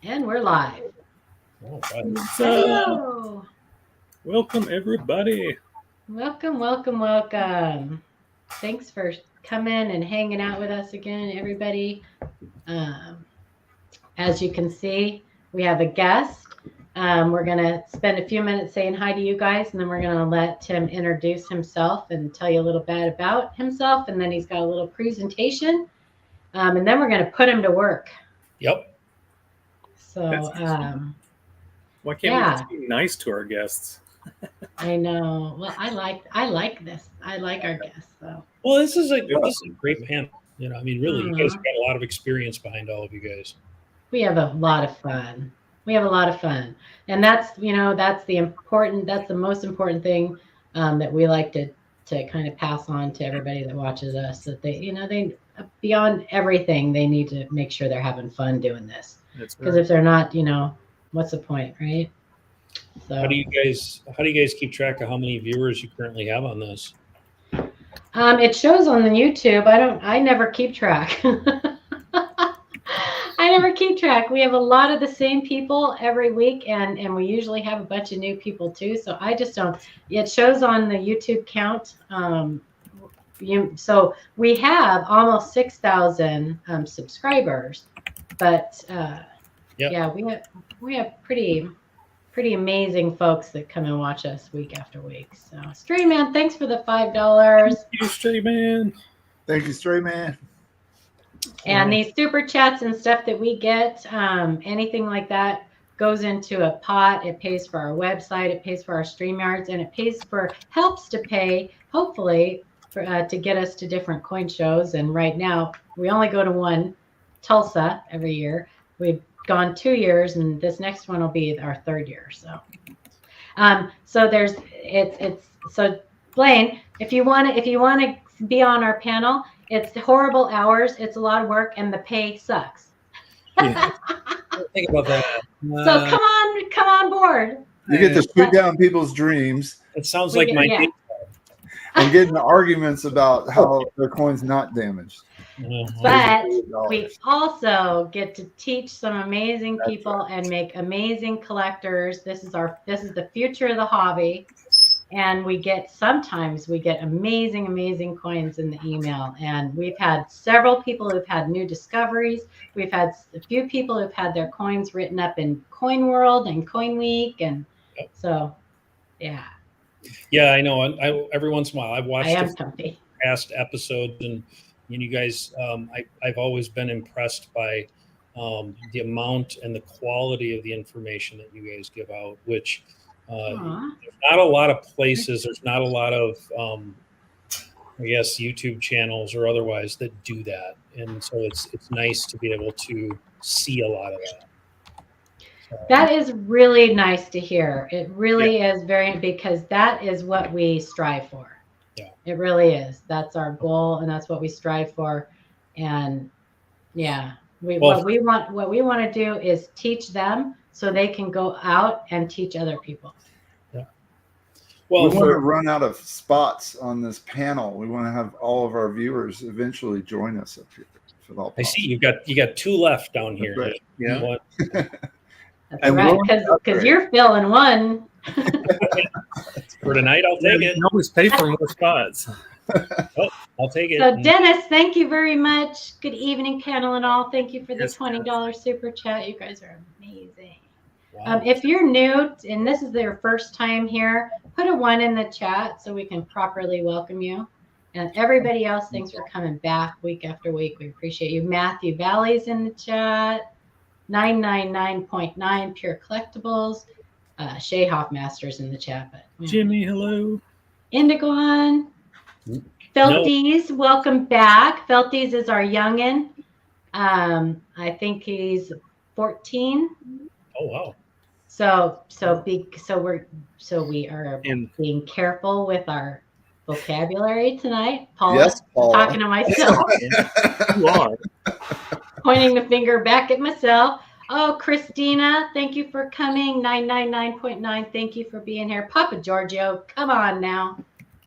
And we're live. Hello. Welcome, everybody. Welcome. Thanks for coming and hanging out with us again, everybody. As you can see, we have a guest. We're going to spend a few minutes saying hi to you guys, and then we're going to let Tim introduce himself and tell you a little bit about himself. And then he's got a little presentation. And then we're going to put him to work. Yep. So, why can't we just be nice to our guests? I know. Well, I like this. I like our guests. So. Well, this is a great panel. You know, I mean, really, you guys have got a lot of experience behind all of you guys. We have a lot of fun. And that's the most important thing that we like to kind of pass on to everybody that watches us, that they beyond everything, they need to make sure they're having fun doing this. Because if they're not, what's the point, right? So how do you guys keep track of how many viewers you currently have on this? It shows on the YouTube. I never keep track. We have a lot of the same people every week, and we usually have a bunch of new people too. So I just don't. It shows on the YouTube count. So we have almost 6,000 subscribers, but yeah, we have pretty amazing folks that come and watch us week after week. So Stray Man, thanks for the $5. Thank you, Stray Man. Thank you, Stray Man. And these super chats and stuff that we get, anything like that goes into a pot. It pays for our website, it pays for our StreamYards, and it helps to pay, hopefully, to get us to different coin shows. And right now, we only go to one, Tulsa, every year. We've gone 2 years, and this next one will be our 3rd year. So, so Blaine, if you want to be on our panel, it's horrible hours, it's a lot of work, and the pay sucks. Yeah. Think about that. So come on board. You get to shoot down people's dreams. It sounds like my day. And get into arguments about how their coin's not damaged. But we also get to teach some amazing people and make amazing collectors. This is the future of the hobby. And sometimes we get amazing coins in the email. And we've had several people who've had new discoveries. We've had a few people who've had their coins written up in Coin World and Coin Week. And so, yeah. Yeah, I know. I every once in a while I've watched past episodes, and you guys, I've always been impressed by the amount and the quality of the information that you guys give out, which there's not a lot of places, there's not a lot of I guess YouTube channels or otherwise that do that, and so it's nice to be able to see a lot of that. That is really nice to hear. It really is because that is what we strive for. Yeah, it really is. That's our goal, and that's what we strive for. And what we want to do is teach them so they can go out and teach other people. Yeah. Well, we want to run out of spots on this panel. We want to have all of our viewers eventually join us up here. I see you got 2 left down here. Right. Yeah. That's right, because you're filling one. For tonight, I'll take it. You always pay for more spots. I'll take it. So Dennis, thank you very much. Good evening, panel and all. Thank you for the $20 super chat. You guys are amazing. Wow. If you're new and this is your first time here, put a 1 in the chat so we can properly welcome you. And everybody else, thanks for coming back week after week. We appreciate you. Matthew Valley's in the chat. 999.9 Pure Collectibles. Shay Hoffmaster's in the chat. But Jimmy, hello. Indigon. Felties, welcome back. Felties is our youngin. I think he's 14. Oh wow. So we are being careful with our vocabulary tonight. Paula, yes, Paula. Talking to myself. You are. Pointing the finger back at myself. Oh, Christina, thank you for coming. 999.9. Thank you for being here. Papa Giorgio, come on now.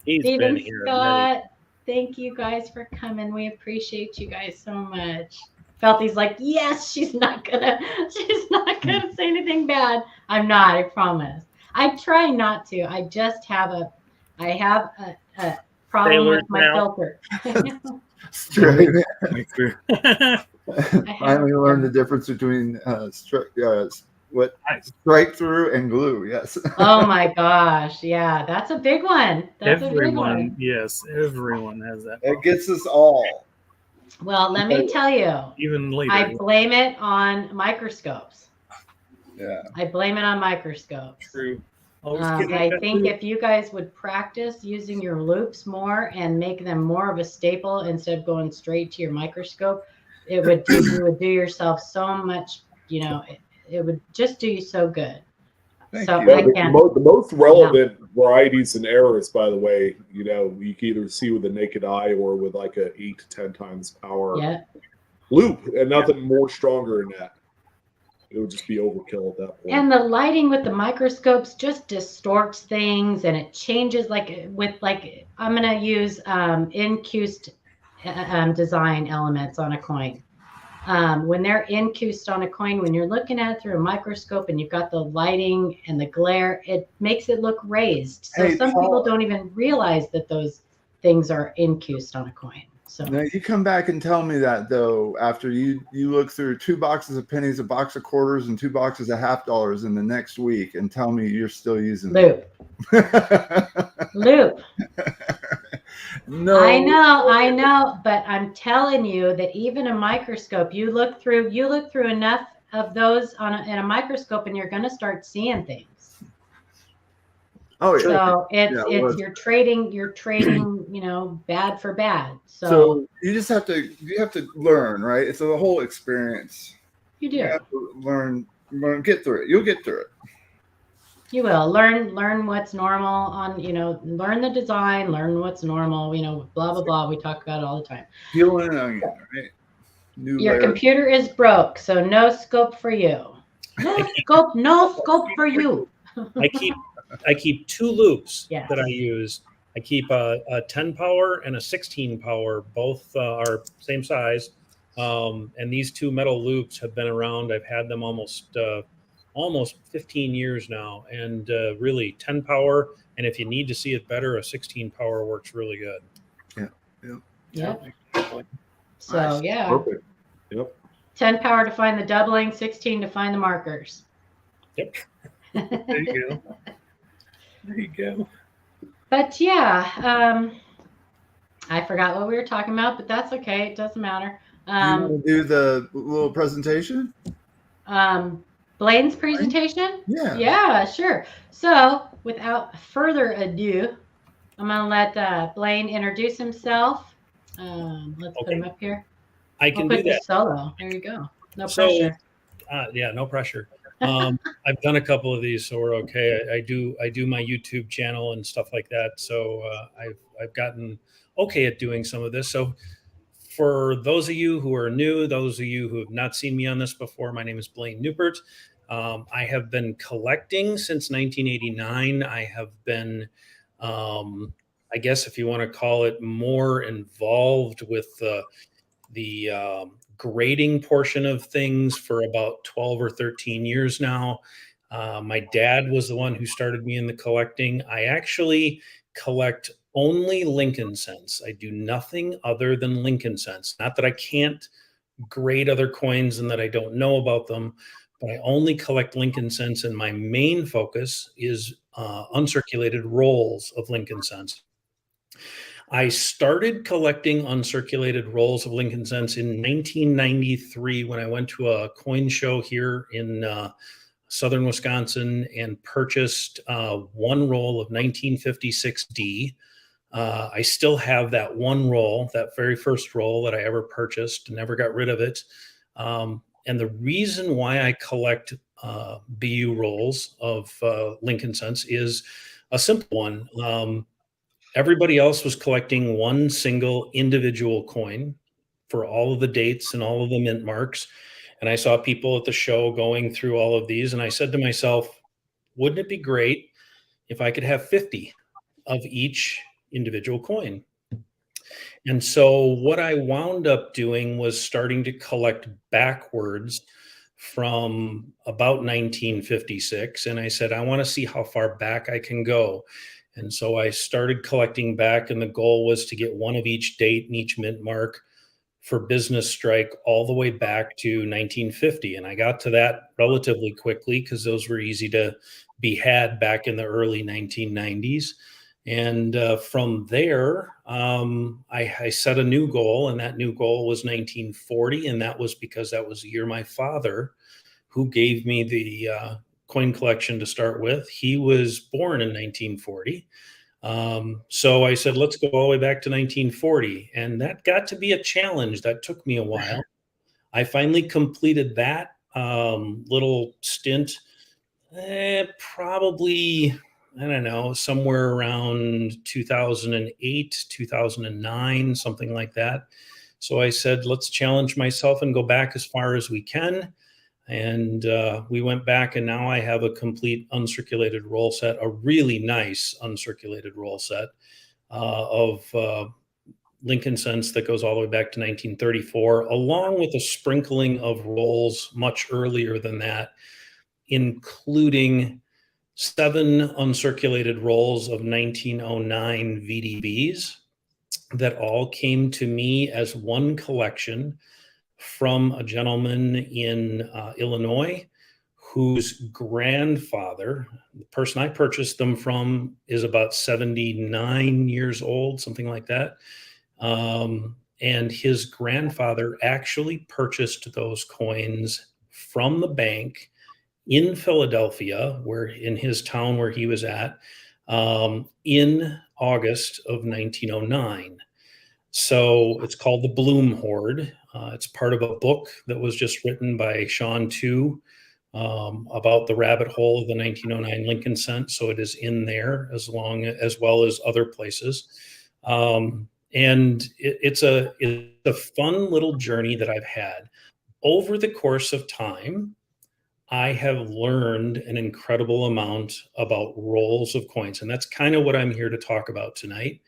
He's Stephen been here. Scott, thank you guys for coming. We appreciate you guys so much. Felty's like, yes, she's not gonna say anything bad. I'm not, I promise. I try not to. I just have a problem with my filter. Straight. I Finally learned the difference between strike through and glue. Yes. Oh my gosh, yeah, that's a big one. That's a big one. Yes, everyone has that. It gets us all. Well, let me tell you, even later, I blame it on microscopes. Yeah, I blame it on microscopes. True. I think if you guys would practice using your loops more and make them more of a staple instead of going straight to your microscope, you would do yourself so much, it would just do you so good. The most relevant varieties and errors, by the way, you can either see with the naked eye or with like a 8 to 10 times power loop, and nothing more stronger than that. It would just be overkill at that point. And the lighting with the microscopes just distorts things, and it changes. I'm going to use incused design elements on a coin. When they're incused on a coin, when you're looking at it through a microscope and you've got the lighting and the glare, it makes it look raised. So some people don't even realize that those things are incused on a coin. So now you come back and tell me that, though, after you look through 2 boxes of pennies, a box of quarters, and 2 boxes of $50 in the next week, and tell me you're still using loop. Loop. No, I know, but I'm telling you that even a microscope, you look through enough of those in a microscope, and you're going to start seeing things. Oh, yeah. So it's you're trading, bad for bad. So you just have to learn, right? It's a whole experience. You do. You have to learn, get through it. You'll get through it. You will learn what's normal learn the design, learn what's normal, blah, blah, blah. We talk about it all the time. Peeling an onion, right? Your computer is broke, so no scope for you. No scope for you. I keep 2 loops that I use. I keep a 10 power and a 16 power. Both are same size. And these 2 metal loops have been around. I've had them almost 15 years now. And really 10 power. And if you need to see it better, a 16 power works really good. Yeah. So, nice. yeah. Perfect. Yep. 10 power to find the doubling, 16 to find the markers. Yep. There you go. There you go. But yeah, I forgot what we were talking about, but that's okay. It doesn't matter. You want to do the little presentation? Blaine's presentation? Yeah, sure. So without further ado, I'm going to let Blaine introduce himself. Let's put him up here. I can do that. Solo. There you go. No pressure. No pressure. I've done a couple of these, so we're okay. I do my YouTube channel and stuff like that. So I've gotten okay at doing some of this. So for those of you who are new, those of you who have not seen me on this before, my name is Blaine Neupert. I have been collecting since 1989. I have been, I guess if you want to call it, more involved with the grading portion of things for about 12 or 13 years now. My dad was the one who started me in the collecting. I actually collect only Lincoln cents. I do nothing other than Lincoln cents. Not that I can't grade other coins and that I don't know about them, but I only collect Lincoln cents, and my main focus is uncirculated rolls of Lincoln cents. I started collecting uncirculated rolls of Lincoln cents in 1993 when I went to a coin show here in southern Wisconsin and purchased 1 roll of 1956D. I still have that 1 roll, that very first roll that I ever purchased, never got rid of it. And the reason why I collect BU rolls of Lincoln cents is a simple one. Everybody else was collecting 1 single individual coin for all of the dates and all of the mint marks. And I saw people at the show going through all of these. And I said to myself, wouldn't it be great if I could have 50 of each individual coin? And so what I wound up doing was starting to collect backwards from about 1956. And I said, I want to see how far back I can go. And so I started collecting back, and the goal was to get one of each date and each mint mark for business strike all the way back to 1950. And I got to that relatively quickly because those were easy to be had back in the early 1990s. And from there, I set a new goal, and that new goal was 1940. And that was because that was the year my father, who gave me the coin collection to start with, he was born in 1940. So I said, let's go all the way back to 1940. And that got to be a challenge. That took me a while. I finally completed that little stint, probably, I don't know, somewhere around 2008, 2009, something like that. So I said, let's challenge myself and go back as far as we can. And we went back, and now I have a complete uncirculated roll set, a really nice uncirculated roll set of Lincoln cents that goes all the way back to 1934, along with a sprinkling of rolls much earlier than that, including 7 uncirculated rolls of 1909 VDBs that all came to me as one collection from a gentleman in Illinois whose grandfather, the person I purchased them from, is about 79 years old, something like that. And his grandfather actually purchased those coins from the bank in Philadelphia, where in his town where he was at, in August of 1909. So it's called the Bloom Hoard. It's part of a book that was just written by Sean Tu about the rabbit hole of the 1909 Lincoln cent. So it is in there as well as other places. And it's a fun little journey that I've had. Over the course of time, I have learned an incredible amount about rolls of coins. And that's kind of what I'm here to talk about tonight.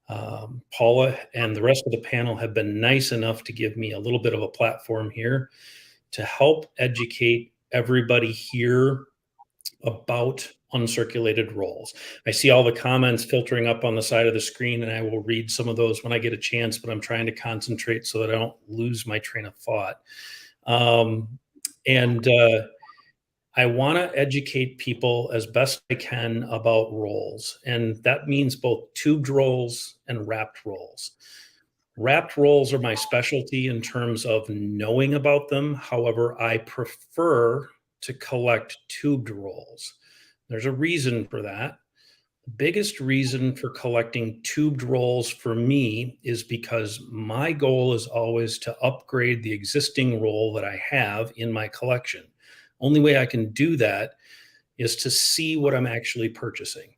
Paula and the rest of the panel have been nice enough to give me a little bit of a platform here to help educate everybody here about uncirculated rolls. I see all the comments filtering up on the side of the screen, and I will read some of those when I get a chance, but I'm trying to concentrate so that I don't lose my train of thought. I want to educate people as best I can about rolls, and that means both tubed rolls and wrapped rolls. Wrapped rolls are my specialty in terms of knowing about them. However, I prefer to collect tubed rolls. There's a reason for that. The biggest reason for collecting tubed rolls for me is because my goal is always to upgrade the existing roll that I have in my collection. Only way I can do that is to see what I'm actually purchasing.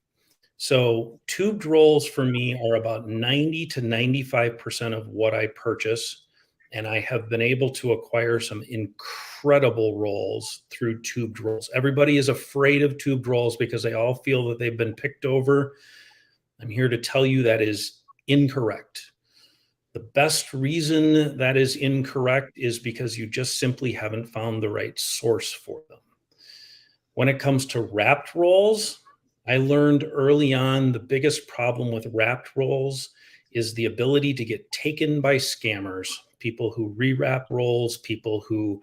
So tubed rolls for me are about 90 to 95% of what I purchase. And I have been able to acquire some incredible rolls through tubed rolls. Everybody is afraid of tubed rolls because they all feel that they've been picked over. I'm here to tell you that is incorrect. The best reason that is incorrect is because you just simply haven't found the right source for them. When it comes to wrapped rolls, I learned early on the biggest problem with wrapped rolls is the ability to get taken by scammers, people who rewrap rolls, people who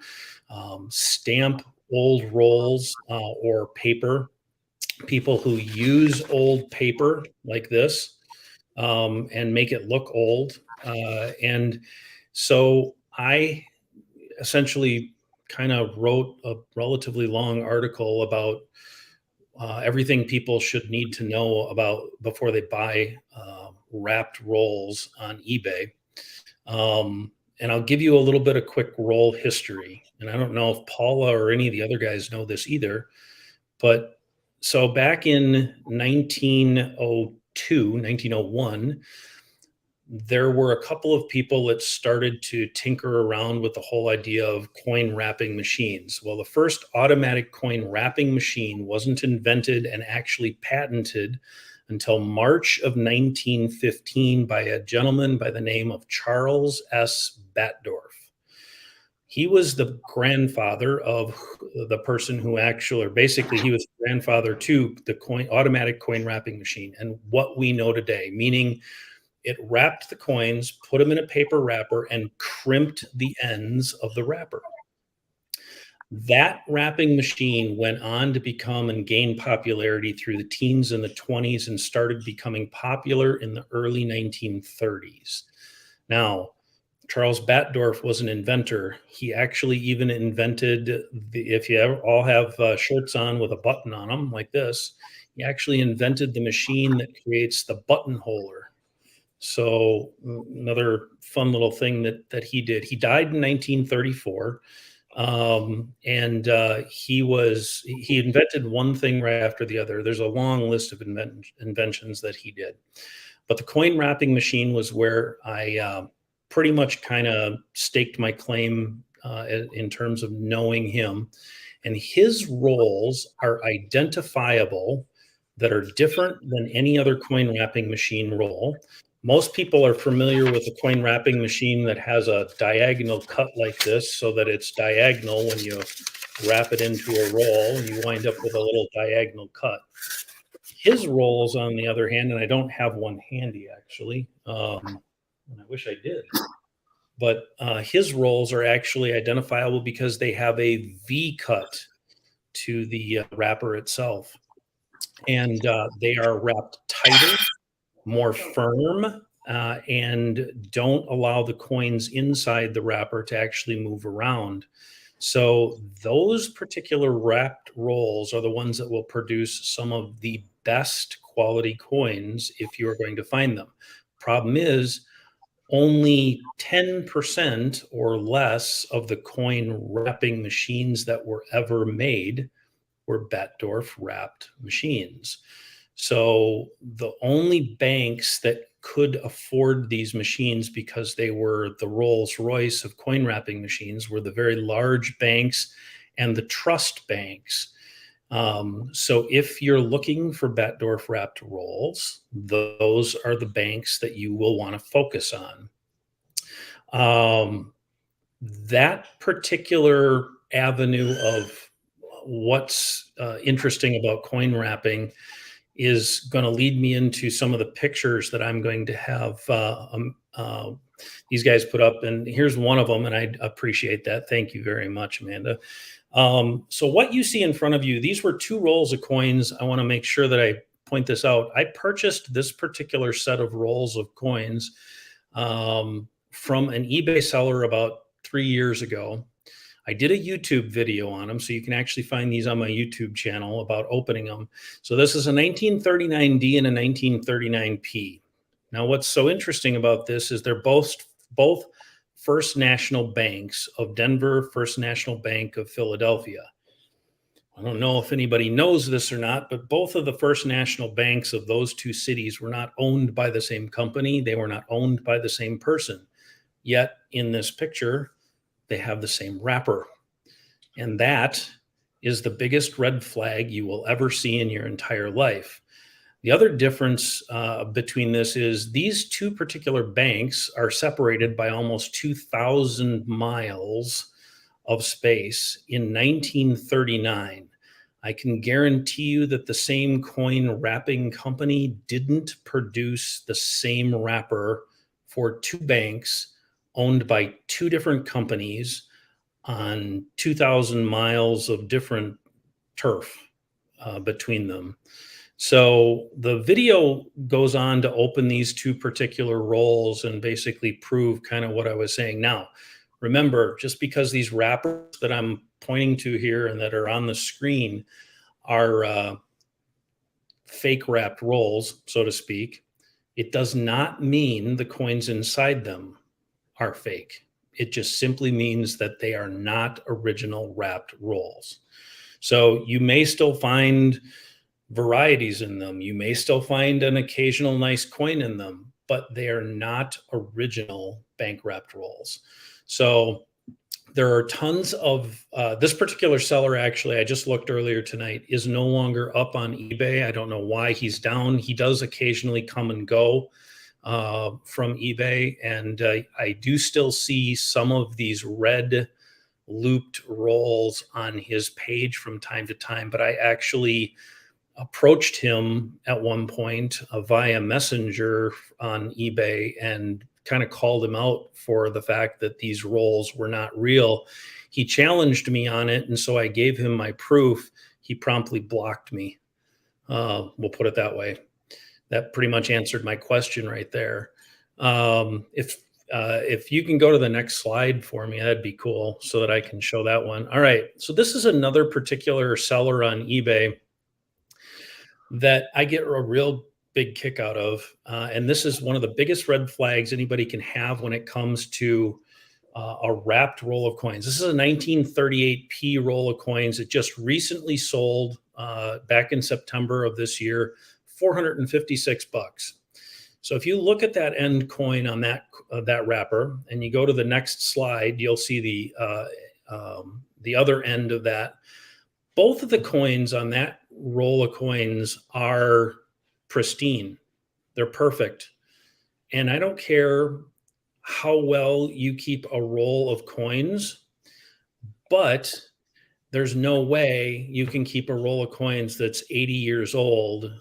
stamp old rolls or paper, people who use old paper like this and make it look old. And so I essentially kind of wrote a relatively long article about everything people should need to know about before they buy wrapped rolls on eBay. And I'll give you a little bit of quick roll history. And I don't know if Paula or any of the other guys know this either, but so back in 1901, there were a couple of people that started to tinker around with the whole idea of coin wrapping machines. Well, the first automatic coin wrapping machine wasn't invented and actually patented until March of 1915 by a gentleman by the name of Charles S. Batdorf. He was the grandfather of the person who actually, or basically he was grandfather to the automatic coin wrapping machine and what we know today, meaning it wrapped the coins, put them in a paper wrapper, and crimped the ends of the wrapper. That wrapping machine went on to become and gain popularity through the teens and the 20s and started becoming popular in the early 1930s. Now, Charles Batdorf was an inventor. He actually even invented, if you all have shirts on with a button on them like this, he actually invented the machine that creates the buttonholer. So another fun little thing that he did. He died in 1934. He invented one thing right after the other. There's a long list of inventions that he did. But the coin wrapping machine was where I pretty much kind of staked my claim in terms of knowing him. And his rolls are identifiable that are different than any other coin wrapping machine roll. Most people are familiar with a coin wrapping machine that has a diagonal cut like this so that it's diagonal when you wrap it into a roll and you wind up with a little diagonal cut. His rolls, on the other hand, and I don't have one handy actually, and I wish I did, but his rolls are actually identifiable because they have a V cut to the wrapper itself. And they are wrapped tighter, more firm, and don't allow the coins inside the wrapper to actually move around. So those particular wrapped rolls are the ones that will produce some of the best quality coins if you are going to find them. Problem is, only 10% or less of the coin wrapping machines that were ever made were Batdorf wrapped machines. So the only banks that could afford these machines because they were the Rolls Royce of coin wrapping machines were the very large banks and the trust banks. So if you're looking for Batdorf wrapped rolls, those are the banks that you will want to focus on. That particular avenue of what's interesting about coin wrapping is going to lead me into some of the pictures that I'm going to have these guys put up. And here's one of them, and I appreciate that. Thank you very much, Amanda. So what you see in front of you, these were 2 rolls of coins. I want to make sure that I point this out. I purchased this particular set of rolls of coins from an eBay seller about 3 years ago. I did a YouTube video on them, so you can actually find these on my YouTube channel about opening them. So this is a 1939D and a 1939P. Now, what's so interesting about this is they're both First National Banks of Denver, First National Bank of Philadelphia. I don't know if anybody knows this or not, but both of the First National Banks of those 2 cities were not owned by the same company. They were not owned by the same person. Yet in this picture, they have the same wrapper. And that is the biggest red flag you will ever see in your entire life. The other difference between this is these 2 particular banks are separated by almost 2,000 miles of space in 1939. I can guarantee you that the same coin wrapping company didn't produce the same wrapper for 2 banks owned by 2 different companies on 2,000 miles of different turf between them. So the video goes on to open these 2 particular rolls and basically prove kind of what I was saying. Now, remember, just because these wrappers that I'm pointing to here and that are on the screen are fake wrapped rolls, so to speak, it does not mean the coins inside them are fake. It just simply means that they are not original wrapped rolls. So you may still find varieties in them. You may still find an occasional nice coin in them, but they are not original bank wrapped rolls. So there are tons of this particular seller. Actually, I just looked earlier tonight, is no longer up on eBay. I don't know why he's down. He does occasionally come and go from eBay, and I do still see some of these red looped rolls on his page from time to time, but I actually approached him at one point via Messenger on eBay and kind of called him out for the fact that these rolls were not real. He challenged me on it, and so I gave him my proof. He promptly blocked me. We'll put it that way. That pretty much answered my question right there. If you can go to the next slide for me, that'd be cool so that I can show that one. All right. So this is another particular seller on eBay that I get a real big kick out of. And this is one of the biggest red flags anybody can have when it comes to a wrapped roll of coins. This is a 1938p roll of coins. It just recently sold back in September of this year, $456. So if you look at that end coin on that wrapper, and you go to the next slide, you'll see the other end of that. Both of the coins on that roll of coins are pristine. They're perfect. And I don't care how well you keep a roll of coins, but there's no way you can keep a roll of coins that's 80 years old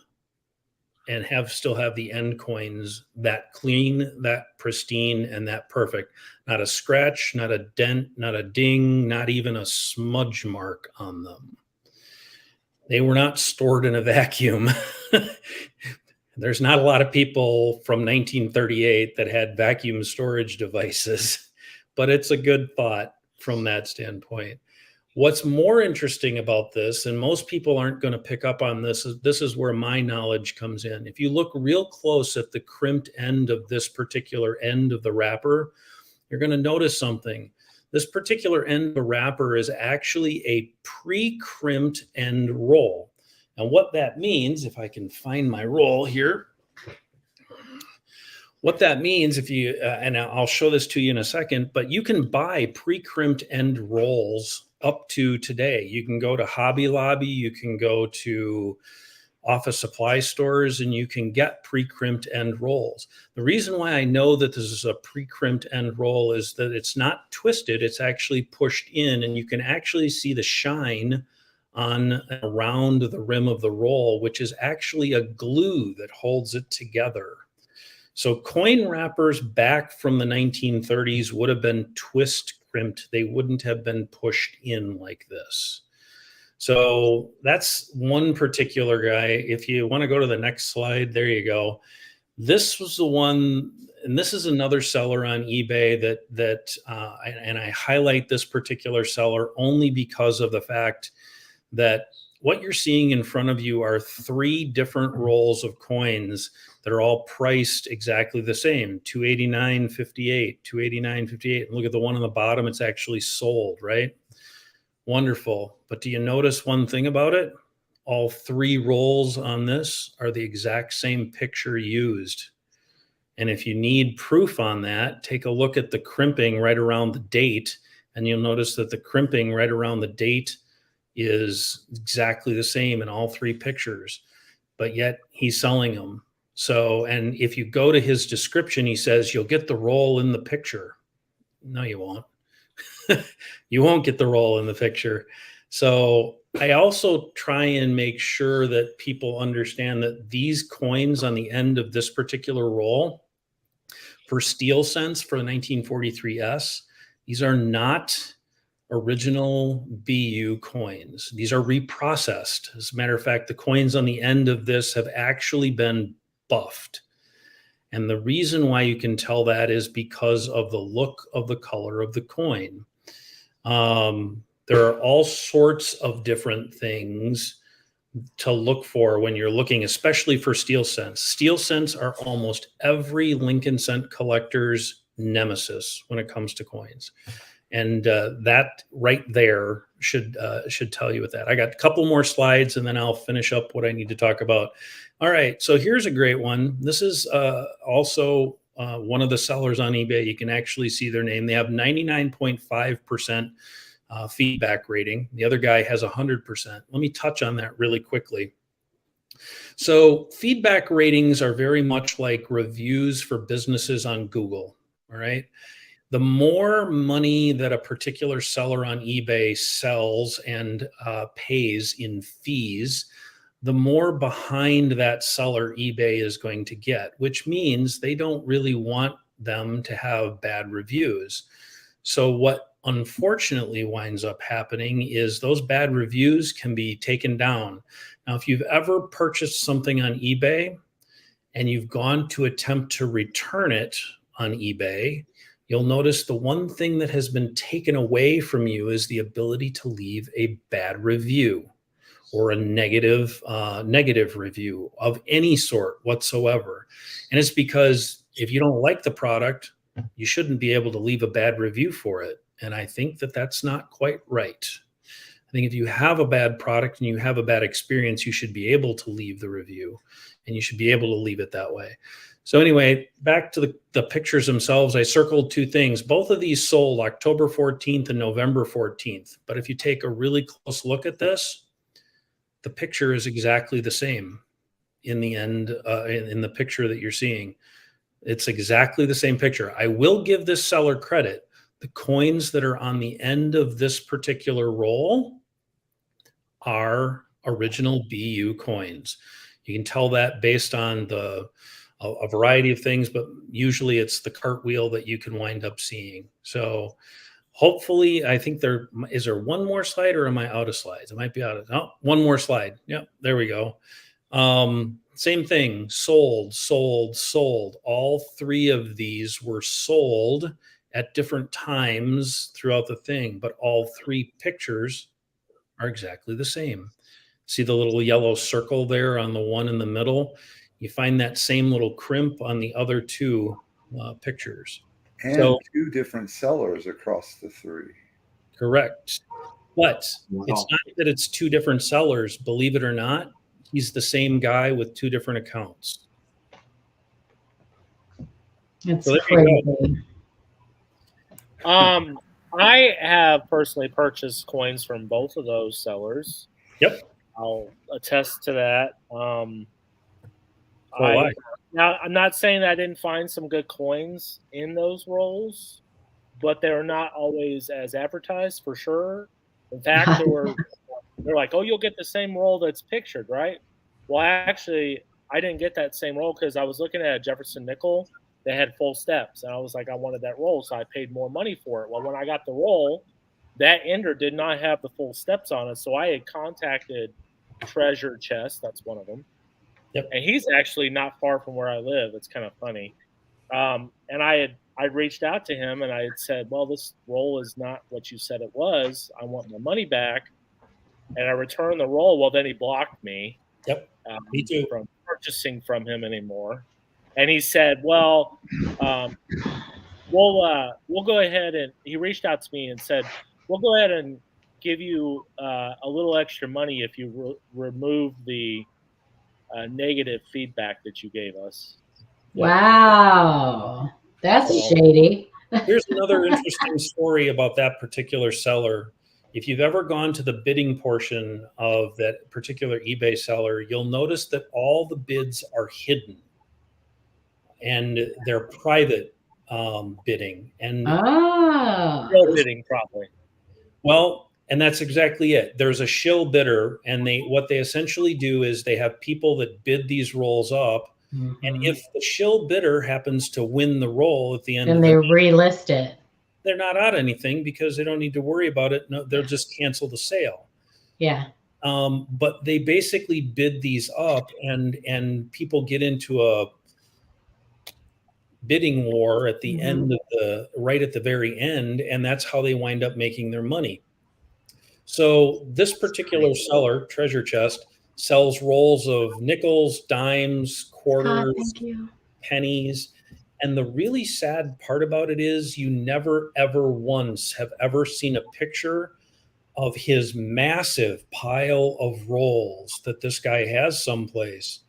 and still have the end coins that clean, that pristine, and that perfect. Not a scratch, not a dent, not a ding, not even a smudge mark on them. They were not stored in a vacuum. There's not a lot of people from 1938 that had vacuum storage devices, but it's a good thought from that standpoint. What's more interesting about this, and most people aren't going to pick up on this is where my knowledge comes in. If you look real close at the crimped end of this particular end of the wrapper, you're going to notice something. This particular end of the wrapper is actually a pre-crimped end roll. And what that means, if I can find my roll here, what that means, if you, and I'll show this to you in a second, but you can buy pre-crimped end rolls up to today. You can go to Hobby Lobby, you can go to office supply stores, and you can get pre-crimped end rolls. The reason why I know that this is a pre-crimped end roll is that it's not twisted, it's actually pushed in, and you can actually see the shine on around the rim of the roll, which is actually a glue that holds it together. So coin wrappers back from the 1930s would have been twist crimped. They wouldn't have been pushed in like this. So that's one particular guy. If you want to go to the next slide, there you go. This was the one, and this is another seller on eBay and I highlight this particular seller only because of the fact that what you're seeing in front of you are 3 different rolls of coins that are all priced exactly the same, $289.58, $289.58. And look at the one on the bottom, it's actually sold, right? Wonderful. But do you notice one thing about it? All 3 rolls on this are the exact same picture used. And if you need proof on that, take a look at the crimping right around the date, and you'll notice that the crimping right around the date is exactly the same in all 3 pictures, but yet he's selling them. So, and if you go to his description, he says, you'll get the roll in the picture. No, you won't. You won't get the roll in the picture. So I also try and make sure that people understand that these coins on the end of this particular roll for steel cents for the 1943S, these are not original BU coins. These are reprocessed. As a matter of fact, the coins on the end of this have actually been buffed. And the reason why you can tell that is because of the look of the color of the coin. There are all sorts of different things to look for when you're looking, especially for steel cents. Steel cents are almost every Lincoln cent collector's nemesis when it comes to coins. And that right there should tell you with that. I got a couple more slides and then I'll finish up what I need to talk about. All right, so here's a great one. This is also one of the sellers on eBay. You can actually see their name. They have 99.5% feedback rating. The other guy has 100%. Let me touch on that really quickly. So feedback ratings are very much like reviews for businesses on Google. All right. The more money that a particular seller on eBay sells and pays in fees, the more behind that seller eBay is going to get, which means they don't really want them to have bad reviews. So what unfortunately winds up happening is those bad reviews can be taken down. Now, if you've ever purchased something on eBay and you've gone to attempt to return it on eBay, you'll notice the one thing that has been taken away from you is the ability to leave a bad review or a negative review of any sort whatsoever. And it's because if you don't like the product, you shouldn't be able to leave a bad review for it. And I think that that's not quite right. I think if you have a bad product and you have a bad experience, you should be able to leave the review, and you should be able to leave it that way. So anyway, back to the pictures themselves, I circled two things. Both of these sold October 14th and November 14th. But if you take a really close look at this, the picture is exactly the same in the end, in the picture that you're seeing. It's exactly the same picture. I will give this seller credit. The coins that are on the end of this particular roll are original BU coins. You can tell that based on a variety of things, but usually it's the cartwheel that you can wind up seeing. So hopefully, I think is there one more slide, or am I out of slides? I might be out of, oh, one more slide. Yep, there we go. Same thing, sold. All three of these were sold at different times throughout the thing, but all three pictures are exactly the same. See the little yellow circle there on the one in the middle? You find that same little crimp on the other two pictures. And so, two different sellers across the three. Correct. But it's not that it's two different sellers. Believe it or not, he's the same guy with two different accounts. It's so crazy. I have personally purchased coins from both of those sellers. Yep. I'll attest to that. Why? Now, I'm not saying that I didn't find some good coins in those rolls, but they're not always as advertised for sure. In fact, they're like, oh, you'll get the same roll that's pictured, right? Well, actually, I didn't get that same roll because I was looking at a Jefferson nickel that had full steps, and I was like, I wanted that roll, so I paid more money for it. Well, when I got the roll, that ender did not have the full steps on it, so I had contacted Treasure Chest, that's one of them. Yep. And he's actually not far from where I live. It's kind of funny. And I reached out to him and I had said, well, this roll is not what you said it was. I want my money back. And I returned the roll. Well, then he blocked me. Yep. Me too. From purchasing from him anymore. And he said, well, we'll go ahead, and he reached out to me and said, we'll go ahead and give you a little extra money if you remove the negative feedback that you gave us. Wow, that's shady. Here's another interesting story about that particular seller. If you've ever gone to the bidding portion of that particular eBay seller, you'll notice that all the bids are hidden and they're private bidding. And real bidding, probably. Well, and that's exactly it. There's a shill bidder, and what they essentially do is they have people that bid these rolls up, and if the shill bidder happens to win the roll at the end, and they relist it, they're not out anything because they don't need to worry about it. No, they'll just cancel the sale. Yeah. But they basically bid these up, and people get into a bidding war at the end of right at the very end, and that's how they wind up making their money. So this particular seller, Treasure Chest, sells rolls of nickels, dimes, quarters, pennies. And the really sad part about it is you never, ever once have ever seen a picture of his massive pile of rolls that this guy has someplace.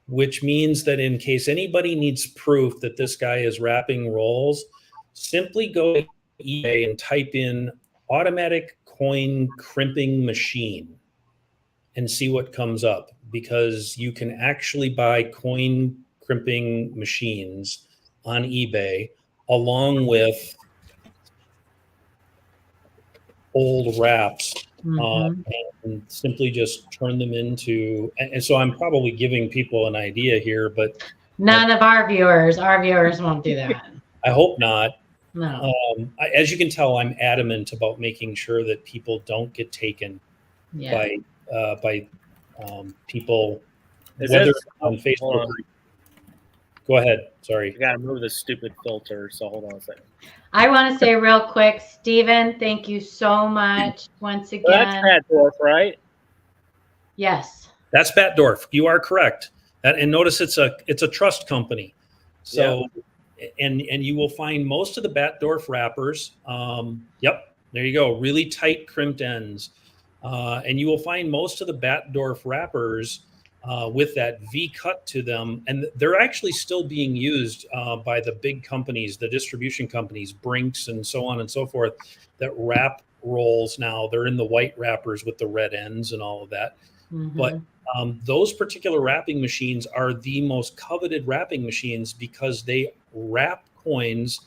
which means that in case anybody needs proof that this guy is wrapping rolls, simply go to eBay and type in automatic coin crimping machine and see what comes up, because you can actually buy coin crimping machines on eBay along with old wraps, and simply just turn them into, and so I'm probably giving people an idea here, but none of our viewers won't do that. I hope not. No. As you can tell, I'm adamant about making sure that people don't get taken by people, whether on Facebook. Go ahead. Sorry. I gotta move this stupid filter, so hold on a second. I want to say real quick, Stephen, thank you so much once again. Well, that's Batdorf, right? Yes. That's Batdorf. You are correct. And notice it's a trust company. So and you will find most of the Batdorf wrappers. Yep, there you go. Really tight crimped ends. And you will find most of the Batdorf wrappers with that V cut to them. And they're actually still being used by the big companies, the distribution companies, Brinks and so on and so forth, that wrap rolls now. They're in the white wrappers with the red ends and all of that. But those particular wrapping machines are the most coveted wrapping machines because they wrap coins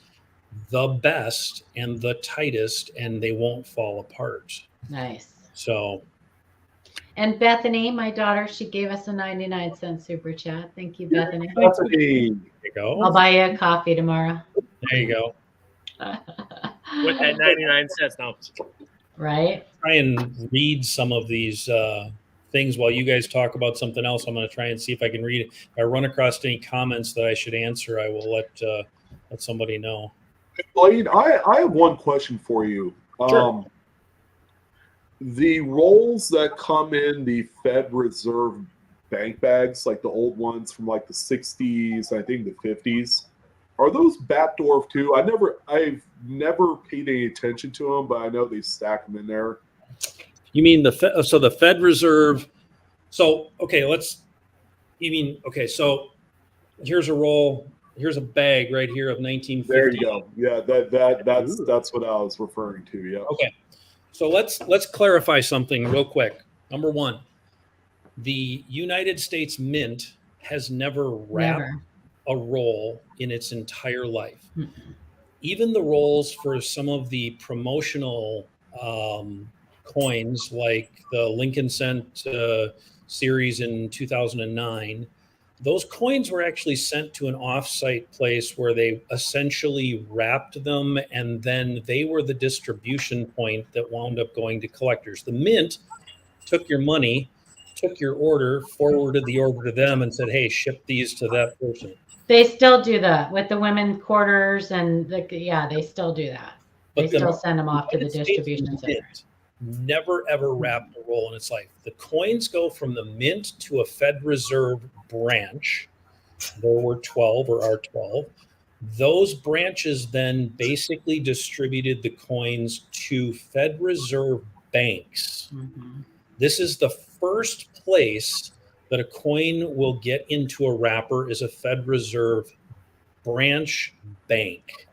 the best and the tightest, and they won't fall apart. Nice. So. And Bethany, my daughter, she gave us a 99-cent super chat. Thank you, Bethany. There you go. I'll buy you a coffee tomorrow. There you go. With that 99 cents now. Right. Try and read some of these things while you guys talk about something else. I'm going to try and see if I can read it. If I run across any comments that I should answer, I will let somebody know. Blaine, I have one question for you. Sure. The rolls that come in the Fed Reserve bank bags, like the old ones from like the 60s, I think the 50s, are those Batdorf too? I've never paid any attention to them, but I know they stack them in there. You mean the Fed Reserve? So so here's a roll. Here's a bag right here of 1950. There you go. Yeah, that's what I was referring to. Yeah. Okay. So let's clarify something real quick. Number one, the United States Mint has never wrapped a roll in its entire life. Even the rolls for some of the promotional coins, like the Lincoln Cent series in 2009, those coins were actually sent to an off-site place where they essentially wrapped them, and then they were the distribution point that wound up going to collectors. The Mint took your money, took your order, forwarded the order to them, and said, "Hey, ship these to that person." They still do that with the women quarters, and they still do that. They still send them off to the distribution center. Never ever wrapped a roll in its life. The coins go from the Mint to a Fed Reserve branch. There were 12 or are 12. Those branches then basically distributed the coins to Fed Reserve banks. This is the first place that a coin will get into a wrapper, is a Fed Reserve branch bank.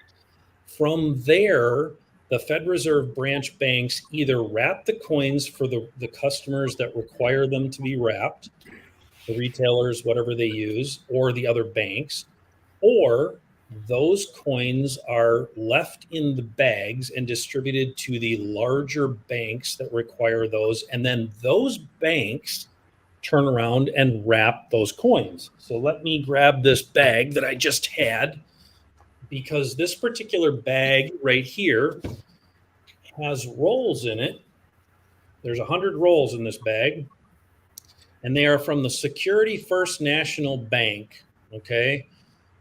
From there, the Fed Reserve branch banks either wrap the coins for the customers that require them to be wrapped, the retailers, whatever they use, or the other banks, or those coins are left in the bags and distributed to the larger banks that require those. And then those banks turn around and wrap those coins. So let me grab this bag that I just had, because this particular bag right here has rolls in it. There's 100 rolls in this bag, and they are from the Security First National Bank. Okay.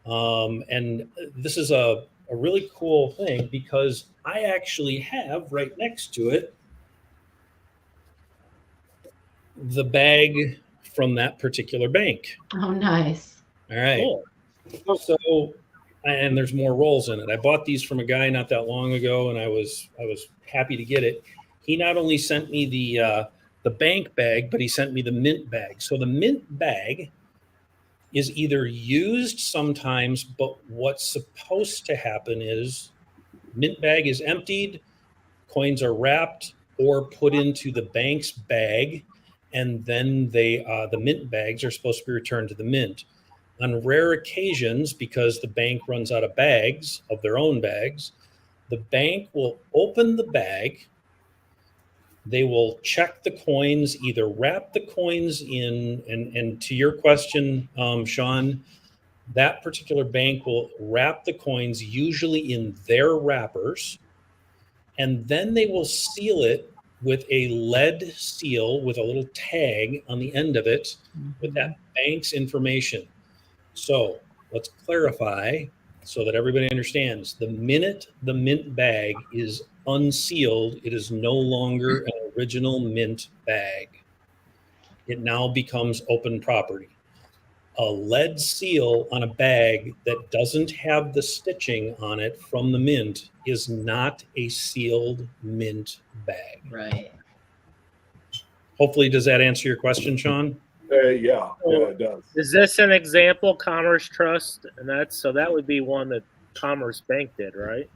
And this is a really cool thing, because I actually have right next to it the bag from that particular bank. Oh, nice. All right. Cool. So, and there's more rolls in it. I bought these from a guy not that long ago, and I was happy to get it. He not only sent me the bank bag, but he sent me the Mint bag. So the Mint bag is either used sometimes, but what's supposed to happen is mint bag is emptied, coins are wrapped or put into the bank's bag, and then the mint bags are supposed to be returned to the mint. On rare occasions, because the bank runs out of bags, of their own bags, the bank will open the bag. They will check the coins, either wrap the coins in, and to your question, Sean, that particular bank will wrap the coins usually in their wrappers, and then they will seal it with a lead seal with a little tag on the end of it with that bank's information. So let's clarify so that everybody understands. The minute the mint bag is unsealed, it is no longer an original mint bag. It now becomes open property. A lead seal on a bag that doesn't have the stitching on it from the mint is not a sealed mint bag. Right. Hopefully, does that answer your question, Sean? Yeah, it does. Is this an example, Commerce Trust? And that would be one that Commerce Bank did, right?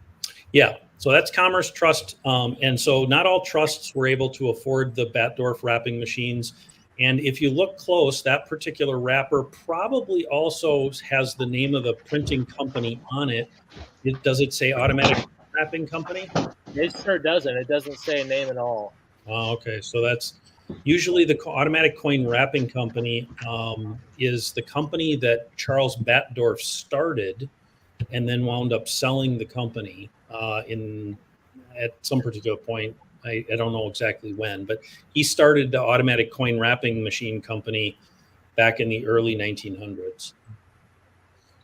Yeah, so that's Commerce Trust. And so not all trusts were able to afford the Batdorf wrapping machines. And if you look close, that particular wrapper probably also has the name of the printing company on it. Does it say Automatic Wrapping Company? It sure doesn't. It doesn't say a name at all. Oh, okay, so that's usually the Automatic Coin Wrapping Company is the company that Charles Batdorf started and then wound up selling the company at some particular point. I don't know exactly when, but he started the Automatic Coin Wrapping Machine Company back in the early 1900s.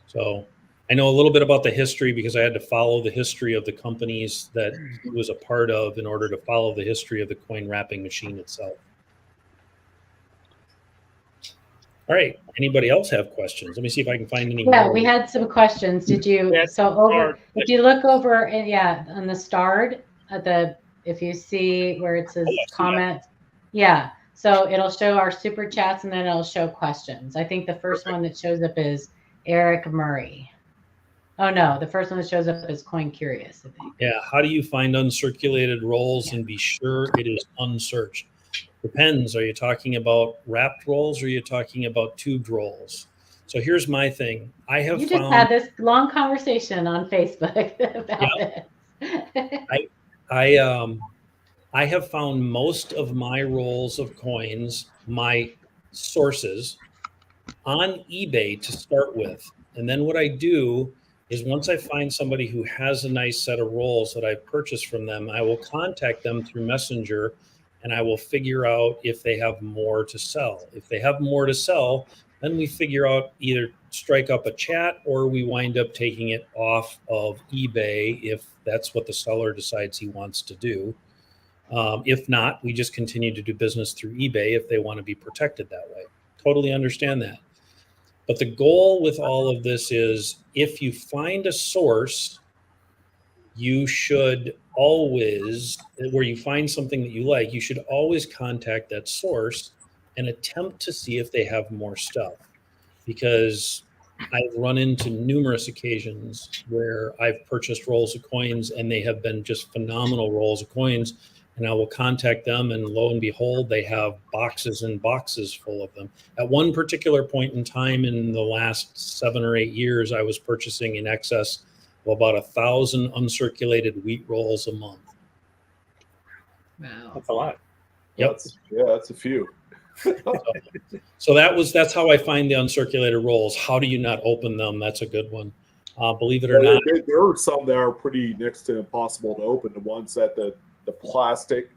So I know a little bit about the history because I had to follow the history of the companies that he was a part of in order to follow the history of the coin wrapping machine itself. All right. Anybody else have questions? Let me see if I can find any. Yeah, we had some questions. Did you? Yes, so over, if you look over, on the starred if you see where it says comments, yeah. So it'll show our super chats and then it'll show questions. I think the first one that shows up is Eric Murray. Oh no, the first one that shows up is Coin Curious, I think. Yeah. How do you find uncirculated rolls and be sure it is unsearched? Depends. Are you talking about wrapped rolls or are you talking about tubed rolls? So here's my thing. You just had this long conversation on Facebook about it. I have found most of my rolls of coins, my sources, on eBay to start with. And then what I do is once I find somebody who has a nice set of rolls that I've purchased from them, I will contact them through Messenger and I will figure out if they have more to sell. If they have more to sell, then we figure out either strike up a chat or we wind up taking it off of eBay if that's what the seller decides he wants to do. If not, we just continue to do business through eBay if they want to be protected that way. Totally understand that. But the goal with all of this is if you find a source, you should always, where you find something that you like, you should always contact that source and attempt to see if they have more stuff. Because I've run into numerous occasions where I've purchased rolls of coins and they have been just phenomenal rolls of coins. And I will contact them and lo and behold, they have boxes and boxes full of them. At one particular point in time in the last 7 or 8 years, I was purchasing in excess of about 1,000 uncirculated wheat rolls a month. Wow. That's a lot. Yep. That's a few. So that's how I find the uncirculated rolls. How do you not open them? That's a good one. Believe it or not. There are some that are pretty next to impossible to open. The ones that the plastic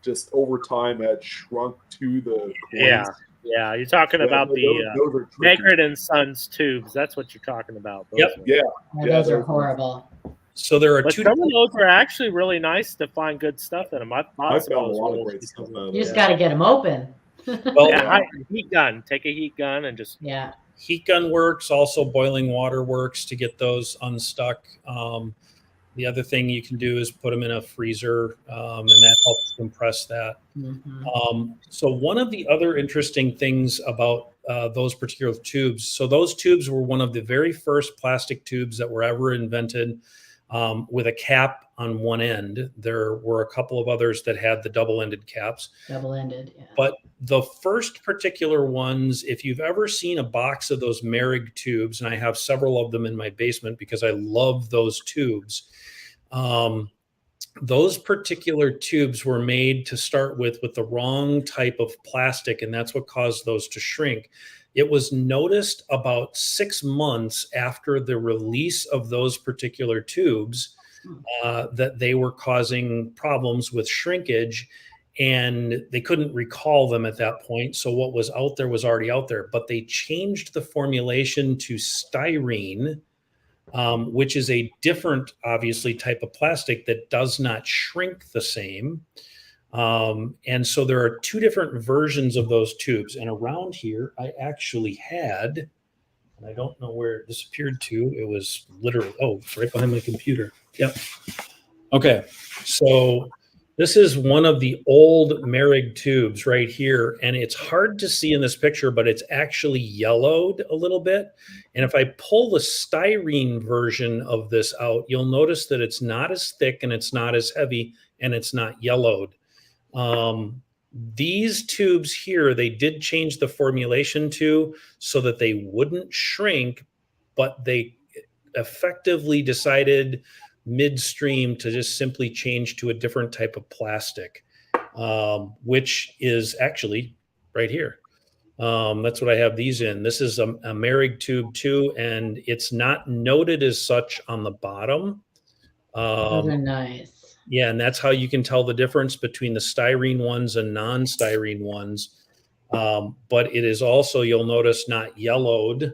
just over time had shrunk to the coins. Yeah. You're talking about the Maggard and Sons tubes. That's what you're talking about. Those are horrible. So there are some of those are actually really nice to find good stuff in them. I found a lot of great stuff. You just got to get them open. Well, heat gun. Take a heat gun and just Heat gun works. Also, boiling water works to get those unstuck. The other thing you can do is put them in a freezer, and that helps compress that. Mm-hmm. So one of the other interesting things about those particular tubes. So those tubes were one of the very first plastic tubes that were ever invented, with a cap on one end. There were a couple of others that had the double-ended caps. Double-ended, yeah. But the first particular ones, if you've ever seen a box of those Merrig tubes, and I have several of them in my basement because I love those tubes, those particular tubes were made to start with the wrong type of plastic, and that's what caused those to shrink. It was noticed about 6 months after the release of those particular tubes that they were causing problems with shrinkage, and they couldn't recall them at that point. So what was out there was already out there, but they changed the formulation to styrene, which is a different, obviously, type of plastic that does not shrink the same. And so there are two different versions of those tubes. And around here, I actually had, and I don't know where it disappeared to. It was literally, oh, it's right behind my computer. Yep. Okay. So this is one of the old Merrig tubes right here. And it's hard to see in this picture, but it's actually yellowed a little bit. And if I pull the styrene version of this out, you'll notice that it's not as thick and it's not as heavy and it's not yellowed. These tubes here, they did change the formulation to so that they wouldn't shrink, but they effectively decided midstream to just simply change to a different type of plastic, which is actually right here. That's what I have these in. This is a Merrig tube too, and it's not noted as such on the bottom. Those are nice. Yeah, and that's how you can tell the difference between the styrene ones and non-styrene ones. But it is also, you'll notice, not yellowed.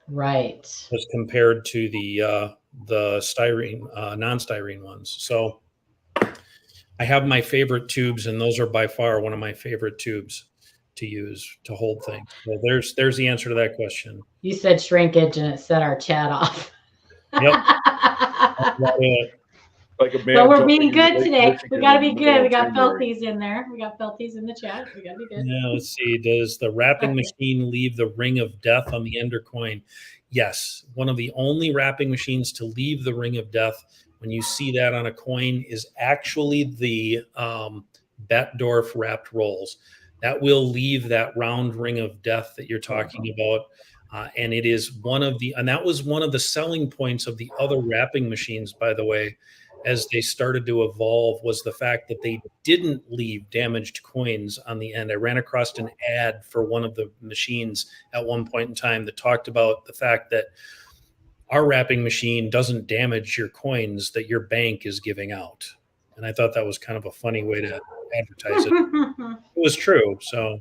Right. As compared to the styrene, non-styrene ones. So I have my favorite tubes, and those are by far one of my favorite tubes to use to hold things. So there's the answer to that question. You said shrinkage, and it set our chat off. Yep. Like a man, but we're being good today. Michigan, We got to be good. We got Felties in there. We got Felties in the chat. We got to be good. Yeah, let's see. Does the wrapping machine leave the ring of death on the Ender coin? Yes. One of the only wrapping machines to leave the ring of death, when you see that on a coin, is actually the Bettdorf wrapped rolls. That will leave that round ring of death that you're talking about. And it is and that was one of the selling points of the other wrapping machines, by the way, as they started to evolve, was the fact that they didn't leave damaged coins on the end. I ran across an ad for one of the machines at one point in time that talked about the fact that our wrapping machine doesn't damage your coins that your bank is giving out. And I thought that was kind of a funny way to advertise it. It was true. So,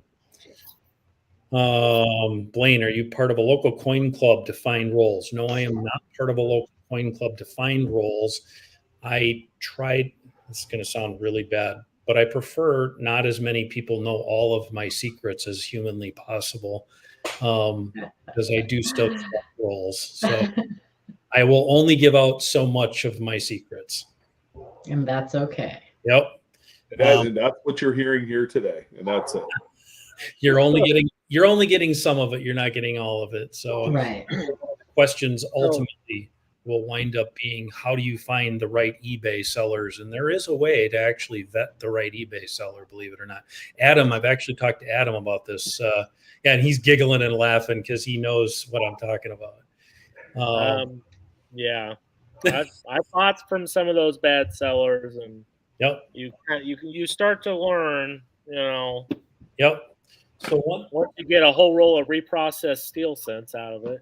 Blaine, are you part of a local coin club to find rolls? No, I am not part of a local coin club to find rolls. I tried, it's going to sound really bad, but I prefer not as many people know all of my secrets as humanly possible, because I do still collect rolls. So I will only give out so much of my secrets. And that's okay. Yep. And that's what you're hearing here today. And that's it. You're only getting some of it. You're not getting all of it. So right. Questions ultimately will wind up being, how do you find the right eBay sellers? And there is a way to actually vet the right eBay seller, believe it or not. Adam, I've actually talked to Adam about this. And he's giggling and laughing because he knows what I'm talking about. Yeah. I bought from some of those bad sellers, and yep, you start to learn, Yep. So once you get a whole roll of reprocessed steel cents out of it,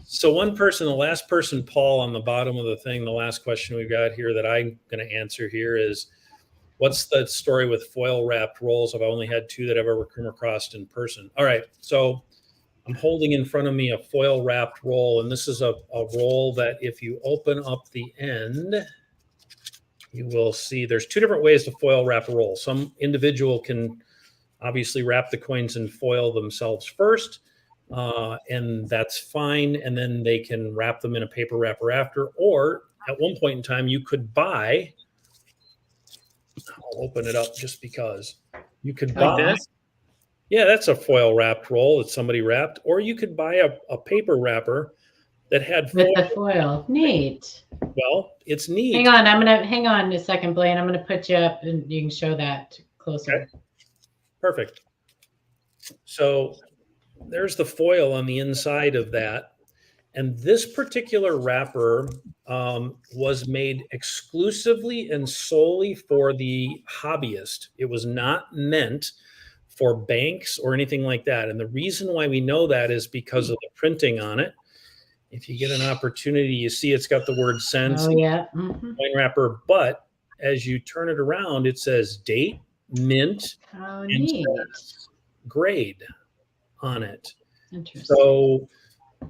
So one person, the last person, Paul, on the bottom of the thing, the last question we've got here that I'm going to answer here is, what's the story with foil wrapped rolls? I've only had two that I've ever come across in person. All right. So I'm holding in front of me a foil wrapped roll, and this is a roll that if you open up the end, you will see there's two different ways to foil wrap a roll. Some individual can obviously wrap the coins in foil themselves first, and that's fine. And then they can wrap them in a paper wrapper after, or at one point in time, you could buy, I'll open it up just because you could buy, Yeah, that's a foil wrapped roll that somebody wrapped. Or you could buy a paper wrapper that had With foil. the foil. Neat. Well, it's neat. Hang on a second, Blaine. I'm gonna put you up and you can show that closer. Okay. Perfect. So there's the foil on the inside of that. And this particular wrapper was made exclusively and solely for the hobbyist. It was not meant for banks or anything like that. And the reason why we know that is because of the printing on it. If you get an opportunity, you see it's got the word Sense. Oh, yeah. Mm-hmm. Coin wrapper, but as you turn it around, it says date, mint, and neat. Grade on it. Interesting. So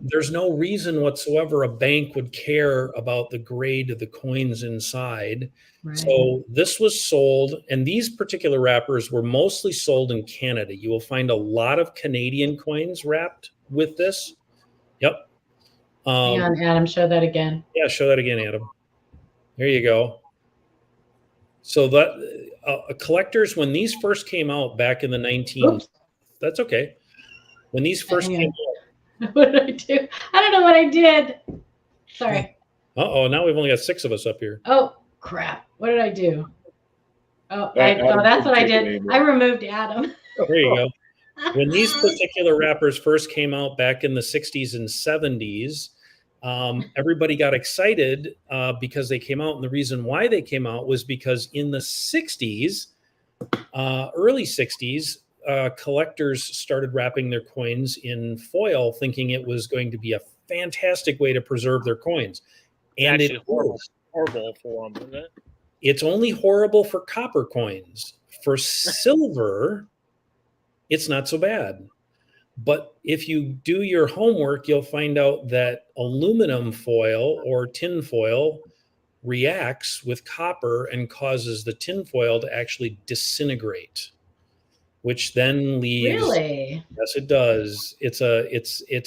there's no reason whatsoever a bank would care about the grade of the coins inside. Right. So this was sold, and these particular wrappers were mostly sold in Canada. You will find a lot of Canadian coins wrapped with this. Yep. Hang on, Adam, show that again. Yeah, show that again, Adam. There you go. So that collectors, when these first came out back in the 19... Oops. That's okay. When these first came out... What did I do? I don't know what I did. Sorry. Uh-oh, now we've only got 6 of us up here. Oh, crap. What did I do? Oh, that's what I did. I removed Adam. There you go. When these particular wrappers first came out back in the 60s and 70s, everybody got excited because they came out. And the reason why they came out was because in the 60s, early 60s, collectors started wrapping their coins in foil, thinking it was going to be a fantastic way to preserve their coins. And it's horrible for them, isn't it? It's only horrible for copper coins. For silver, it's not so bad. But if you do your homework, you'll find out that aluminum foil or tin foil reacts with copper and causes the tin foil to actually disintegrate, which then leaves. Really? Yes, it does. It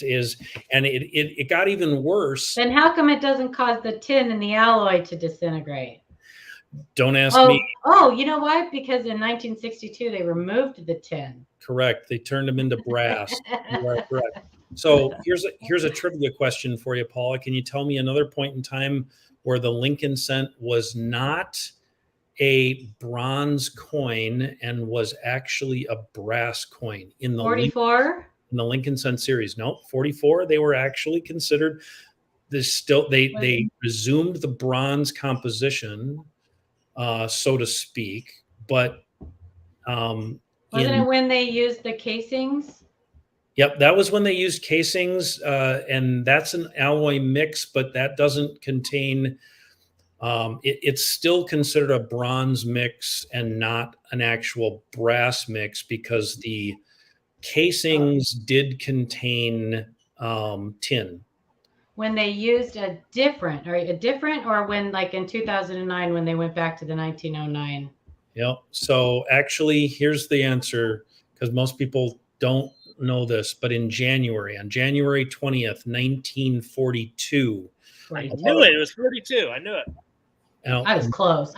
is, and it got even worse. Then how come it doesn't cause the tin and the alloy to disintegrate? Don't ask me. Oh, you know why? Because in 1962 they removed the tin. Correct. They turned them into brass. You are correct. So here's a trivia question for you, Paula. Can you tell me another point in time where the Lincoln cent was not a bronze coin and was actually a brass coin in the 44? In the Lincoln cent series? No, 44. They were actually considered. They resumed the bronze composition, so to speak, but. Wasn't it when they used the casings? Yep, that was when they used casings, and that's an alloy mix, but that doesn't contain. It's still considered a bronze mix and not an actual brass mix because the casings did contain tin. When they used a different, or when, like in 2009, when they went back to the 1909. Yep. So actually, here's the answer, because most people don't know this, but on January 20th, 1942. I knew it. It was 42. I knew it. Now, I was close.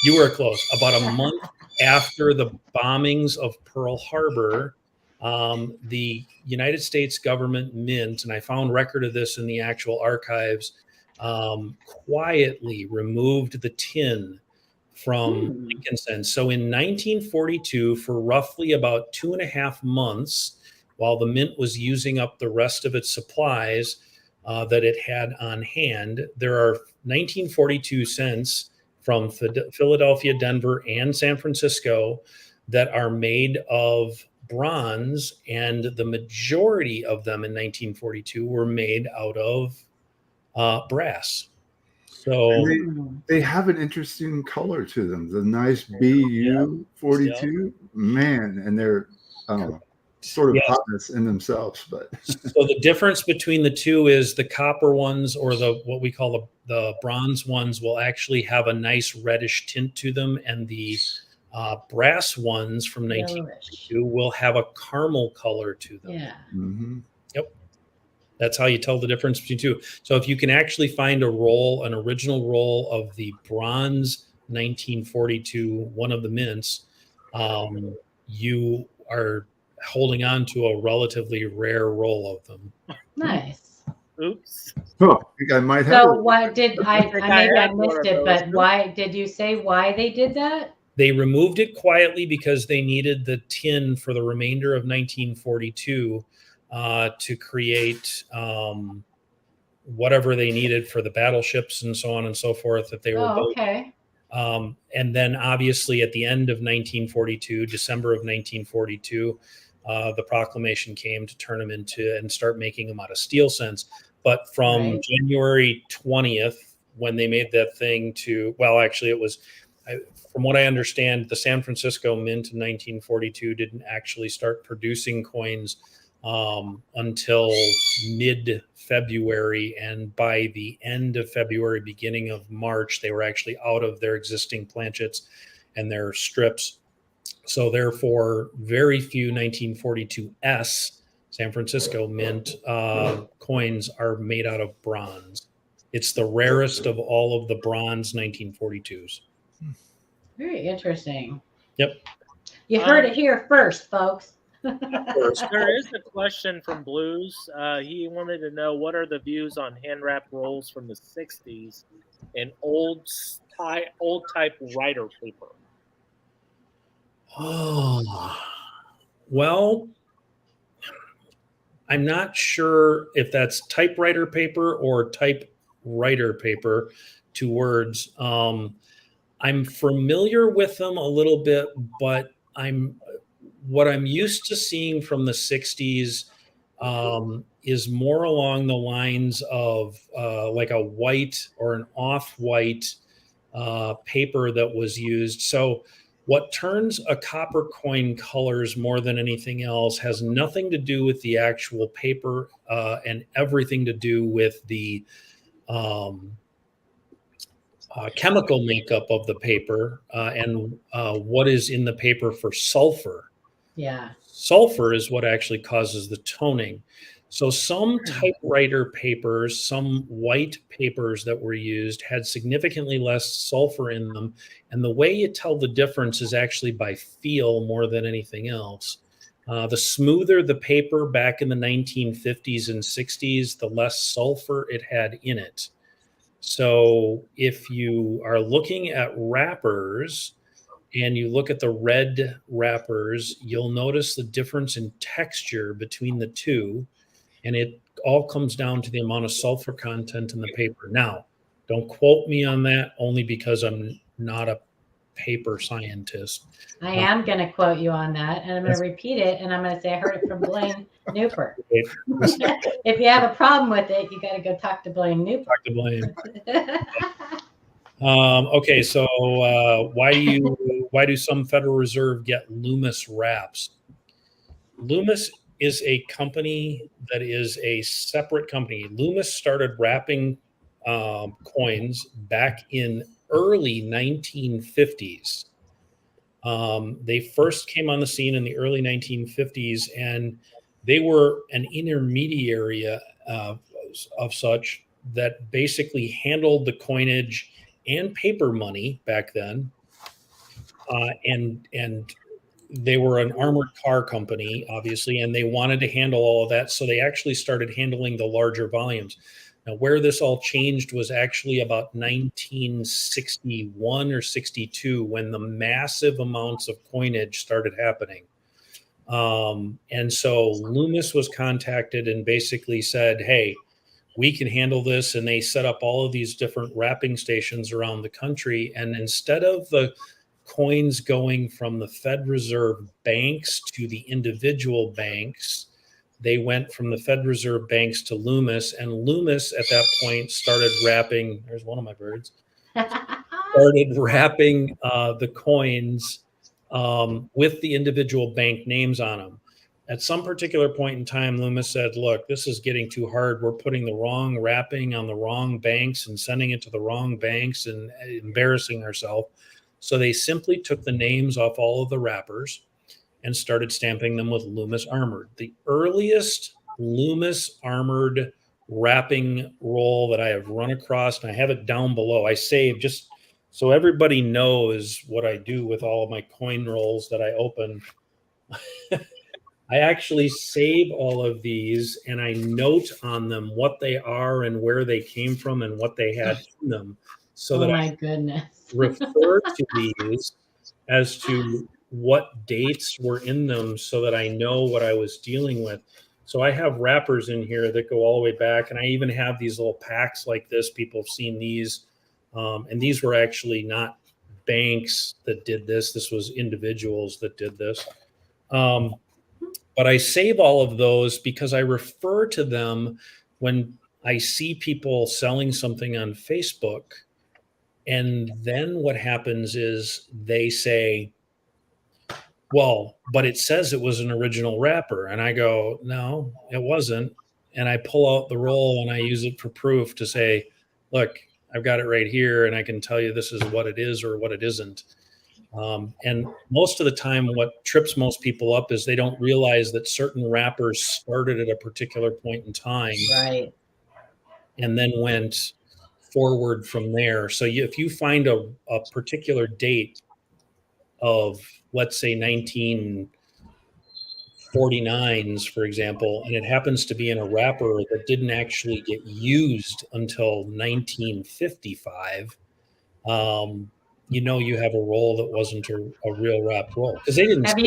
You were close. About a month after the bombings of Pearl Harbor, the United States government mint, and I found record of this in the actual archives, quietly removed the tin from Lincoln cents. So in 1942, for roughly about 2.5 months, while the mint was using up the rest of its supplies that it had on hand, there are 1942 cents from Philadelphia, Denver, and San Francisco that are made of bronze, and the majority of them in 1942 were made out of brass. So they have an interesting color to them. The nice BU 42, man, and they're sort of hotness in themselves. But so the difference between the two is the copper ones, or what we call the bronze ones, will actually have a nice reddish tint to them, and the brass ones from 1942 will have a caramel color to them. Yeah. Mm-hmm. Yep. That's how you tell the difference between two. So if you can actually find an original roll of the bronze 1942, one of the mints, you are holding on to a relatively rare roll of them. Nice. Oops. I think I might have. So why did I maybe I missed it, but those. why did you say why they did that? They removed it quietly because they needed the tin for the remainder of 1942 to create whatever they needed for the battleships and so on and so forth that they were building. Okay. And then obviously at the end of 1942, December of 1942, the proclamation came to turn them into and start making them out of steel cents. But from January 20th, when they made that thing to, well, actually it was, from what I understand, the San Francisco Mint in 1942 didn't actually start producing coins until mid-February. And by the end of February, beginning of March, they were actually out of their existing planchets and their strips. So therefore, very few 1942S San Francisco Mint coins are made out of bronze. It's the rarest of all of the bronze 1942s. Very interesting. Yep. You heard it here first, folks. There is a question from Blues. He wanted to know what are the views on hand wrap rolls from the 60s and old type writer paper. Oh, well, I'm not sure if that's typewriter paper or typewriter paper, 2 words. I'm familiar with them a little bit, but what I'm used to seeing from the 60s is more along the lines of like a white or an off-white paper that was used. So what turns a copper coin colors more than anything else has nothing to do with the actual paper and everything to do with the chemical makeup of the paper and what is in the paper for sulfur. Yeah. Sulfur is what actually causes the toning. So some typewriter papers, some white papers that were used had significantly less sulfur in them. And the way you tell the difference is actually by feel more than anything else. The smoother the paper back in the 1950s and 60s, the less sulfur it had in it. So if you are looking at wrappers and you look at the red wrappers, you'll notice the difference in texture between the two. And it all comes down to the amount of sulfur content in the paper. Now, don't quote me on that only because I'm not a paper scientist. I am going to quote you on that, and I'm going to repeat it, and I'm going to say I heard it from Blaine Neupert. If you have a problem with it, you got to go talk to Blaine Neupert. Talk to Blaine. Okay, so why do some Federal Reserve get Loomis wraps? Loomis is a company that is a separate company. Loomis started wrapping coins back in early 1950s. They first came on the scene in the early 1950s, and they were an intermediary of such that basically handled the coinage and paper money back then. And they were an armored car company, obviously, and they wanted to handle all of that. So they actually started handling the larger volumes. Now, where this all changed was actually about 1961 or 62 when the massive amounts of coinage started happening. And so Loomis was contacted and basically said, hey, we can handle this. And they set up all of these different wrapping stations around the country. And instead of the coins going from the Fed Reserve banks to the individual banks, they went from the Fed Reserve banks to Loomis, and Loomis at that point started wrapping, there's one of my birds, started wrapping the coins with the individual bank names on them. At some particular point in time, Loomis said, look, this is getting too hard. We're putting the wrong wrapping on the wrong banks and sending it to the wrong banks and embarrassing ourselves. So they simply took the names off all of the wrappers and started stamping them with Loomis Armored. The earliest Loomis Armored wrapping roll that I have run across, and I have it down below. I saved just so everybody knows what I do with all of my coin rolls that I open. I actually save all of these and I note on them what they are and where they came from and what they had in them, so that I refer to these as to what dates were in them, so that I know what I was dealing with. So I have wrappers in here that go all the way back, and I even have these little packs like this. People have seen these, and these were actually not banks that did this. This was individuals that did this. But I save all of those because I refer to them when I see people selling something on Facebook. And then what happens is they say, well, but it says it was an original wrapper. And I go, no, it wasn't. And I pull out the roll and I use it for proof to say, look, I've got it right here. And I can tell you this is what it is or what it isn't. And most of the time, what trips most people up is they don't realize that certain wrappers started at a particular point in time. Right. And then went forward from there. So if you find a particular date of, let's say, 1949s, for example, and it happens to be in a wrapper that didn't actually get used until 1955, you have a roll that wasn't a real wrap roll, because they didn't. Have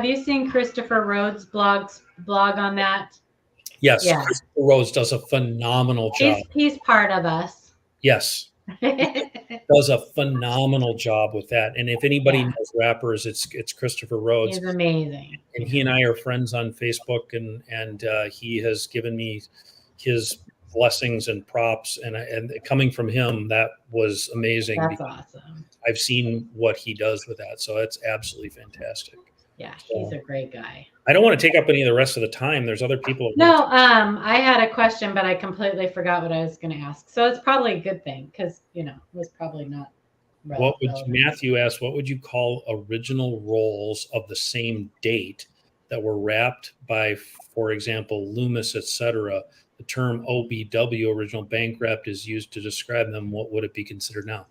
you seen Christopher Rhodes' blog on that? Yes, yeah. Christopher Rhodes does a phenomenal job. He's part of us. Yes. Does a phenomenal job with that. And if anybody knows wrappers, it's Christopher Rhodes. He's amazing. And he and I are friends on Facebook, and he has given me his blessings and props, and coming from him, that was amazing. That's awesome. I've seen what he does with that, so it's absolutely fantastic. Yeah, he's a great guy. I don't want to take up any of the rest of the time. There's other people. No, I had a question, but I completely forgot what I was going to ask. So it's probably a good thing, because it was probably not. Matthew asked, what would you call original rolls of the same date that were wrapped by, for example, Loomis, etc.? The term OBW, original bank wrapped, is used to describe them. What would it be considered now?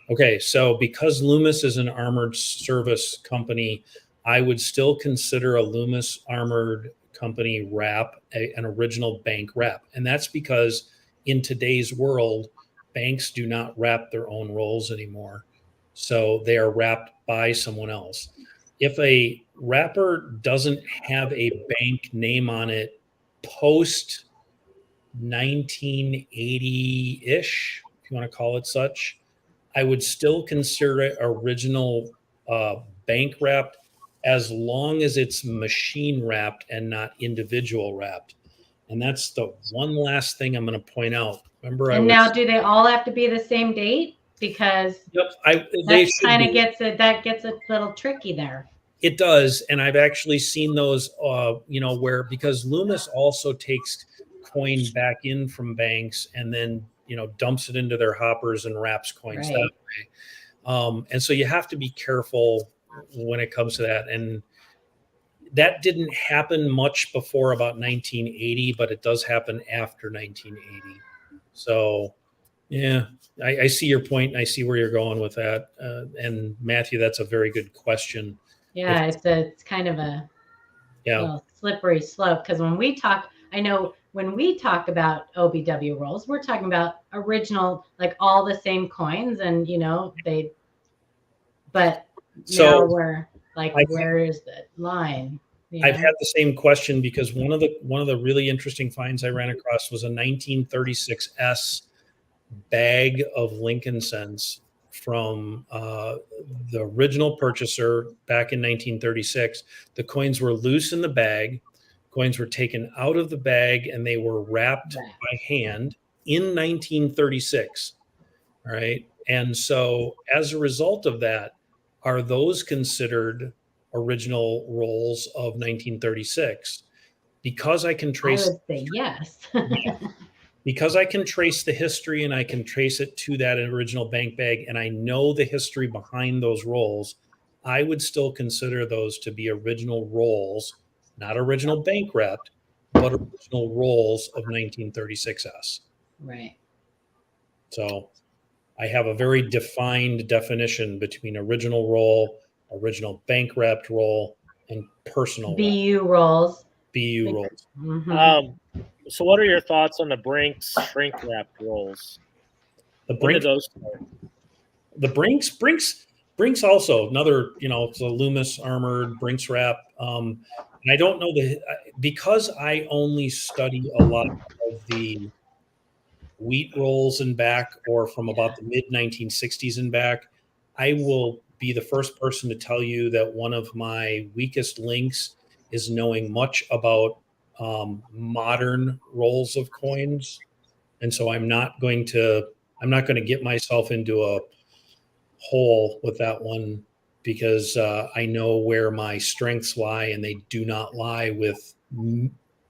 Okay, so because Loomis is an armored service company, I would still consider a Loomis Armored Company wrap an original bank wrap. And that's because in today's world, banks do not wrap their own rolls anymore. So they are wrapped by someone else. If a wrapper doesn't have a bank name on it post 1980-ish, if you want to call it such, I would still consider it original bank wrapped, as long as it's machine wrapped and not individual wrapped. And that's the one last thing I'm going to point out. Remember, now do they all have to be the same date? Because that kind of gets a little tricky there. It does, and I've actually seen those, where, because Loomis also takes coin back in from banks and then dumps it into their hoppers and wraps coins that way. And so you have to be careful when it comes to that. And that didn't happen much before about 1980, but it does happen after 1980. So yeah, I see your point. And I see where you're going with that. And Matthew, that's a very good question. Yeah, it's kind of a little slippery slope, because when we talk about OBW rolls, we're talking about original, like all the same coins, and now we're like, where is the line? I've had the same question, because one of the really interesting finds I ran across was a 1936S bag of Lincoln cents from the original purchaser back in 1936. The coins were loose in the bag. Coins were taken out of the bag and they were wrapped by hand in 1936. All right. And so as a result of that, are those considered original rolls of 1936? Because I can trace. I would say yes. Because I can trace the history and I can trace it to that original bank bag, and I know the history behind those rolls, I would still consider those to be original rolls, not original bank wrapped, but original rolls of 1936S. Right. So I have a very defined definition between original roll, original bank wrapped roll, and personal BU rolls. BU rolls. Mm-hmm. So what are your thoughts on the Brinks shrink wrapped rolls? The When did Brinks, those start? the Brinks also another, it's a Loomis armored Brinks wrap. And I don't know because I only study a lot of the wheat rolls and back, or from about the mid 1960s and back. I will be the first person to tell you that one of my weakest links is knowing much about modern rolls of coins, and so I'm not going to get myself into a hole with that one, because I know where my strengths lie, and they do not lie with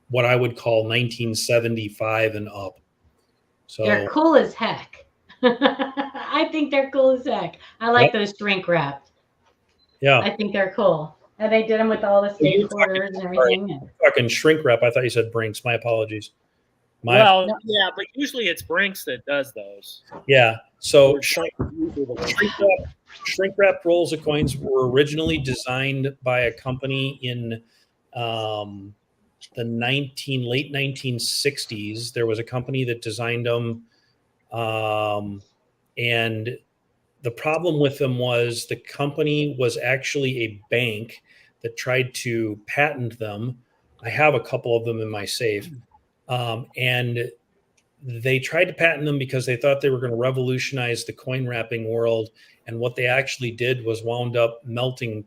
what I would call 1975 and up. So they're cool as heck. I think they're cool as heck. I like those shrink wrapped. Yeah, I think they're cool. And they did them with all the state quarters and everything. Fucking shrink wrap. I thought you said Brinks. My apologies. Yeah, but usually it's Brinks that does those. Yeah. So shrink wrap rolls of coins were originally designed by a company in the late 1960s. There was a company that designed them, and the problem with them was the company was actually a bank that tried to patent them. I have a couple of them in my safe, and they tried to patent them because they thought they were going to revolutionize the coin wrapping world. And what they actually did was wound up melting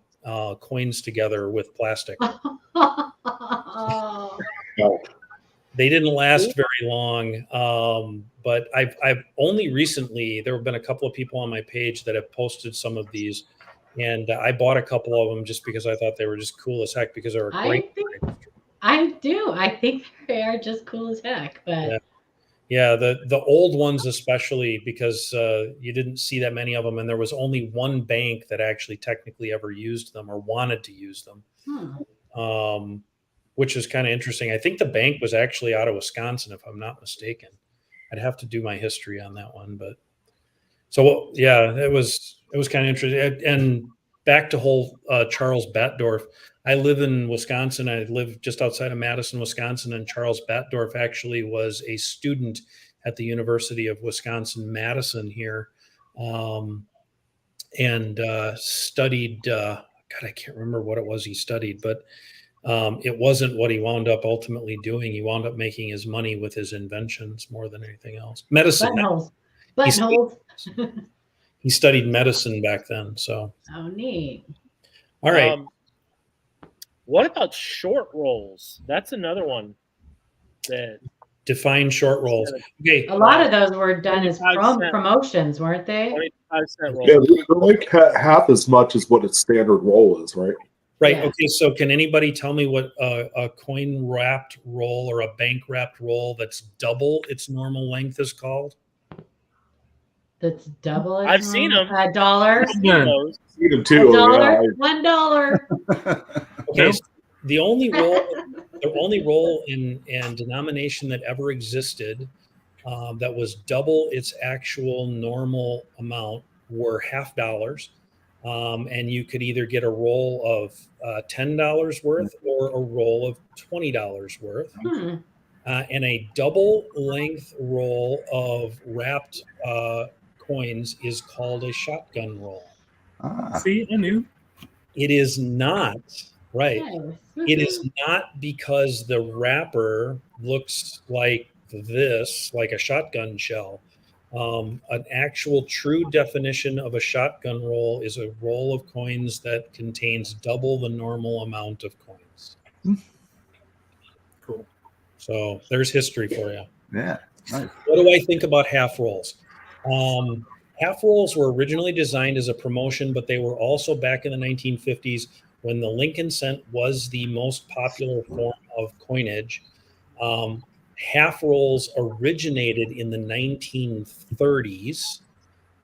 coins together with plastic. They didn't last very long, but I've only recently, there have been a couple of people on my page that have posted some of these, and I bought a couple of them just because I thought they were just cool as heck, because they were great. I do. I think they are just cool as heck. But yeah, the old ones especially, because you didn't see that many of them, and there was only one bank that actually technically ever used them or wanted to use them. Which is kind of interesting. I think the bank was actually out of Wisconsin, if I'm not mistaken. I'd have to do my history on that one, but so yeah, it was kind of interesting. And back to whole Charles Batdorf. I live in Wisconsin. I live just outside of Madison, Wisconsin, and Charles Batdorf actually was a student at the University of Wisconsin-Madison here, and studied. God, I can't remember what it was he studied, but it wasn't what he wound up ultimately doing. He wound up making his money with his inventions more than anything else. Medicine. Buttonholes. He studied medicine back then. So. Oh, neat. All right. What about short rolls? That's another one. That define short rolls. Okay. A lot of those were done as promotions, weren't they? 25-cent rolls. Yeah, they're like half as much as what a standard roll is, right? Right. Yeah. Okay. So can anybody tell me what a coin wrapped roll or a bank wrapped roll that's double its normal length is called? That's double. I've seen them. $1. I've seen them too. $1. $1. Okay. So the only roll and denomination that ever existed that was double its actual normal amount were $50. And you could either get a roll of $10 worth or a roll of $20 worth. And a double length roll of wrapped coins is called a shotgun roll. See, I knew. It is not, right. It is not because the wrapper looks like this, like a shotgun shell. An actual true definition of a shotgun roll is a roll of coins that contains double the normal amount of coins. Cool. So there's history for you. Yeah. Nice. What do I think about half rolls? Half rolls were originally designed as a promotion, but they were also back in the 1950s when the Lincoln cent was the most popular form of coinage. Half rolls originated in the 1930s.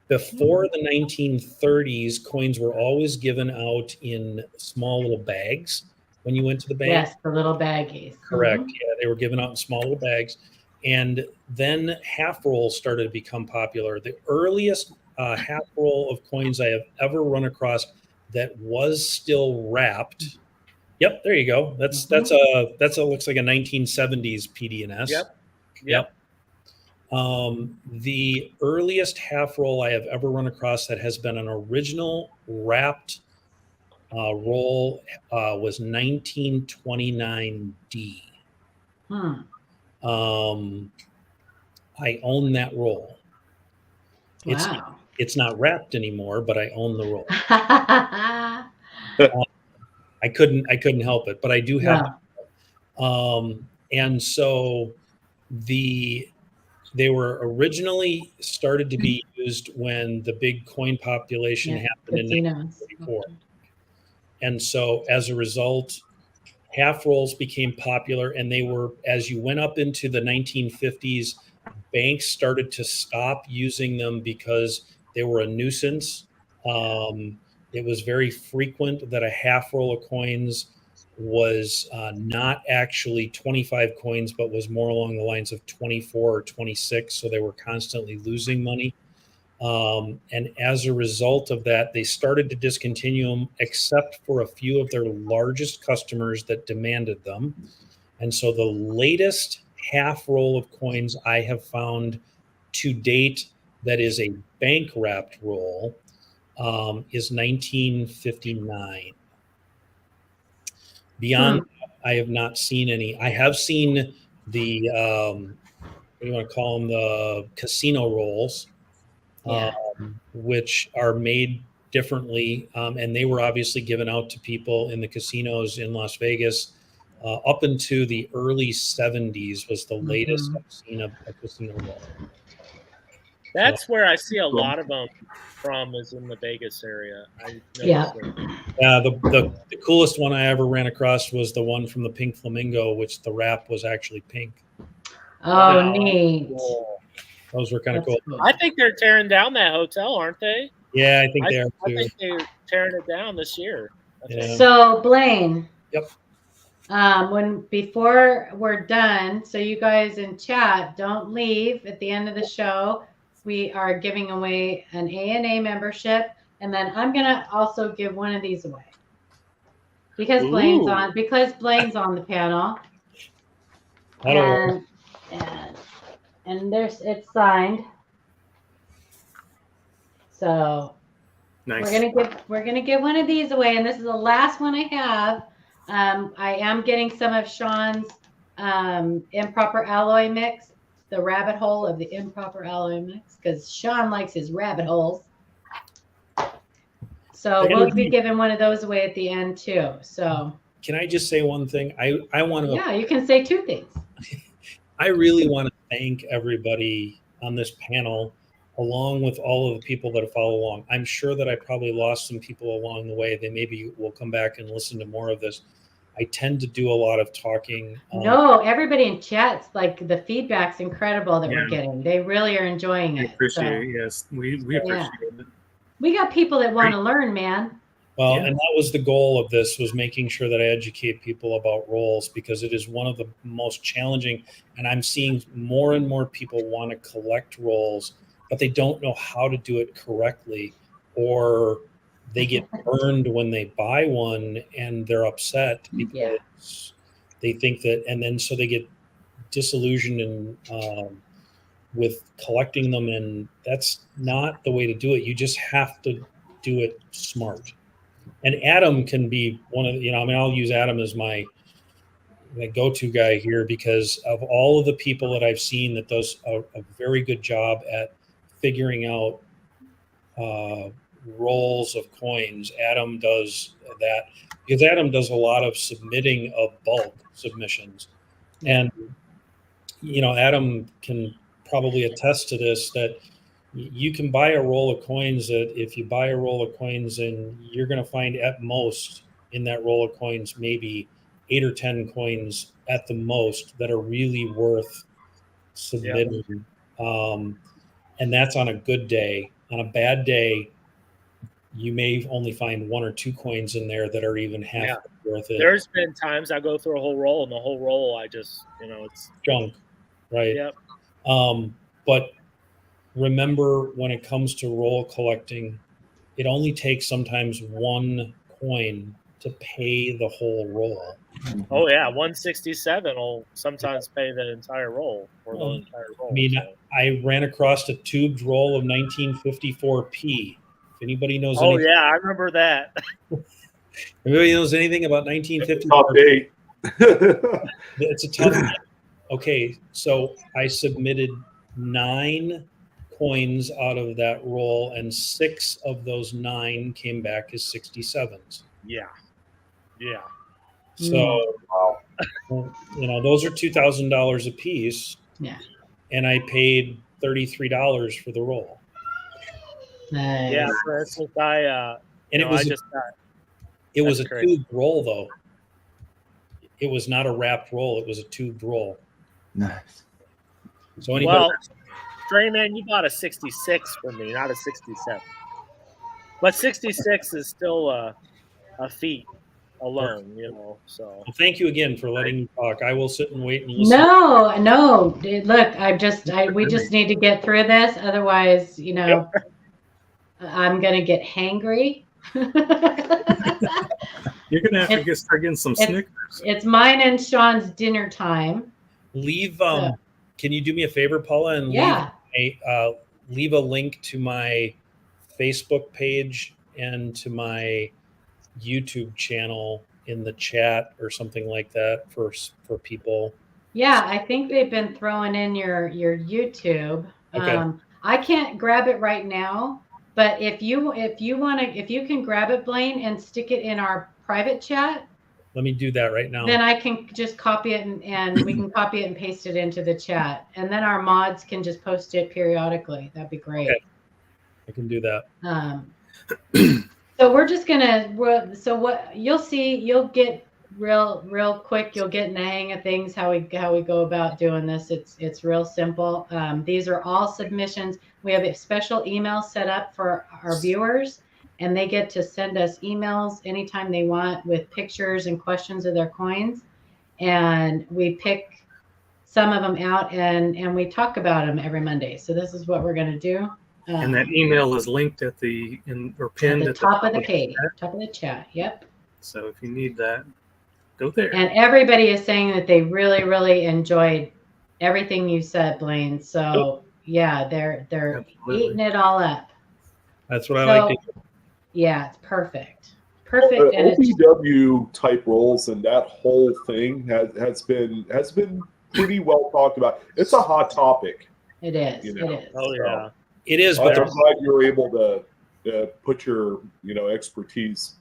Before the 1930s, coins were always given out in small little bags when you went to the bank. Yes, the little baggies. Correct. Yeah, they were given out in small little bags. And then half rolls started to become popular. The earliest half roll of coins I have ever run across that was still wrapped Yep, there you go. That's a looks like a 1970s PD&S. Yep. The earliest half roll I have ever run across that has been an original wrapped roll was 1929D. I own that roll. Wow. It's not wrapped anymore, but I own the roll. I couldn't help it, but I do have. And so they were originally started to be used when the big coin population happened in 1944. And so as a result, half rolls became popular, and they were, as you went up into the 1950s, banks started to stop using them because they were a nuisance. It was very frequent that a half roll of coins was not actually 25 coins, but was more along the lines of 24 or 26. So they were constantly losing money. And as a result of that, they started to discontinue them, except for a few of their largest customers that demanded them. And so the latest half roll of coins I have found to date that is a bank wrapped roll is 1959. Beyond that, I have not seen any. I have seen the what do you want to call them, the casino rolls, which are made differently, and they were obviously given out to people in the casinos in Las Vegas. Up into the early 70s was the latest I've seen a casino roll. That's where I see a lot of them from, is in the Vegas area. The coolest one I ever ran across was the one from the Pink Flamingo, which the wrap was actually pink. Oh, neat. Those were kind of cool. I think they're tearing down that hotel, aren't they? Yeah, I think they are too. I think they're tearing it down this year. So, Blaine. Yep. Before we're done, so you guys in chat, don't leave at the end of the show. We are giving away an ANA membership, and then I'm gonna also give one of these away because Blaine's on the panel. And it's signed. So nice. We're gonna give one of these away, and this is the last one I have. I am getting some of Sean's improper alloy mix, the rabbit hole of the improper alloy mix, because Sean likes his rabbit holes. So we'll be giving one of those away at the end too. So can I just say one thing? I want to. Yeah, you can say two things. I really want to thank everybody on this panel, along with all of the people that follow along. I'm sure that I probably lost some people along the way. They maybe will come back and listen to more of this. I tend to do a lot of talking. No, everybody in chat's like, the feedback's incredible that we're getting. They really are enjoying it. We appreciate it. Yes, we appreciate it. We got people that want to learn, man. Well, and that was the goal of this, was making sure that I educate people about rolls, because it is one of the most challenging. And I'm seeing more and more people want to collect rolls, but they don't know how to do it correctly, or they get burned when they buy one and they're upset because they think that, and then so they get disillusioned and with collecting them, and that's not the way to do it. You just have to do it smart. And Adam can be one of the, I'll use Adam as my go-to guy here, because of all of the people that I've seen that does a very good job at figuring out rolls of coins. Adam does that, because Adam does a lot of submitting of bulk submissions. And, Adam can probably attest to this, that you can buy a roll of coins that if you buy a roll of coins, and you're going to find at most in that roll of coins, maybe 8 or 10 coins at the most that are really worth submitting. And that's on a good day. On a bad day, you may only find 1 or 2 coins in there that are even half worth it. There's been times I go through a whole roll, and the whole roll, I just, it's junk, right? Yep. But remember, when it comes to roll collecting, it only takes sometimes 1 coin to pay the whole roll. Oh yeah, 167 will sometimes pay the entire roll or the entire roll. I mean, so. I ran across a tubed roll of 1954p. If anybody knows Oh anything, yeah, I remember that. anybody knows anything about 1954? Top 8. It's a tough. Okay, so I submitted 9 coins out of that roll, and 6 of those 9 came back as 67s. Yeah. So, those are $2,000 a piece. Yeah. And I paid $33 for the roll. Nice. Yeah, for instance, it was a tubed roll, though. It was not a wrapped roll. It was a tubed roll. Nice. So anybody, Stray Man, you bought a 66 for me, not a 67. But 66 is still a feat alone, So. Well, thank you again for letting me talk. I will sit and wait and listen. No. Look, we just need to get through this. Otherwise, I'm gonna get hangry. You're gonna have to start getting some Snickers. It's mine and Sean's dinner time. Leave. Can you do me a favor, Paula, and leave a link to my Facebook page and to my YouTube channel in the chat or something like that for people. Yeah, I think they've been throwing in your YouTube. Okay. I can't grab it right now, but if you can grab it, Blaine, and stick it in our private chat. Let me do that right now. Then I can just copy it and we can copy it and paste it into the chat. And then our mods can just post it periodically. That'd be great. Okay. I can do that. So we're just gonna. So what you'll see, you'll get real quick. You'll get in the hang of things. How we go about doing this. It's real simple. These are all submissions. We have a special email set up for our viewers, and they get to send us emails anytime they want with pictures and questions of their coins, and we pick some of them out and we talk about them every Monday. So this is what we're gonna do. And that email is linked pinned at the top of the page, top of the chat. Yep. So if you need that, go there. And everybody is saying that they really, really enjoyed everything you said, Blaine. So yeah, they're Absolutely. eating it all up. That's what I like to do. Yeah, it's perfect. Perfect. And OPW type rolls and that whole thing has been pretty well talked about. It's a hot topic. it is. It is. Oh yeah. It is, I'm but glad you're able to put your expertise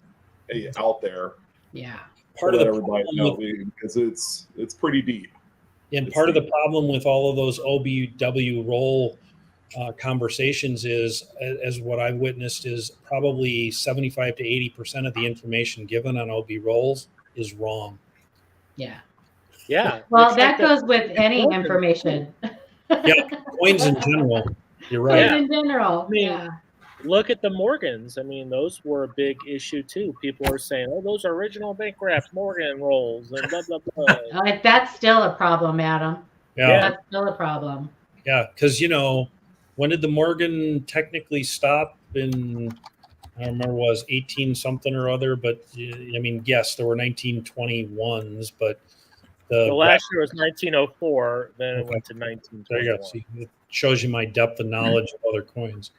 out there. Yeah. part of the everybody problem know because it's pretty deep. And part of the problem with all of those OBW roll conversations is, as what I've witnessed, is probably 75 to 80% of the information given on OB rolls is wrong. Yeah. Yeah. Well, that goes with any information. Yeah, coins in general. You're right. Coins in general. I mean, yeah. Look at the Morgans. I mean, those were a big issue too. People are saying, "Oh, those are original Bancroft Morgan rolls," and blah blah blah. That's still a problem, Adam. Yeah. That's still a problem. Yeah, because when did the Morgan technically stop? In I don't remember, was 18 something or other, but I mean, yes, there were 1921s, but the last year was 1904. Then it went to 1921. There you go. See, it shows you my depth of knowledge of other coins.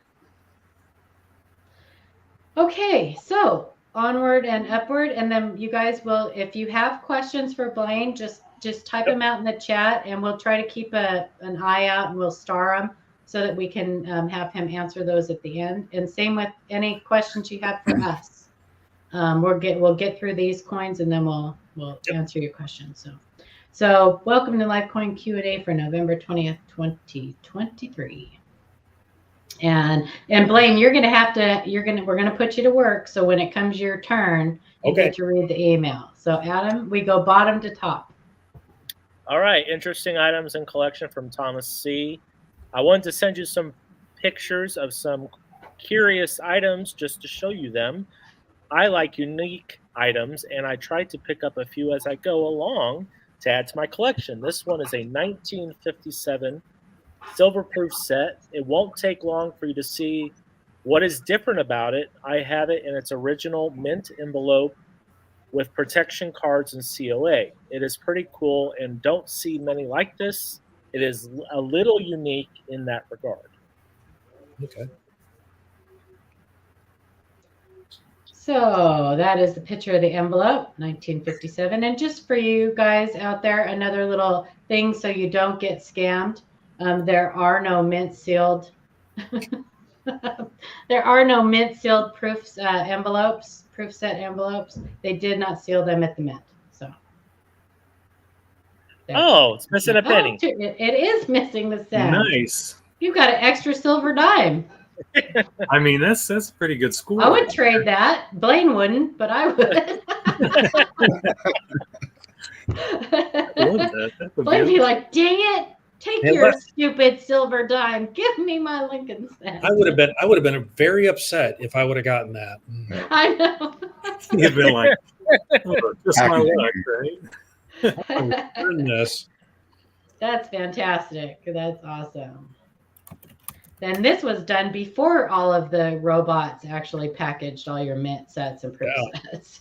Okay, so onward and upward, and then you guys will, if you have questions for Blaine, just type them out in the chat, and we'll try to keep an eye out, and we'll star them so that we can have him answer those at the end. And same with any questions you have for us. We'll get through these coins, and then we'll answer your questions. So welcome to Live Coin Q&A for November 20th, 2023. And Blaine, we're gonna put you to work. So when it comes your turn, you get to read the email. So Adam, we go bottom to top. All right, interesting items in collection from Thomas C. I wanted to send you some pictures of some curious items just to show you them. I like unique items, and I tried to pick up a few as I go along to add to my collection. This one is a 1957 silver-proof set. It won't take long for you to see what is different about it. I have it in its original mint envelope with protection cards and COA. It is pretty cool and don't see many like this. It is a little unique in that regard. Okay. So that is the picture of the envelope, 1957. And just for you guys out there, another little thing so you don't get scammed. There are no mint sealed. There are no mint sealed proof envelopes, proof set envelopes. They did not seal them at the mint. So. Oh, it's missing a penny. It is missing the cent. Nice. You've got an extra silver dime. I mean, that's a pretty good score. I would trade that. Blaine wouldn't, but I would. Blaine would be like, dang it. Take your stupid silver dime. Give me my Lincoln cent. I would have been very upset if I would have gotten that. I know. You'd been like, oh, just my luck, right? Oh, goodness. That's fantastic. That's awesome. Then this was done before all of the robots actually packaged all your mint sets and proof sets.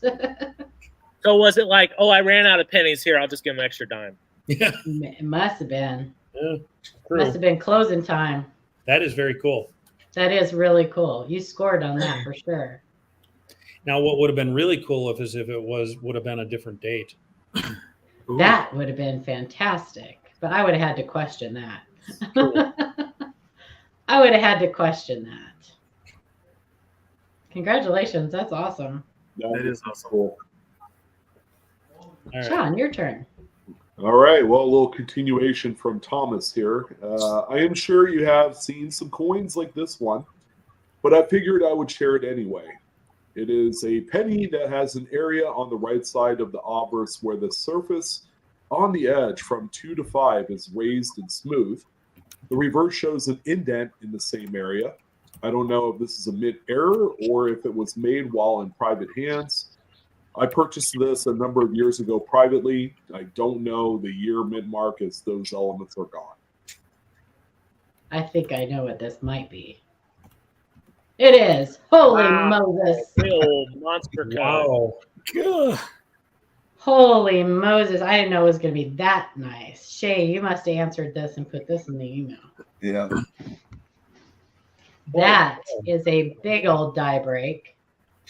So was it like, oh, I ran out of pennies here, I'll just give them an extra dime? Yeah. It must have been. Yeah, must have been closing time. That is very cool. That is really cool. You scored on that for sure. Now, what would have been really cool if it would have been a different date. Ooh. That would have been fantastic. But I would have had to question that. Cool. I would have had to question that. Congratulations. That's awesome. That is awesome. Cool. All right. Sean, your turn. All right. Well, a little continuation from Thomas here. I am sure you have seen some coins like this one, but I figured I would share it anyway. It is a penny that has an area on the right side of the obverse where the surface on the edge from 2 to 5 is raised and smooth. The reverse shows an indent in the same area. I don't know if this is a mint error or if it was made while in private hands. I purchased this a number of years ago privately. I don't know the year mint mark as those elements are gone. I think I know what this might be. It is. Holy Moses. Real monster card. Wow. God. Holy Moses. I didn't know it was going to be that nice. Shay, you must have answered this and put this in the email. Yeah. That is a big old die break.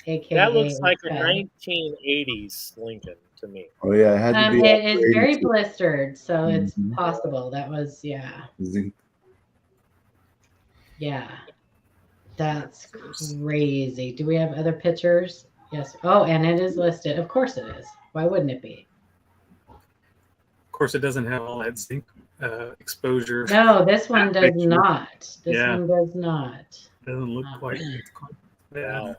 AKA That looks like a 1980s Lincoln to me. Oh yeah, it had to be. It is very blistered, so it's possible. That was yeah. That's crazy. Do we have other pictures? Yes. Oh, and it is listed. Of course it is. Why wouldn't it be? Of course, it doesn't have all that zinc exposure. No, this one does picture. not. This one does not. Doesn't look quite bad.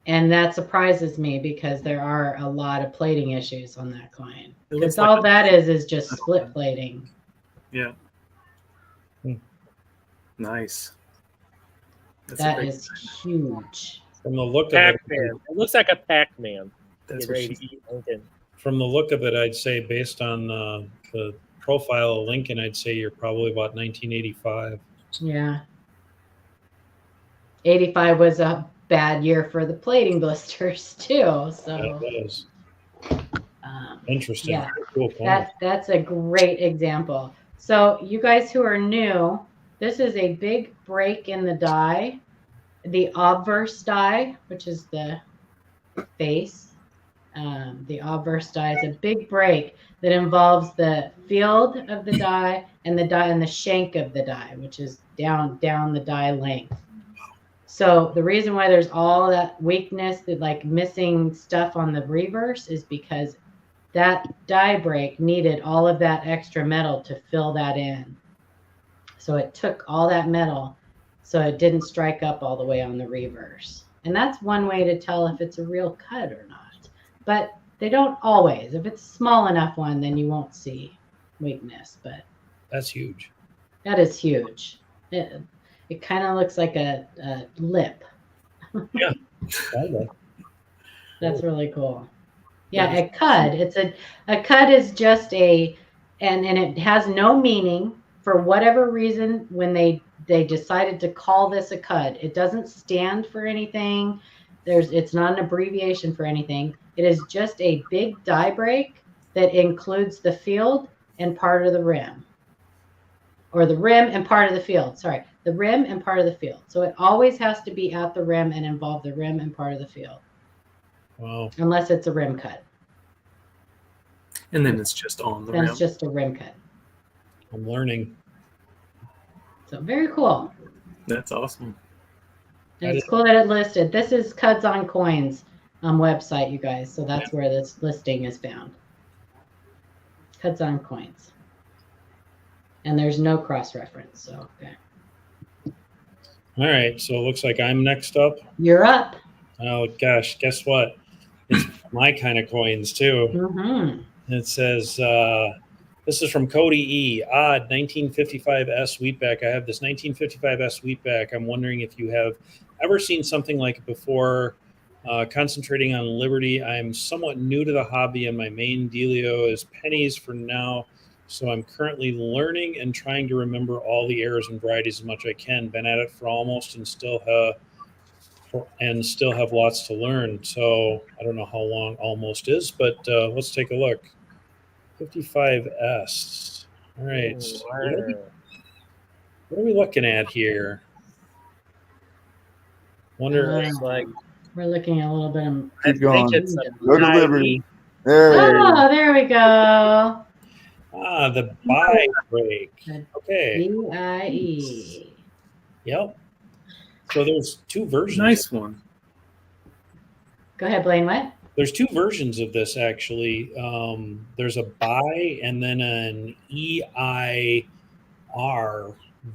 And that surprises me because there are a lot of plating issues on that coin. It Because looks like all that is just split plating. Yeah. Nice. That is huge. From the look of Pac-Man. It looks like a Pac-Man. That's Get what ready she to eat Lincoln. From the look of it, I'd say based on the profile of Lincoln, I'd say you're probably about 1985. Yeah. 85 was a bad year for the plating blisters too. So That was interesting. Yeah. Cool point. that's a great example. So you guys who are new, this is a big break in the die. The obverse die, which is the face, the obverse die is a big break that involves the field of the die and the shank of the die, which is down the die length. So the reason why there's all that weakness, that like missing stuff on the reverse, is because that die break needed all of that extra metal to fill that in. So it took all that metal, so it didn't strike up all the way on the reverse. And that's one way to tell if it's a real cut or not. But they don't always. If it's a small enough one, then you won't see weakness. But That's huge. that is huge. It kind of looks like a lip. Yeah. That's really cool. Yeah, a cud. A cud is just and it has no meaning for whatever reason. When they decided to call this a cud, it doesn't stand for anything. It's not an abbreviation for anything. It is just a big die break that includes the field and part of the rim. Or the rim and part of the field. Sorry, the rim and part of the field. So it always has to be at the rim and involve the rim and part of the field. Wow. Unless it's a rim cut. And then it's just on the rim. It's just a rim cut. I'm learning. So very cool. That's awesome. And it's cool that it listed. This is Cuds on Coins website, you guys. So that's where this listing is found. Cuds on Coins. And there's no cross-reference, so okay. All right, so it looks like I'm next up. You're up. Oh gosh, guess what? It's my kind of coins too. Mm-hmm. It says, this is from Cody E. Odd 1955S Wheatback. I have this 1955S Wheatback. I'm wondering if you have ever seen something like it before. Concentrating on Liberty. I'm somewhat new to the hobby, and my main dealio is pennies for now. So I'm currently learning and trying to remember all the errors and varieties as much as I can. Been at it for almost and still have lots to learn. So I don't know how long almost is, but let's take a look. 55S. All right. So what are we looking at here? Wonder like we're looking at a little bit of. Keep going. Go to Liberty. There we go. The buy break. Okay. BIE. Yep. So there's two versions. Nice one. Go ahead, Blaine. What? There's two versions of this, actually. There's a buy and then an EIR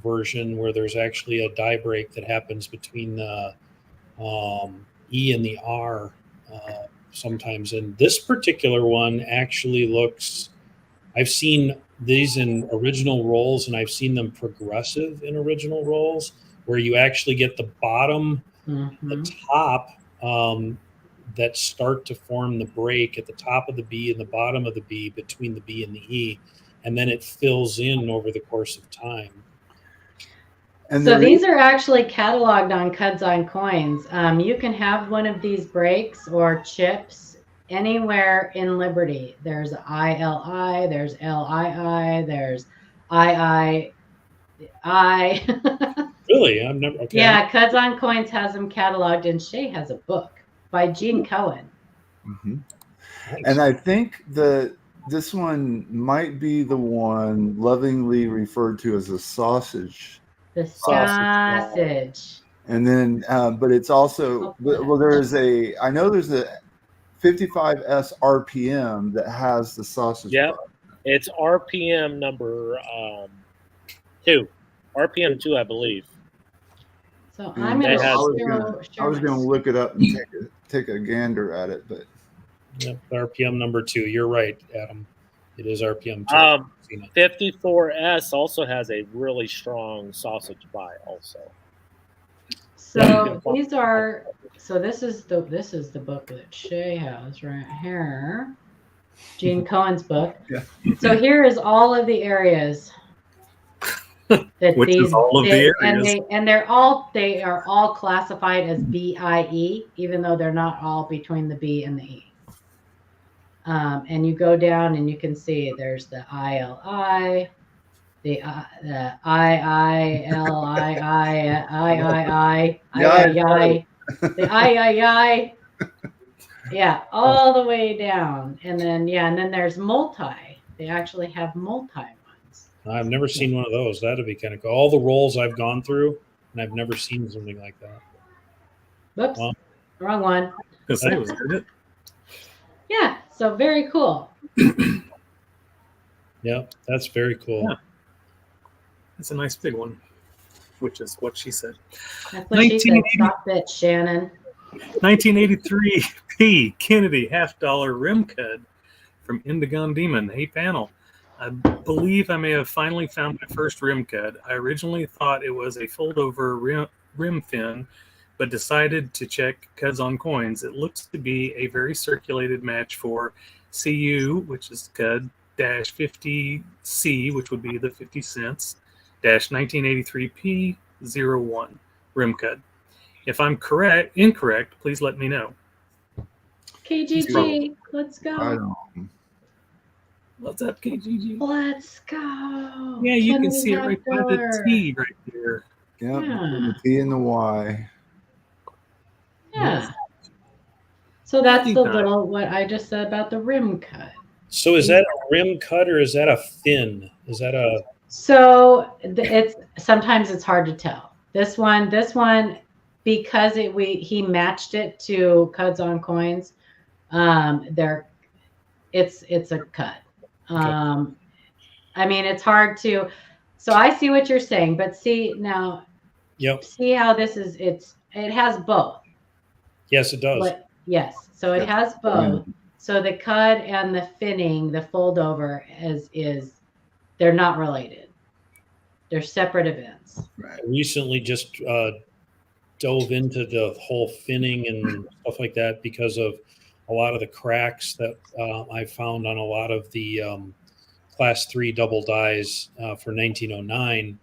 version where there's actually a die break that happens between the E and the R sometimes. And this particular one actually looks... I've seen these in original rolls, and I've seen them progressive in original rolls, where you actually get the bottom, the top that start to form the break at the top of the B and the bottom of the B between the B and the E, and then it fills in over the course of time. And so these are actually cataloged on Cuds on Coins. You can have one of these breaks or chips anywhere in Liberty. There's ILI, there's LII, there's III. Really? I've never. Okay. Yeah, Cuds on Coins has them cataloged, and Shay has a book by Gene Cohen. Nice. And I think this one might be the one lovingly referred to as a sausage. The sausage. And then, but it's also, well, there's I know there's a 55S RPM that has the sausage. Yep. It's RPM number 2. RPM 2, I believe. So I'm going to I was going to look it up and take a gander at it, but yep, RPM number 2. You're right, Adam. It is RPM 2. 54S also has a really strong sausage buy also. So these are, so this is the book that Shay has right here. Gene Cohen's book. Yeah. So here is all of the areas that Which these is all of the areas. and they are all classified as BIE, even though they're not all between the B and the E. And you go down and you can see there's the ILI, the III, yeah, all the way down, and then there's multi. They actually have multi ones. I've never seen one of those. That'd be kind of cool. All the rolls I've gone through, and I've never seen something like that. Whoops, Well, wrong one. Was it? Yeah, so very cool. Yeah, that's very cool. Yeah. That's a nice big one, which is what she said. That's what she said. Stop it, Shannon. 1983 P. Kennedy $50 rim cud from Indigon Demon. Hey, panel. I believe I may have finally found my first rim cud. I originally thought it was a fold-over rim fin, but decided to check Cuds on Coins. It looks to be a very circulated match for CU, which is Cud, -50C, which would be the 50 cents, -1983P01 rim cud. If I'm incorrect, please let me know. KGG, let's go. Right on. What's up, KGG? Let's go. Yeah, you can see it right by the T right there. Yep, Yeah. the T and the Y. Yeah. So that's the little, what I just said about the rim cut. So is that a rim cut or is that a fin? Is that a... So it's sometimes it's hard to tell. This one, because he matched it to Cuds on Coins. It's a cut. Okay. I mean, it's hard to. So I see what you're saying, but see now. Yep. See how this is? It has both. Yes, it does. Yes. So it has both. So the cud and the finning, the fold over is they're not related. They're separate events. I recently just dove into the whole finning and stuff like that because of a lot of the cracks that I found on a lot of the class 3 double dies for 1909.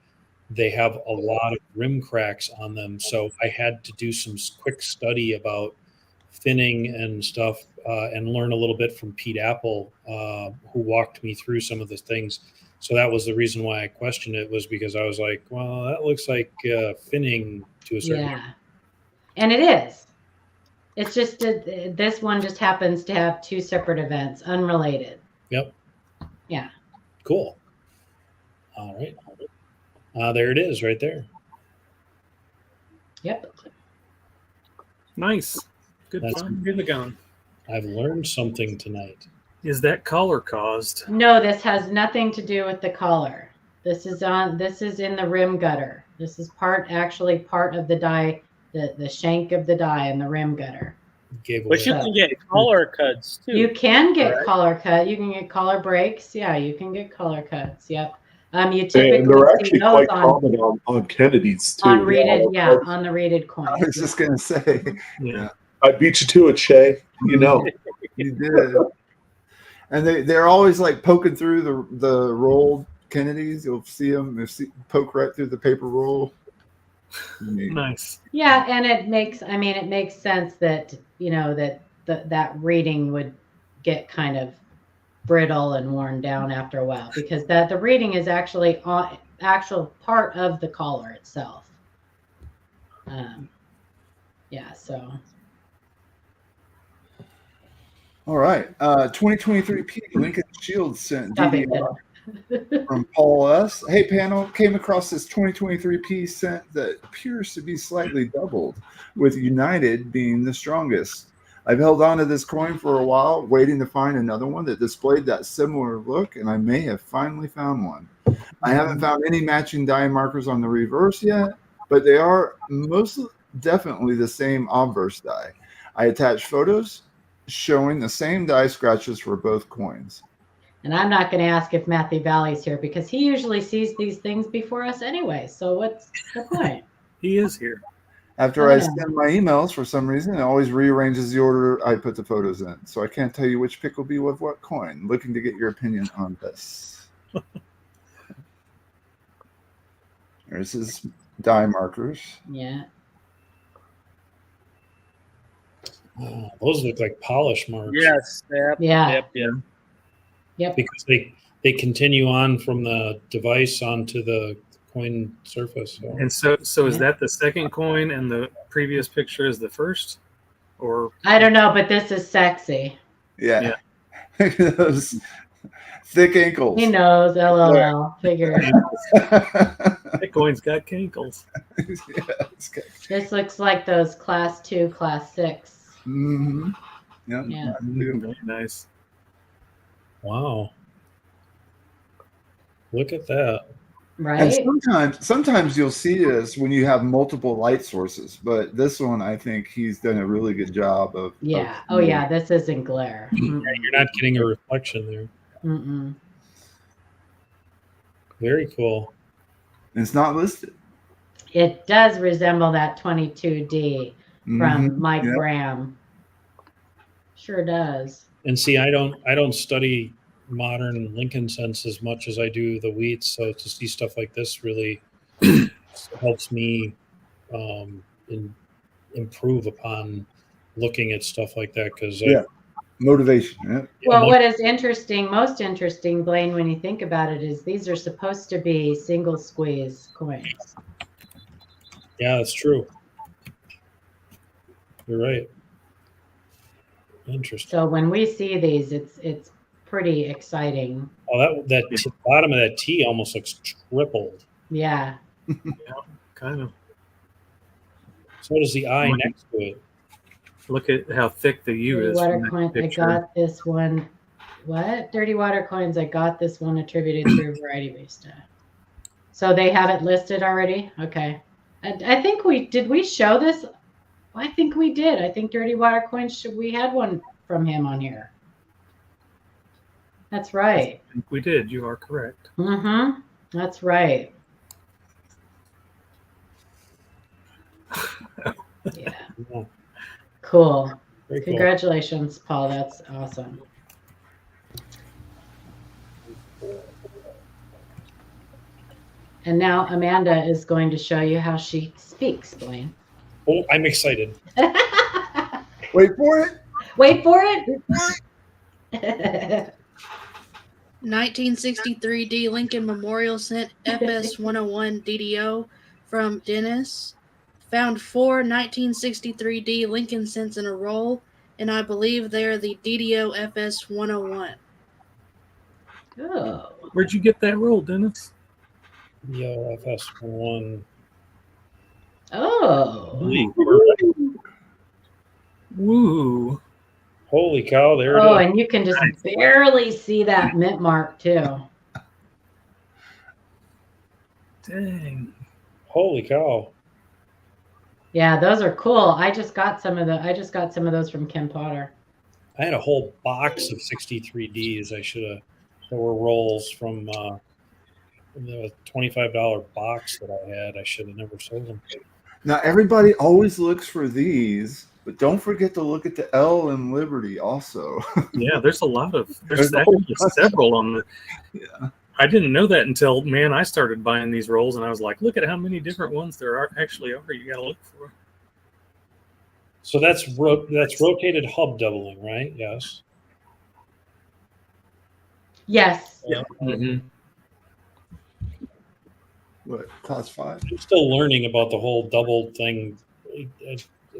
They have a lot of rim cracks on them. So I had to do some quick study about finning and stuff and learn a little bit from Pete Apple, who walked me through some of the things. So that was the reason why I questioned it, was because I was like, well, that looks like finning to a certain extent. And it is. It's just this one just happens to have two separate events, unrelated. Yep. Yeah. Cool. All right. There it is right there. Yep. Nice. Good fun. Good to go. I've learned something tonight. Is that collar caused? No, this has nothing to do with the collar. This is in the rim gutter. This is actually part of the die, the shank of the die and the rim gutter. But you can get collar cuts too. You can get collar cut. You can get collar breaks. Yeah, you can get collar cuts. Yep. You typically and they're actually see those quite common on Kennedy's too. On reeded, on the reeded coins. I was just gonna say, yeah. I beat you to it, Shay. You know. You did. And they're always like poking through the rolled Kennedys. You'll see them poke right through the paper roll. Nice. Yeah, and it makes sense that that reading would get kind of brittle and worn down after a while, because the reading is actually actual part of the collar itself. Yeah, so. All right. 2023 P Lincoln Shield sent DDR from Paul S. Hey, panel, came across this 2023 P cent that appears to be slightly doubled, with United being the strongest. I've held on to this coin for a while, waiting to find another one that displayed that similar look, and I may have finally found one. I haven't found any matching die markers on the reverse yet, but they are most definitely the same obverse die. I attached photos showing the same die scratches for both coins. And I'm not going to ask if Matthew Valley's here, because he usually sees these things before us anyway. So what's the point? He is here. After I send my emails, for some reason, it always rearranges the order I put the photos in. So I can't tell you which pick will be with what coin. Looking to get your opinion on this. There's his die markers. Yeah. Oh, those look like polish marks. Yes. Yep, yeah. Yep. Because they continue on from the device onto the coin surface. So. And so is that the second coin and the previous picture is the first? Or I don't know, but this is sexy. Yeah. Those thick ankles. He knows, LOL. Figure it out. That coin's got cankles. This looks like those class 2, class 6. Mm-hmm. Yep. Yeah. Very nice. Wow. Look at that. Right. And sometimes you'll see this when you have multiple light sources, but this one, I think he's done a really good job of. Yeah. Oh yeah. This isn't glare. Yeah, you're not getting a reflection there. Mm-mm. Very cool. It's not listed. It does resemble that 22D from Mike Graham. Sure does. And see, I don't study modern Lincoln cents as much as I do the wheats, so to see stuff like this really helps me improve upon looking at stuff like that because motivation. Yeah. Well, what is most interesting, Blaine, when you think about it, is these are supposed to be single squeeze coins. Yeah, that's true. You're right. Interesting. So when we see these, it's pretty exciting. Oh, that bottom of that T almost looks tripled. Yeah. Yeah, kind of. So does the I next to it. Look at how thick the U Dirty is. water coin. I got this one. What? Dirty water coins. I got this one attributed through variety based. So they have it listed already. Okay. I think did we show this? I think we did. I think dirty water coins. We had one from him on here. That's right. I think we did. You are correct. Mm-hmm. That's right. Yeah. Cool. Very cool. Congratulations, Paul. That's awesome. And now Amanda is going to show you how she speaks, Blaine. Oh, I'm excited. Wait for it. Wait for it. 1963 D Lincoln Memorial sent FS 101 DDO from Dennis. Found 4 1963 D Lincoln cents in a roll, and I believe they're the DDO FS 101. Oh. Where'd you get that roll, Dennis? DDO FS 101. Oh. Woo. Holy cow, there it Oh, is. and you can just barely see that mint mark too. Dang. Holy cow. Yeah, those are cool. I just got some of those from Ken Potter. I had a whole box of 63Ds. There were rolls from the $25 box that I had. I should have never sold them. Now everybody always looks for these, but don't forget to look at the L in Liberty also. Yeah, there's actually several on the. Yeah. I didn't know that until I started buying these rolls, and I was like, look at how many different ones there actually are. You got to look for. So that's rotated hub doubling, right? Yes. Yes. Yeah. Mm-hmm. What, class 5? I'm still learning about the whole double thing.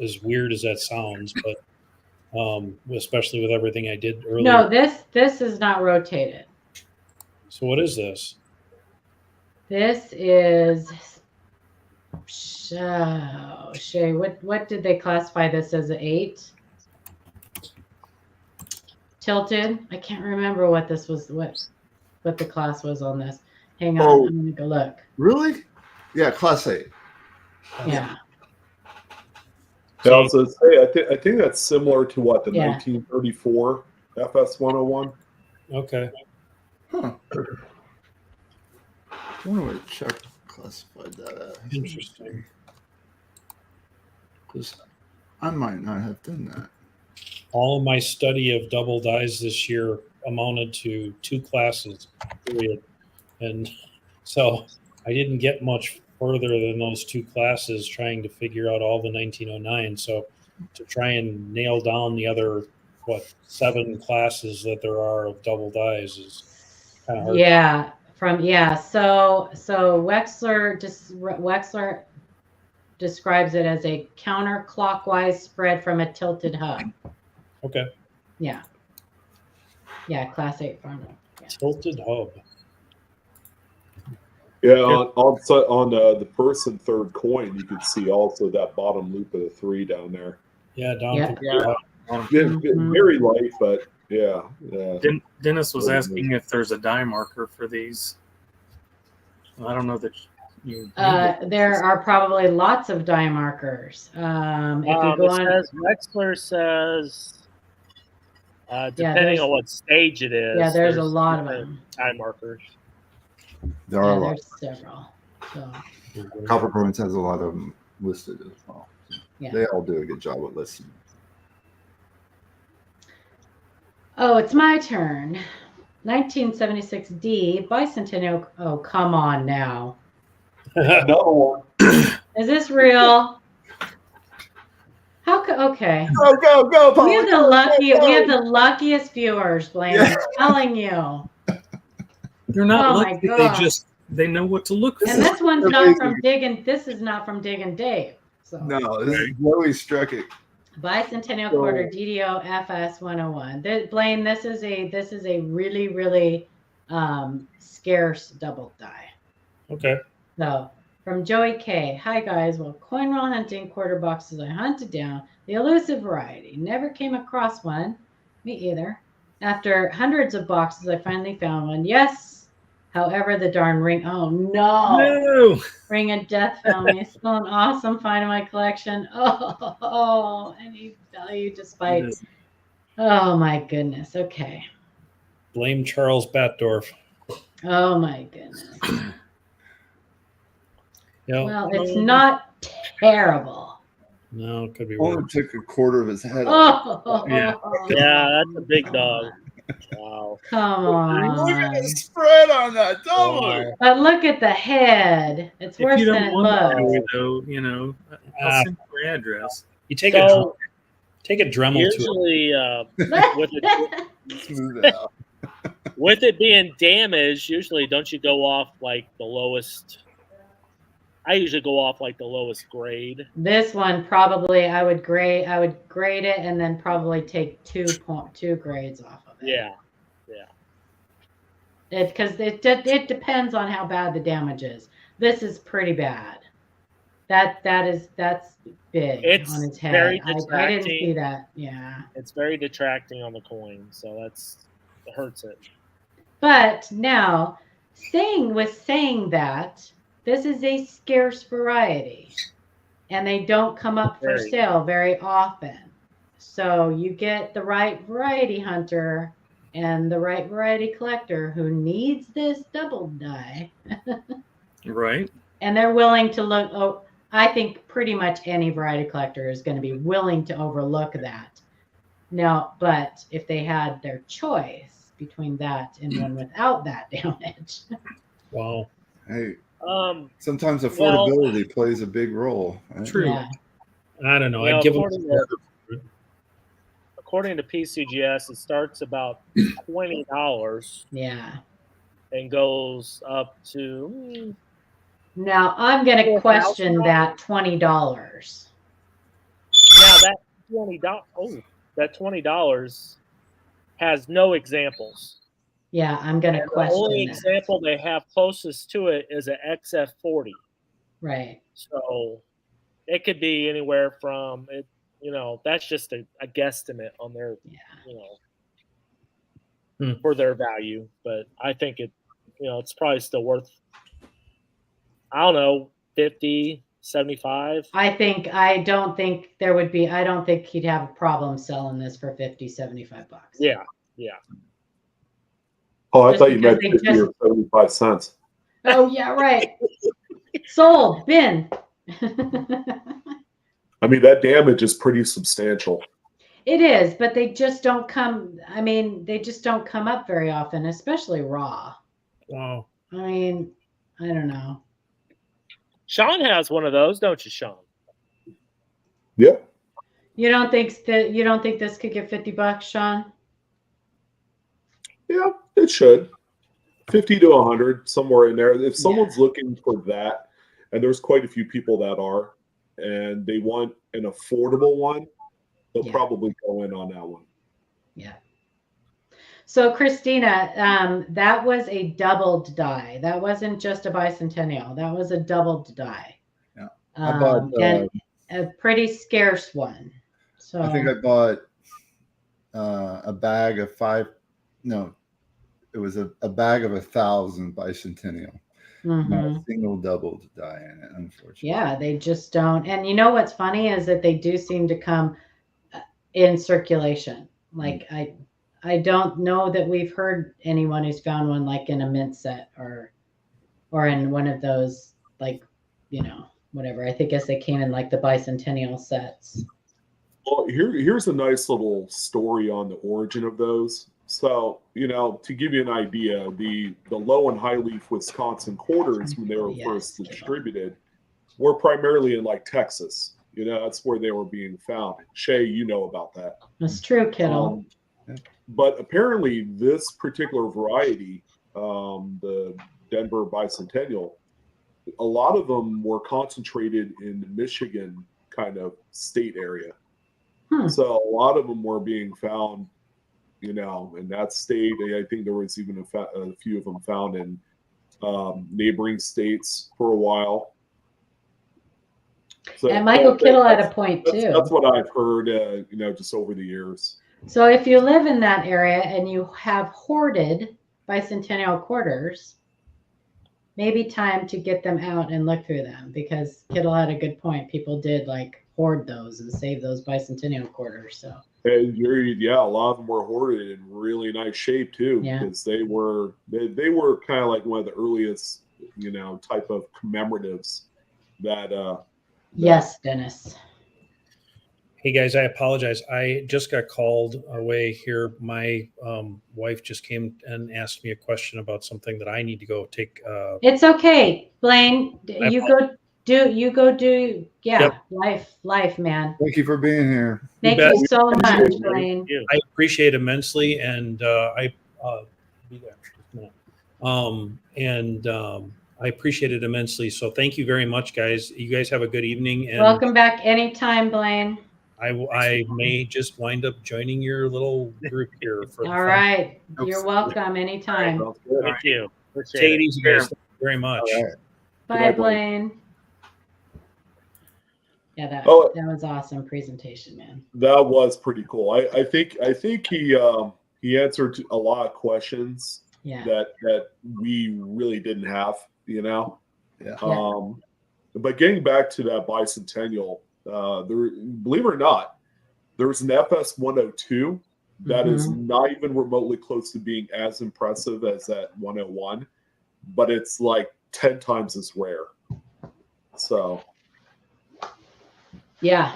As weird as that sounds, but especially with everything I did earlier. No, this is not rotated. So what is this? This is Shay. What did they classify this as? An 8? Tilted. I can't remember what this was. What the class was on this. Hang on, I'm gonna go look. Really? Yeah, class 8. Yeah. I think that's similar to what the 1934 FS 101. Okay. Huh. I wonder what Chuck classified that as. Interesting. Because I might not have done that. All of my study of double dies this year amounted to 2 classes, period. And so I didn't get much further than those 2 classes trying to figure out all the 1909. So to try and nail down the other, 7 classes that there are of double dies is kind of hard. Yeah. So Wexler describes it as a counterclockwise spread from a tilted hub. Okay. Yeah. Yeah, class 8 farm. Yeah. Tilted hub. Yeah, on the first and third coin, you can see also that bottom loop of the 3 down there. Yeah, down Yeah. to the Very light, but yeah. Dennis was asking if there's a die marker for these. I don't know that you. There are probably lots of die markers. If you go on, Wexler says, depending on what stage it is. Yeah, there's a lot of them. Die markers. There are a lot. There's several. So, Copper Coins has a lot of them listed as well. yeah. They all do a good job with listing. Oh, it's my turn. 1976D bicentennial. Oh, come on now. Another one. Is this real? Okay. Go, Paul. We have the luckiest viewers, Blaine. Yeah. I'm telling you. They're not Oh my lucky. gosh. They know what to look for. And this one's not from Diggin'. This is not from Diggin' Dave. So. No, this is Joey struck it. Bicentennial Quarter DDO FS 101. Blaine, this is a really, really scarce double die. Okay. So from Joey K. Hi guys. Well, coin roll hunting quarter boxes I hunted down the elusive variety. Never came across one. Me either. After hundreds of boxes, I finally found one. Yes. However, the darn ring. Oh no. Ring of Death found me. Still an awesome find in my collection. Oh, any value despite. Oh my goodness. Okay. Blame Charles Batdorf. Oh my goodness. Yeah. Well, it's not terrible. No, it could be Only worse. took a quarter of his head off. Yeah, that's a big dog. Wow. Come on. Look at the spread on that double. Wow. But look at the head. It's worse than it looks. Though, I'll send you my address. You take a Dremel usually, Smooth it out. with it being damaged, usually don't you go off like the lowest? I usually go off like the lowest grade. This one probably I would grade it and then probably take 2.2 grades off of it. Yeah. Because it depends on how bad the damage is. This is pretty bad. That's big It's on its head. very I didn't see that. Yeah. It's very detracting on the coin, so it hurts it. But now, saying that, this is a scarce variety, and they don't come up for sale very often. So you get the right variety hunter and the right variety collector who needs this double die. Right. And they're willing to look. Oh, I think pretty much any variety collector is going to be willing to overlook that. Now, but if they had their choice between that and one without that damage. Wow. Hey. Sometimes affordability plays a big role. Right? True. Yeah. I don't know. Well, I'd give according to PCGS, it starts about $20. Yeah. And goes up to. Now I'm going to question that $20. Now that $20 has no examples. Yeah, I'm going to question the only that. example they have closest to it is an XF40. Right. So it could be anywhere from it. That's just a guesstimate on their, for their value. But I think it's probably still worth, I don't know, 50, 75. I don't think he'd have a problem selling this for 50, 75 bucks. Yeah. Oh, I thought you meant 50 or 75 cents. Oh, yeah, right. Sold. Bin. I mean, that damage is pretty substantial. It is, but they just don't come. I mean, they just don't come up very often, especially raw. Wow. I mean, I don't know. Sean has one of those, don't you, Sean? Yeah. You don't think this could get $50, Sean? Yeah, it should. 50 to 100, somewhere in there. If someone's looking for that, and there's quite a few people that are, and they want an affordable one, they'll probably go in on that one. Yeah. So Christina, that was a doubled die. That wasn't just a bicentennial. That was a doubled die. Yeah. I bought and a pretty scarce one. So I think I bought a bag of it was a bag of 1,000 bicentennial. Not a single doubled die in it, unfortunately. Yeah, they just don't. And you know what's funny is that they do seem to come in circulation. Like I don't know that we've heard anyone who's found one like in a mint set or in one of those whatever. I guess they came in like the bicentennial sets. Well, here's a nice little story on the origin of those. So, to give you an idea, the low and high leaf Wisconsin quarters, when they were first distributed, were primarily in like Texas, That's where they were being found. Shay, you know about that. That's true, Kittle. But apparently this particular variety, the Denver Bicentennial, a lot of them were concentrated in the Michigan kind of state area. So a lot of them were being found, in that state. I think there was even a few of them found in neighboring states for a while. So, and Michael Kittle had a point too. That's what I've heard, just over the years. So if you live in that area and you have hoarded bicentennial quarters, maybe time to get them out and look through them, because Kittle had a good point. People did hoard those and save those bicentennial quarters. So and a lot of them were hoarded in really nice shape too, because they were kind of like one of the earliest, type of commemoratives that. Yes, Dennis. Hey guys, I apologize. I just got called away here. My wife just came and asked me a question about something that I need to go take. It's okay, Blaine. You go do. Yeah, yep. life, man. Thank you for being here. Thank you so much, Blaine. I appreciate it immensely, and I be there. I appreciate it immensely. So thank you very much, guys. You guys have a good evening. And welcome back anytime, Blaine. I may just wind up joining your little group here. All right. You're welcome anytime. Thank you. Take it easy, guys. Thank you very much. Right. Bye, Blaine. Yeah, that was awesome presentation, man. That was pretty cool. I think he answered a lot of questions that we really didn't have, But getting back to that bicentennial, believe it or not, there's an FS 102 that is not even remotely close to being as impressive as that 101, but it's like 10 times as rare. So yeah.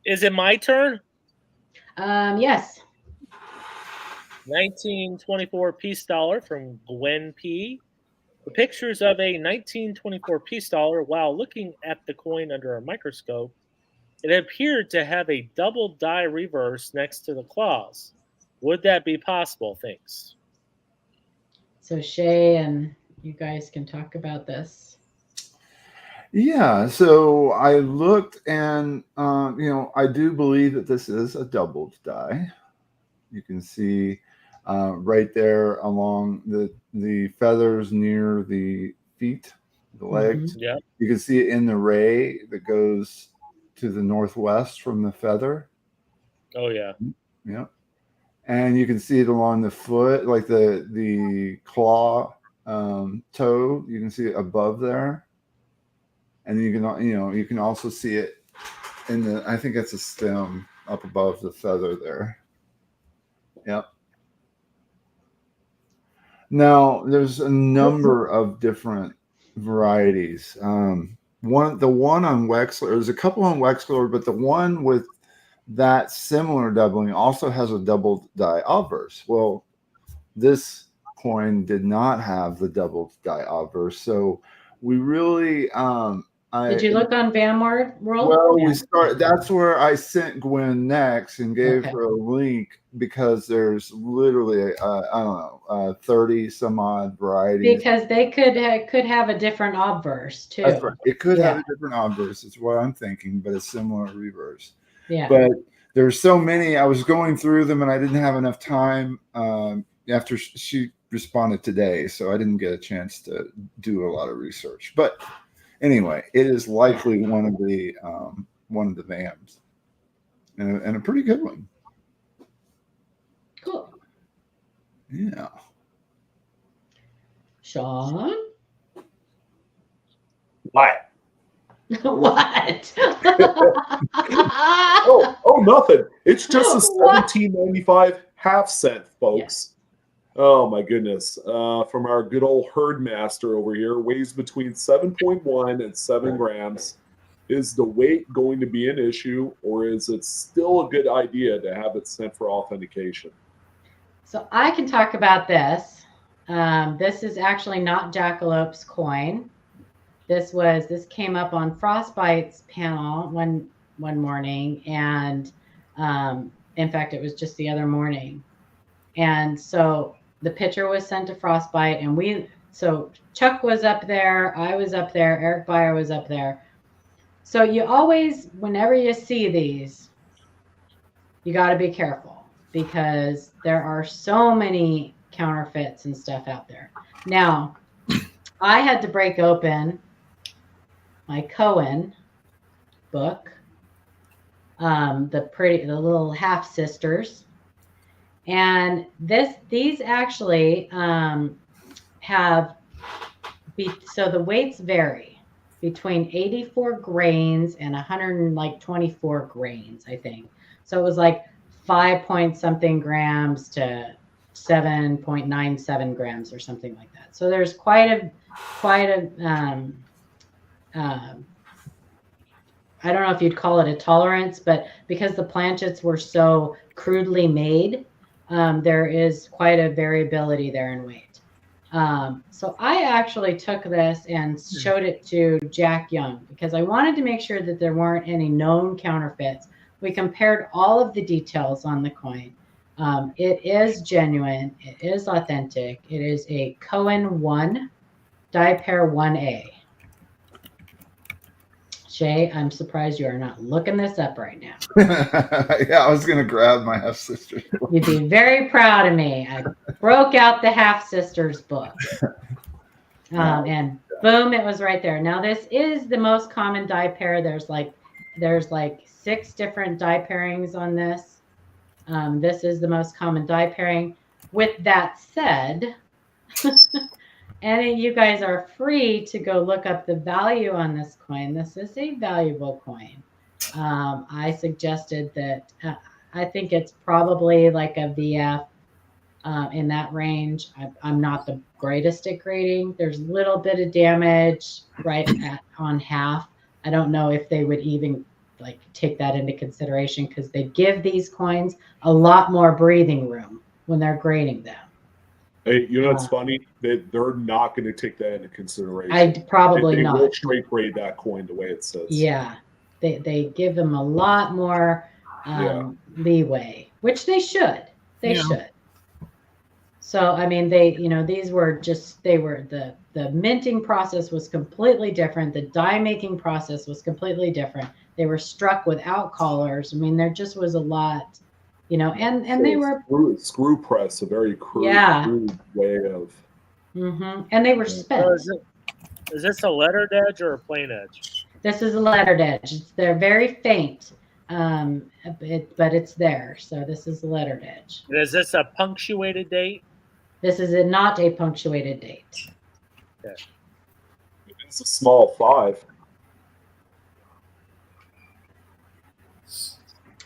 Is it my turn? Yes. 1924 Peace Dollar from Gwen P. The pictures of a 1924 Peace Dollar, while looking at the coin under a microscope, it appeared to have a double die reverse next to the claws. Would that be possible? Thanks. So Shay and you guys can talk about this. Yeah, so I looked and, I do believe that this is a doubled die. You can see right there along the feathers near the feet, the legs. Yeah. You can see it in the ray that goes to the northwest from the feather. Oh, yeah. Yeah. And you can see it along the foot, like the claw toe. You can see it above there. And you can also see it in I think it's a stem up above the feather there. Yep. Now there's a number of different varieties. The one on Wexler, there's a couple on Wexler, but the one with that similar doubling also has a doubled die obverse. Well, this coin did not have the doubled die obverse, so we really did you look on Van World? Well, that's where I sent Gwen next and gave her a link, because there's literally 30 some odd varieties. Because they could have a different obverse too. That's right. It could have a different obverse. It's what I'm thinking, but a similar reverse. Yeah. But there's so many. I was going through them and I didn't have enough time after she responded today, so I didn't get a chance to do a lot of research. But anyway, it is likely one of the VAMs, and a pretty good one. Cool. Yeah. Sean? What? What? oh, nothing. It's just a 1795 half cent, folks. Yeah. Oh my goodness. From our good old herd master over here, weighs between 7.1 and 7 grams. Is the weight going to be an issue, or is it still a good idea to have it sent for authentication? So I can talk about this. This is actually not Jackalope's coin. this came up on Frostbite's panel one morning, and in fact, it was just the other morning. And so the picture was sent to Frostbite, and so Chuck was up there, I was up there, Eric Beyer was up there. So you always, whenever you see these, you got to be careful, because there are so many counterfeits and stuff out there. Now, I had to break open my Cohen book, the little half sisters, and these actually so the weights vary between 84 grains and 124 grains, I think. So it was like 5 point something grams to 7.97 grams or something like that. So there's quite a I don't know if you'd call it a tolerance, but because the planchets were so crudely made, there is quite a variability there in weight. So I actually took this and showed it to Jack Young, because I wanted to make sure that there weren't any known counterfeits. We compared all of the details on the coin. It is genuine. It is authentic. It is a Cohen 1 die pair 1A. Shay, I'm surprised you are not looking this up right now. Yeah, I was going to grab my half sister. You'd be very proud of me. I broke out the half sisters book. And boom, it was right there. Now, this is the most common die pair. There's like 6 different die pairings on this. This is the most common die pairing. With that said, and you guys are free to go look up the value on this coin. This is a valuable coin. I suggested that I think it's probably like a VF in that range. I'm not the greatest at grading. There's a little bit of damage on half. I don't know if they would even take that into consideration, because they give these coins a lot more breathing room when they're grading them. Hey, it's funny that they're not going to take that into consideration. I'd probably they not. Will straight grade that coin the way it says. Yeah, they give them a lot more leeway, which they should. They should. So I mean, these were the minting process was completely different. The die making process was completely different. They were struck without collars. I mean, there just was a lot. And they were screw press, a very crude way of. Mm-hmm. And they were spent. So is this a lettered edge or a plain edge? This is a lettered edge. They're very faint, but it's there. So this is a lettered edge. Is this a punctuated date? This is not a punctuated date. Okay. It's a small 5.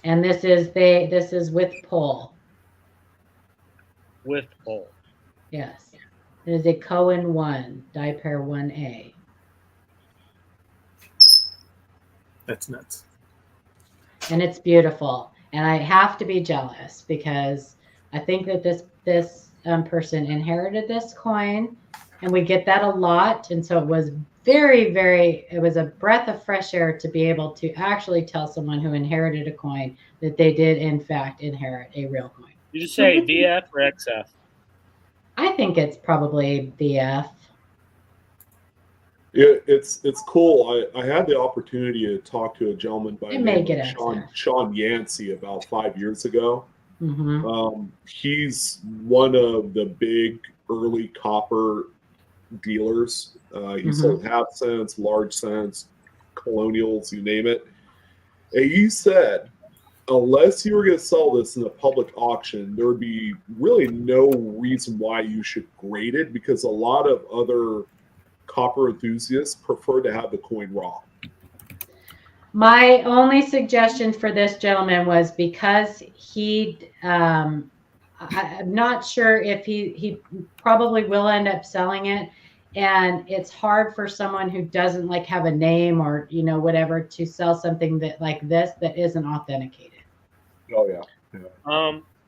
And this is with pull. With pull. Yes. It is a Cohen 1 die pair 1A. That's nuts. And it's beautiful. And I have to be jealous, because I think that this person inherited this coin, and we get that a lot. And so it was it was a breath of fresh air to be able to actually tell someone who inherited a coin that they did in fact inherit a real coin. Did you say VF or XF? I think it's probably VF. It's cool. I had the opportunity to talk to a gentleman by the name of Sean Yancey about 5 years ago. Mm-hmm. He's one of the big early copper dealers. He sold half cents, large cents, colonials, you name it. And he said, unless you were going to sell this in a public auction, there would be really no reason why you should grade it, because a lot of other copper enthusiasts prefer to have the coin raw. My only suggestion for this gentleman was, because I'm not sure if he probably will end up selling it. And it's hard for someone who doesn't have a name or, whatever, to sell something that that isn't authenticated. Oh yeah.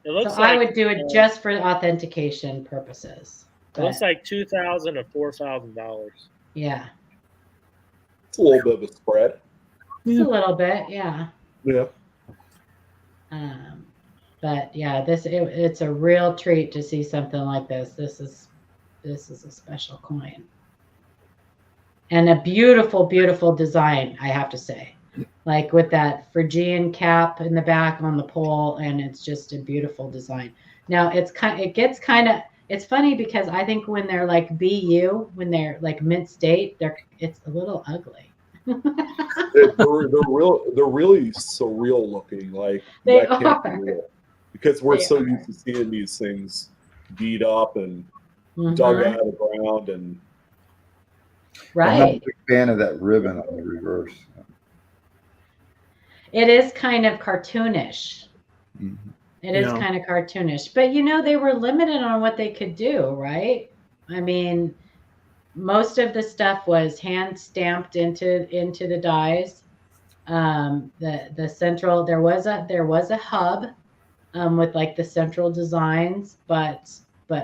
It looks so I would do it just for authentication purposes. It looks like $2,000 to $4,000. Yeah. It's a little bit of a spread. Just a little bit, yeah. Yeah. But yeah, it's a real treat to see something like this. This is a special coin. And a beautiful, beautiful design, I have to say. Like with that Phrygian cap in the back on the pole, and it's just a beautiful design. Now it's funny because I think when they're like BU, when they're like mint state, it's a little ugly. they're really surreal looking. Like they that can't be are. real. Because we're so used to seeing these things beat up and dug out of the ground and right. I'm not a big fan of that ribbon on the reverse. It is kind of cartoonish. Mm-hmm. It is kind of cartoonish, but they were limited on what they could do, right? I mean, most of the stuff was hand stamped into the dies. The central there was a hub with like the central designs, but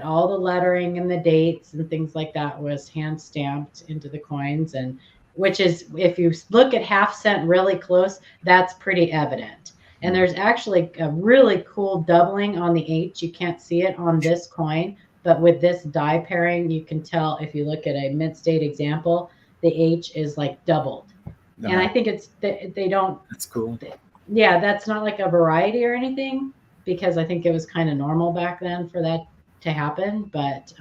all the lettering and the dates and things like that was hand stamped into the coins, and which is, if you look at half cent really close, that's pretty evident. And there's actually a really cool doubling on the H. You can't see it on this coin, but with this die pairing, you can tell if you look at a mint state example, the H is like doubled. No. And I think they don't. That's cool. Yeah, that's not like a variety or anything, because I think it was kind of normal back then for that to happen. But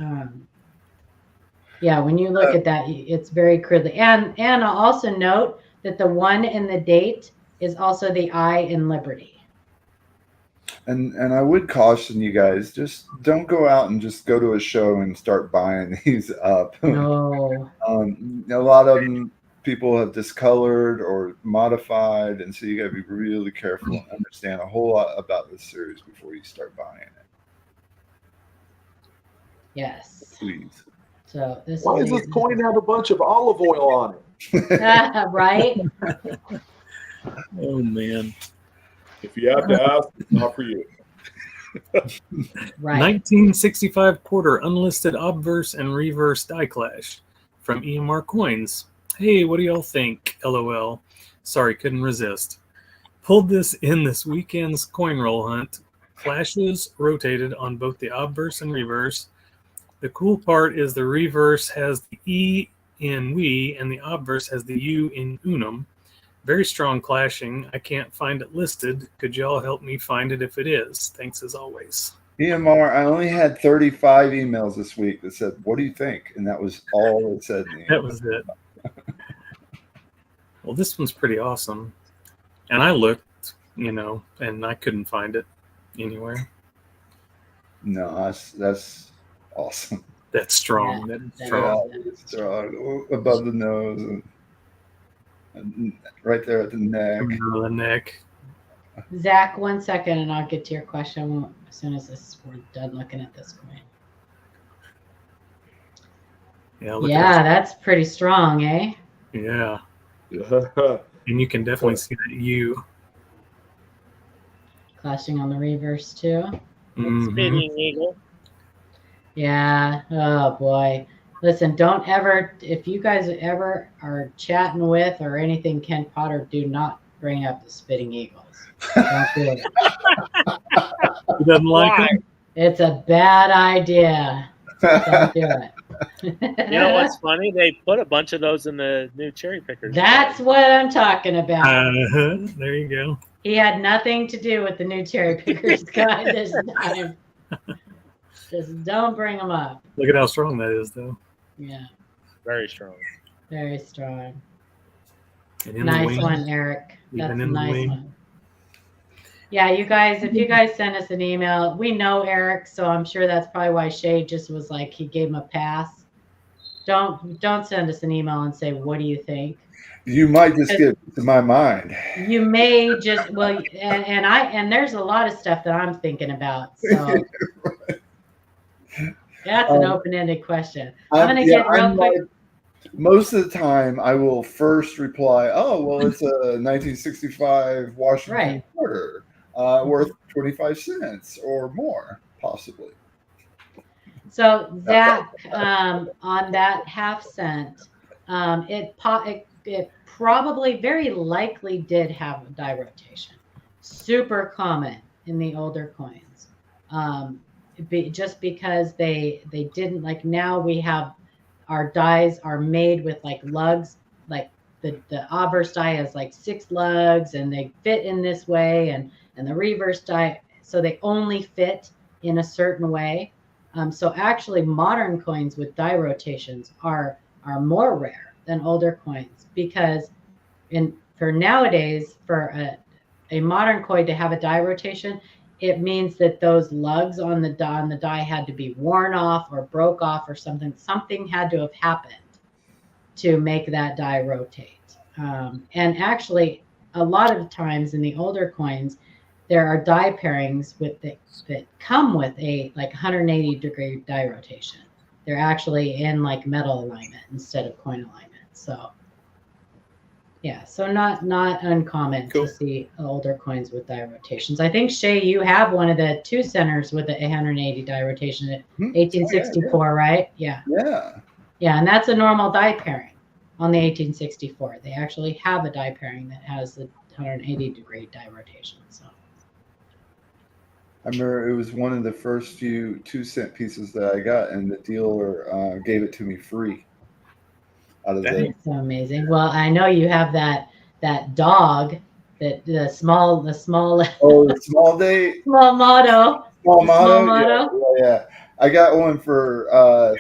yeah, when you look at that, it's very crudely. And I'll also note that the 1 in the date is also the I in Liberty. And I would caution you guys, just don't go out and just go to a show and start buying these up. No. A lot of them people have discolored or modified, and so you got to be really careful and understand a whole lot about this series before you start buying it. Yes. Please. So why does this coin have a bunch of olive oil on it? Right? Oh man! If you have to ask, it's not for you. Right. 1965 quarter unlisted obverse and reverse die clash from EMR Coins. Hey, what do y'all think? LOL. Sorry, couldn't resist. Pulled this in this weekend's coin roll hunt. Clashes rotated on both the obverse and reverse. The cool part is the reverse has the E in we and the obverse has the U in unum. Very strong clashing. I can't find it listed. Could y'all help me find it if it is? Thanks as always. EMR, I only had 35 emails this week that said, what do you think? And that was all it said. That was it. Well, this one's pretty awesome. And I looked, and I couldn't find it anywhere. No, that's awesome. That's strong. Yeah, that's strong. Strong. Above the nose and right there at the neck. The neck. Zach, 1 second, and I'll get to your question as soon as we're done looking at this coin. Yeah, that's pretty strong, eh? Yeah. And you can definitely see that U. Clashing on the reverse, too. Spinning eagle. Yeah. Oh, boy. Listen, don't ever, if you guys ever are chatting with or anything Ken Potter, do not bring up the spitting eagles. Don't do it. He doesn't like it? It's a bad idea. Don't do it. You know what's funny? They put a bunch of those in the new cherry pickers. That's what I'm talking about. There you go. He had nothing to do with the new cherry pickers guy this time. Just don't bring them up. Look at how strong that is, though. Yeah. Very strong. Very strong. Nice one, Eric. That's a nice one. Yeah, you guys, if you guys send us an email, we know Eric, so I'm sure that's probably why Shay just was like, he gave him a pass. Don't send us an email and say, what do you think? You might just get to my mind. You may just, well, and there's a lot of stuff that I'm thinking about. So that's an open-ended question. I'm going to get real quick. Most of the time, I will first reply, oh, well, it's a 1965 Washington quarter worth 25 cents or more, possibly. So, Zach, on that half cent, it probably very likely did have a die rotation. Super common in the older coins. Just because they didn't, like, now we have our dies are made with like lugs, like the obverse die has like 6 lugs and they fit in this way, and the reverse die, so they only fit in a certain way. So actually modern coins with die rotations are more rare than older coins, because for nowadays, for a modern coin to have a die rotation, it means that those lugs on the die had to be worn off or broke off or something. Something had to have happened to make that die rotate. And actually, a lot of times in the older coins, there are die pairings that come with a like 180-degree die rotation. They're actually in like metal alignment instead of coin alignment. So yeah, so not uncommon to see older coins with die rotations. I think, Shay, you have one of the 2 centers with the 180 die rotation at 1864, right? Yeah. Yeah. Yeah, and that's a normal die pairing on the 1864. They actually have a die pairing that has the 180-degree die rotation. So I remember it was one of the first few 2-cent pieces that I got, and the dealer gave it to me free. That's so amazing. Well, I know you have that dog, that the small the small date, small motto. Yeah. I got one for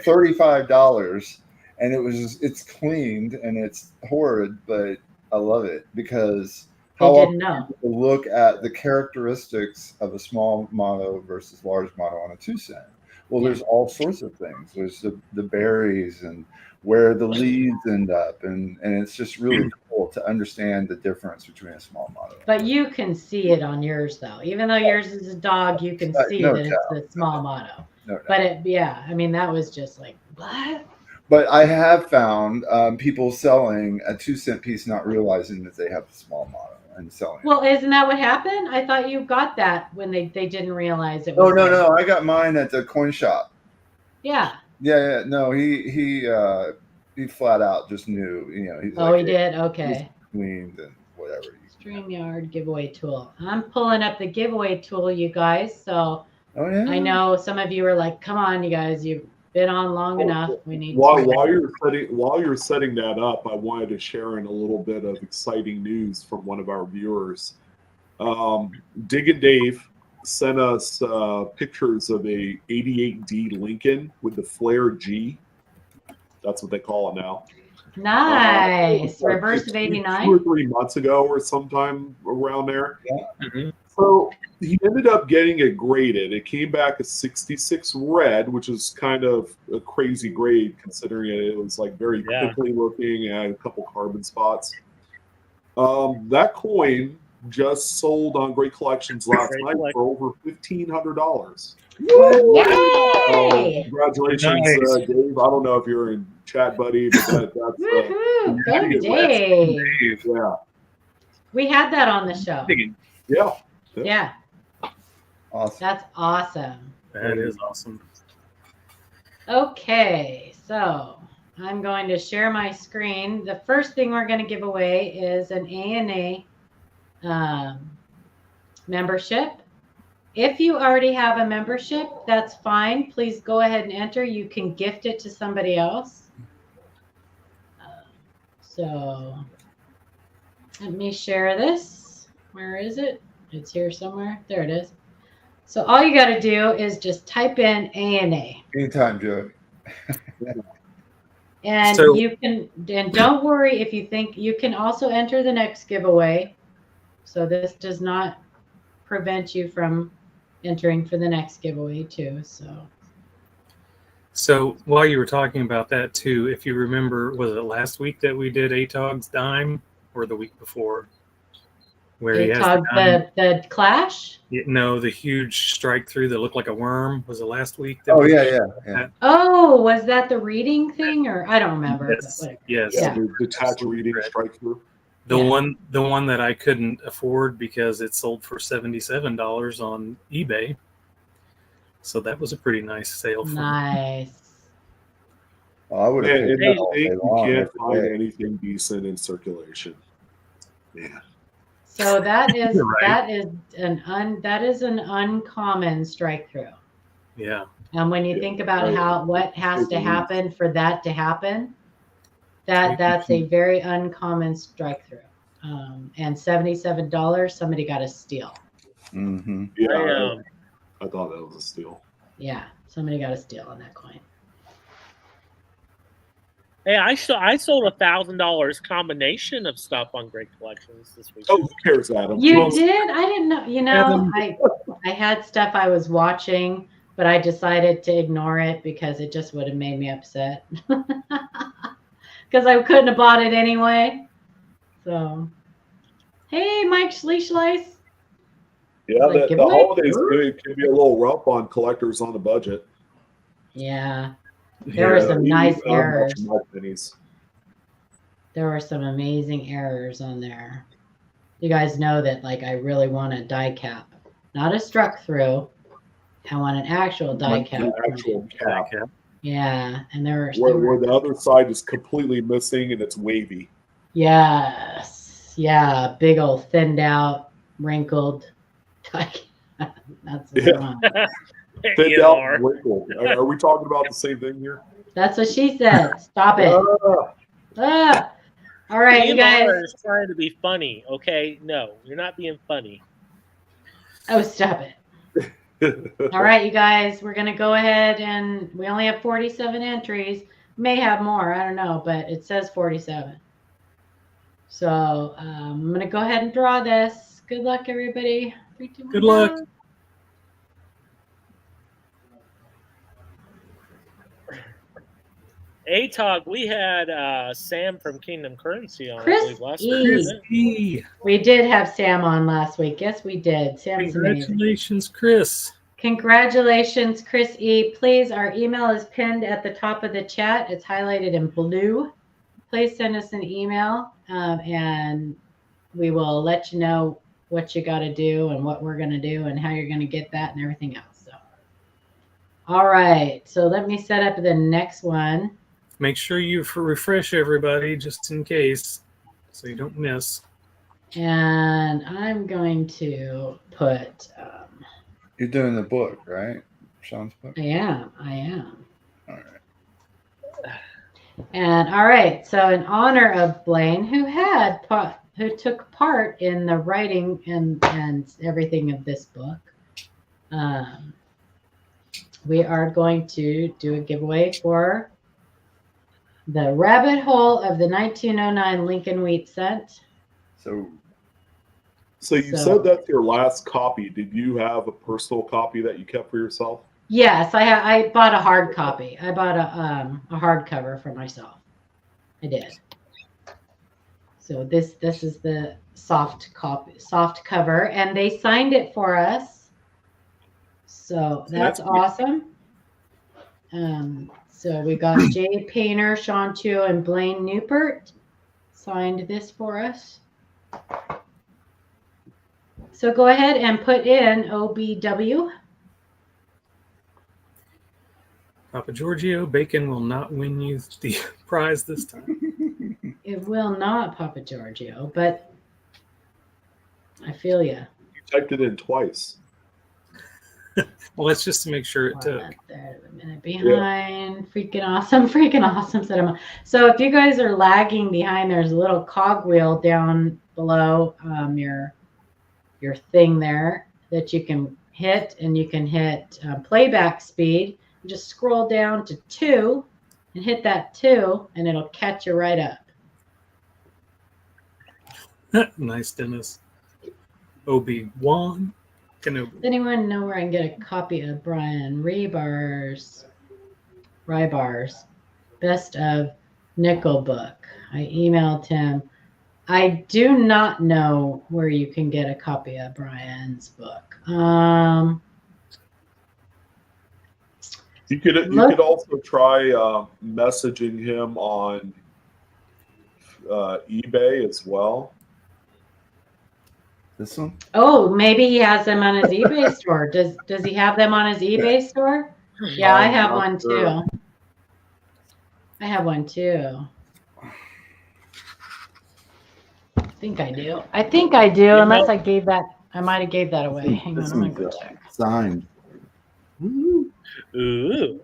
$35, and it's cleaned and it's horrid, but I love it because how often people look at the characteristics of a small motto versus large motto on a 2-cent. Well, there's all sorts of things. There's the berries and where the leaves end up, and it's just really cool to understand the difference between a small motto. But you can see it on yours, though. Even though yours is a dog, you can see that it's the small motto. But I mean, that was just like, what? But I have found people selling a 2-cent piece not realizing that they have a small motto and selling it. Well, isn't that what happened? I thought you got that when they didn't realize it was. No. I got mine at the coin shop. Yeah. Yeah. No, he flat out just knew. He's he did? Okay. Cleaned and whatever. StreamYard giveaway tool. I'm pulling up the giveaway tool, you guys. So I know some of you are like, come on, you guys, you've been on long enough. We need while you're setting that up, I wanted to share in a little bit of exciting news from one of our viewers. Dig and Dave sent us pictures of a 88D Lincoln with the flare G. That's what they call it now. Nice. Reverse of 89? 2 or 3 months ago or sometime around there. Yeah. Mm-hmm. So he ended up getting it graded. It came back a 66 red, which is kind of a crazy grade considering it was like very quickly looking and had a couple carbon spots. That coin just sold on GreatCollections last night for over $1,500. Yay! Congratulations, Dave. I don't know if you're in chat, buddy, but that's Go Dave. Yeah. We had that on the show. Yeah. Awesome. That's awesome. That is awesome. Okay, so I'm going to share my screen. The first thing we're going to give away is an ANA membership. If you already have a membership, that's fine. Please go ahead and enter. You can gift it to somebody else. So let me share this. Where is it? It's here somewhere. There it is. So all you got to do is just type in ANA. Anytime, Joe. And you can, and don't worry if you think, you can also enter the next giveaway. So this does not prevent you from entering for the next giveaway too. So while you were talking about that too, if you remember, was it last week that we did ATOG's dime, or the week before? Where he has the clash? No, the huge strike through that looked like a worm. Was it last week? Yeah. Oh, was that the reading thing, or I don't remember? Yes. Yeah. The detached reading strike through. The one that I couldn't afford because it sold for $77 on eBay. So that was a pretty nice sale. Nice. I would have paid that all day you long. can't every find day. anything decent in circulation. Man. So that is Right. that is an uncommon strike through. Yeah. And when you think about what has to happen for that to happen, that's a very uncommon strike through. And $77, somebody got a steal. Mm-hmm. Yeah, I thought that was a steal. Yeah, somebody got a steal on that coin. Hey, I sold $1,000 combination of stuff on GreatCollections this week. Oh, who cares, Adam? You did? I didn't know. You know, Adam. I had stuff I was watching, but I decided to ignore it because it just would have made me upset. Because I couldn't have bought it anyway. So, hey, Mike Schleichleis. Yeah, Like, the holidays can be a little rough on collectors on the budget. Yeah. There were some nice errors. There were some amazing errors on there. You guys know that, like, I really want a die cap, not a struck through. I want an actual die cap. An actual cap. Yeah, and there where the other side is completely missing and it's wavy. Yes, yeah, big old thinned out, wrinkled die cap. That's the one. Thinned out and wrinkled. Are we talking about the same thing here? That's what she said. Stop it. All right, you guys. Is trying to be funny, okay? No, you're not being funny. Oh, stop it. All right, you guys, we're going to go ahead and we only have 47 entries. May have more, I don't know, but it says 47. So I'm going to go ahead and draw this. Good luck, everybody. 3, 2, 1, Good luck. go. ATOG, we had Sam from Kingdom Currency on Chris last week. We did have Sam on last week. Yes, we did. Sam's Congratulations, Chris. Congratulations, Chris E. Please, our email is pinned at the top of the chat. It's highlighted in blue. Please send us an email, and we will let you know what you got to do and what we're going to do and how you're going to get that and everything else. So, all right. So let me set up the next one. Make sure you refresh everybody just in case so you don't miss. And I'm going to put... You're doing the book, right? Sean's book? I am. All right. And all right, so in honor of Blaine, who took part in the writing and everything of this book, we are going to do a giveaway for the Rabbit Hole of the 1909 Lincoln Wheat Cent. So you said that's your last copy. Did you have a personal copy that you kept for yourself? Yes, I bought a hard copy. I bought a hardcover for myself. I did. So this is the soft cover, and they signed it for us. So that's awesome. So we got Jay Painter, Sean Chu, and Blaine Neupert signed this for us. So go ahead and put in OBW. Papa Giorgio, bacon will not win you the prize this time. It will not, Papa Giorgio, but I feel you. You typed it in twice. Well, that's just to make sure it took. There's a minute behind. Yeah. Freaking awesome. Said I'm. So if you guys are lagging behind, there's a little cogwheel down below your thing there that you can hit, and you can hit playback speed. Just scroll down to 2 and hit that 2, and it'll catch you right up. Nice, Dennis. Obi-Wan Kenobi. Does anyone know where I can get a copy of Brian Rybar's Best of Nickel book? I emailed him. I do not know where you can get a copy of Brian's book. You could also try messaging him on eBay as well. This one? Oh, maybe he has them on his eBay store. Does he have them on his eBay store? Yeah, I have one too. I have one too. I think I do. Unless I gave that. I might have gave that away. Hang on, I'm gonna go check. Signed. Ooh. Ooh.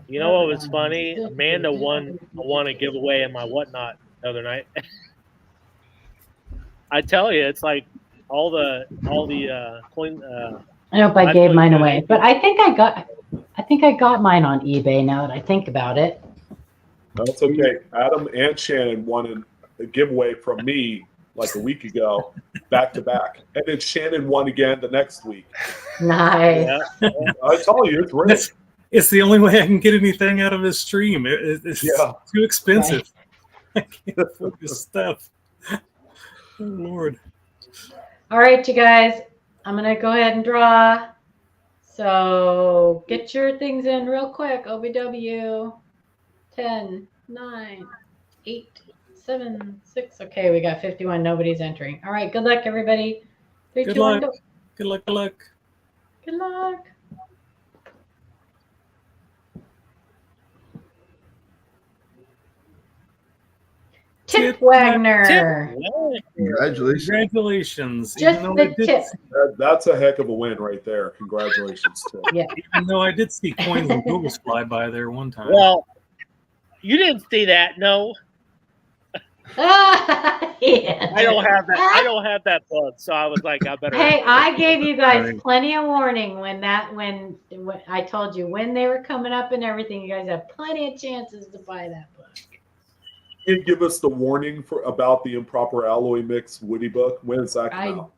You know what was funny? Amanda won a giveaway in my whatnot the other night. I tell you, it's like all the coin. I hope I gave mine away, but I think I got mine on eBay. Now that I think about it. That's okay. Adam and Shannon won a giveaway from me like a week ago, back to back, and then Shannon won again the next week. Nice. Yeah. I tell you, it's rich. It's the only way I can get anything out of this stream. It's too expensive. Right. I can't afford this stuff. Oh, Lord. All right, you guys. I'm going to go ahead and draw. So get your things in real quick. OBW. 10, 9, 8, 7, 6. Okay, we got 51. Nobody's entering. All right, good luck, everybody. 3, 2, 1, go. Good luck. Good luck. Good luck. Tip Wagner. Congratulations. Congratulations. Just the tip. That's a heck of a win right there. Congratulations, Tip. Yeah. Even though I did see coins and Googles fly by there one time. Well, you didn't see that, no. Yeah. I don't have that bug, so I was like, I better. Hey, I gave you guys plenty of warning when I told you when they were coming up and everything. You guys have plenty of chances to buy that book. Can you give us the warning about the improper alloy mix Woody book? When is that come out?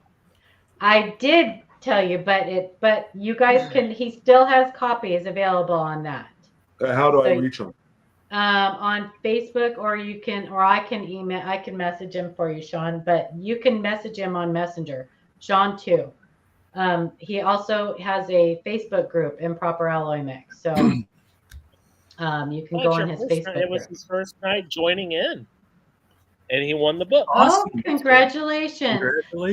I did tell you, but you guys can. He still has copies available on that. How do I reach him? On Facebook, or I can message him for you, Sean. But you can message him on Messenger, Sean too. He also has a Facebook group, Improper Alloy Mix. So you can go on his Facebook group. It was his first night joining in, and he won the book. Awesome. Oh, congratulations!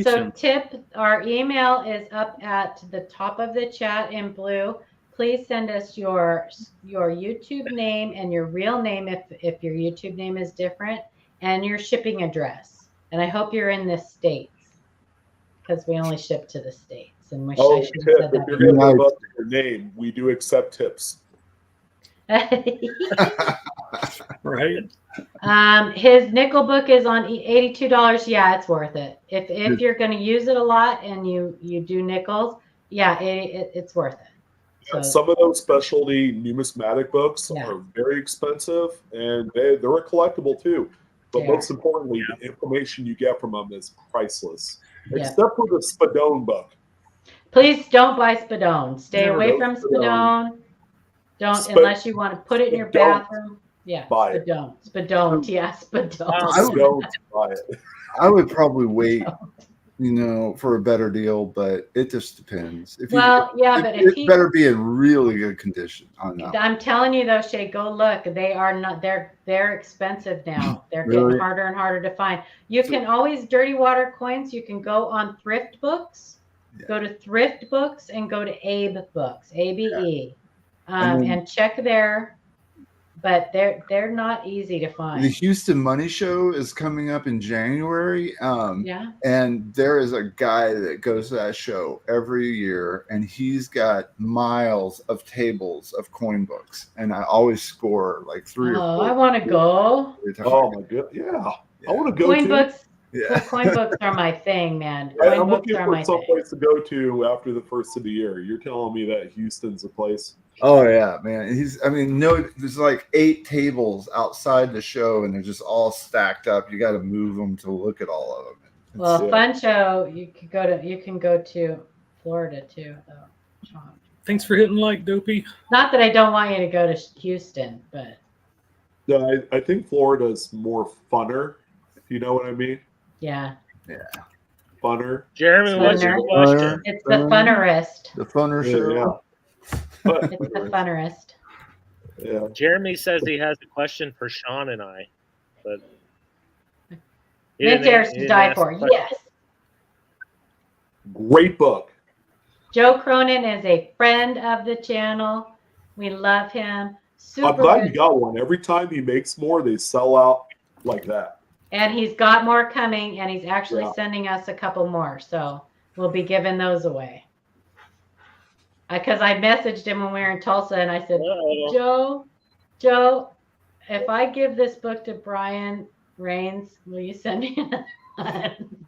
So Tip, our email is up at the top of the chat in blue. Please send us your YouTube name and your real name if your YouTube name is different, and your shipping address. And I hope you're in the States, because we only ship to the States. And Tip, if you're going to live up to your name, we do accept tips. Right. His nickel book is on $82. Yeah, it's worth it. If you're going to use it a lot and you do nickels, yeah, it's worth it. So, some of those specialty numismatic books are very expensive, and they're a collectible too. But most importantly, the information you get from them is priceless, except for the Spadone book. Please don't buy Spadone. Stay away from Spadone. Don't unless you want to put it in your bathroom. Yeah, buy Spadone. Spadone. Yeah, Spadone. Don't buy it. I would probably wait, for a better deal, but it just depends. It better be in really good condition. I'm telling you though, Shay, go look. They are not. They're expensive now. They're getting harder and harder to find. You can always dirty water coins. You can go on Thrift Books. Yeah. Go to Thrift Books and go to Abe Books, ABE, and check there. But they're not easy to find. The Houston Money Show is coming up in January. And there is a guy that goes to that show every year, and he's got miles of tables of coin books. And I always score like 3 or 4. Oh, I want to go. Oh my god, yeah. I want to go. Coin books. Yeah. Coin books are my thing, man. I'm looking for some place to go to after the first of the year. You're telling me that Houston's a place? Oh yeah, man. There's like 8 tables outside the show, and they're just all stacked up. You got to move them to look at all of them. Fun show. You can go to Florida too, though. Sean. Thanks for hitting like, Dopey. Not that I don't want you to go to Houston, but yeah, I think Florida's more funner. If you know what I mean. Yeah. Funner. Jeremy, what's your question? It's the funnerist. The funner show. Yeah. It's the funnerist. Yeah. Jeremy says he has a question for Sean and I, but Nick dares to die for. Yes. Great book. Joe Cronin is a friend of the channel. We love him. Super I'm glad good. you got one. Every time he makes more, they sell out like that. And he's got more coming, and he's actually sending us a couple more. So we'll be giving those away. Because I messaged him when we were in Tulsa, and I said, Joe, if I give this book to Brian Rains, will you send me one?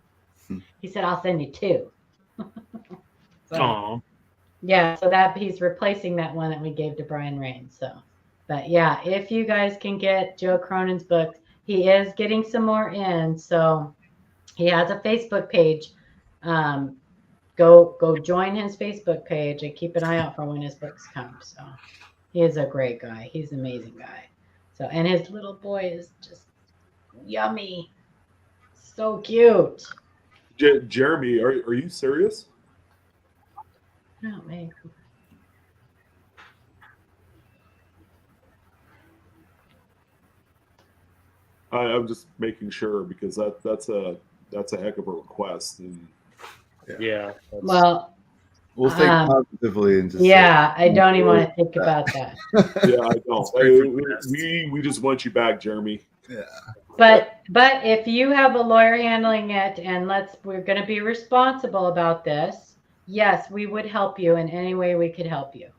He said, I'll send you 2. Oh. Yeah, so that he's replacing that one that we gave to Brian Rains. So, but yeah, if you guys can get Joe Cronin's book, he is getting some more in. So he has a Facebook page. Go join his Facebook page and keep an eye out for when his books come. So he is a great guy. He's an amazing guy. So, and his little boy is just yummy. So cute. Jeremy, are you serious? No, man. I'm just making sure because that's a heck of a request. And yeah. Well, we'll think positively and just I don't even want to think about that. Yeah, I don't. We just want you back, Jeremy. Yeah. But if you have a lawyer handling it, and we're going to be responsible about this. Yes, we would help you in any way we could help you.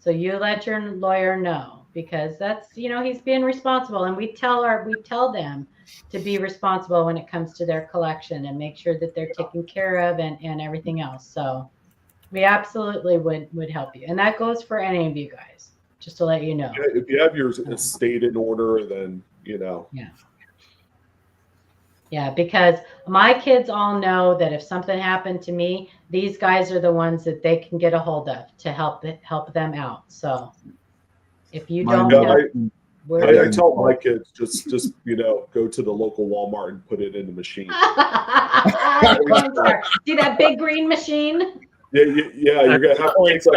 So you let your lawyer know, because that's, he's being responsible, and we tell them to be responsible when it comes to their collection and make sure that they're taken care of and everything else. So we absolutely would help you. And that goes for any of you guys, just to let you know. If you have your estate in order, then, Yeah. Yeah, because my kids all know that if something happened to me, these guys are the ones that they can get a hold of to help them out. So if you don't I tell my kids just go to the local Walmart and put it in the machine. See that big green machine? Yeah, you're gonna have to take a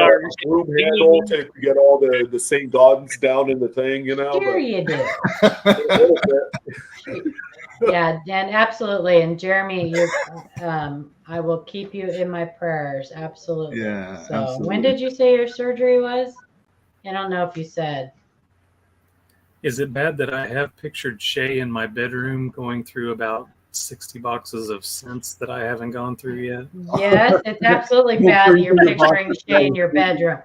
broom handle to get all the St. Gaudens down in the thing, Sure you do. Yeah, and absolutely. And Jeremy, I will keep you in my prayers. Absolutely. Yeah. So absolutely. When did you say your surgery was? I don't know if you said. Is it bad that I have pictured Shay in my bedroom going through about 60 boxes of scents that I haven't gone through yet? Yes, it's absolutely bad that you're picturing Shay in your bedroom.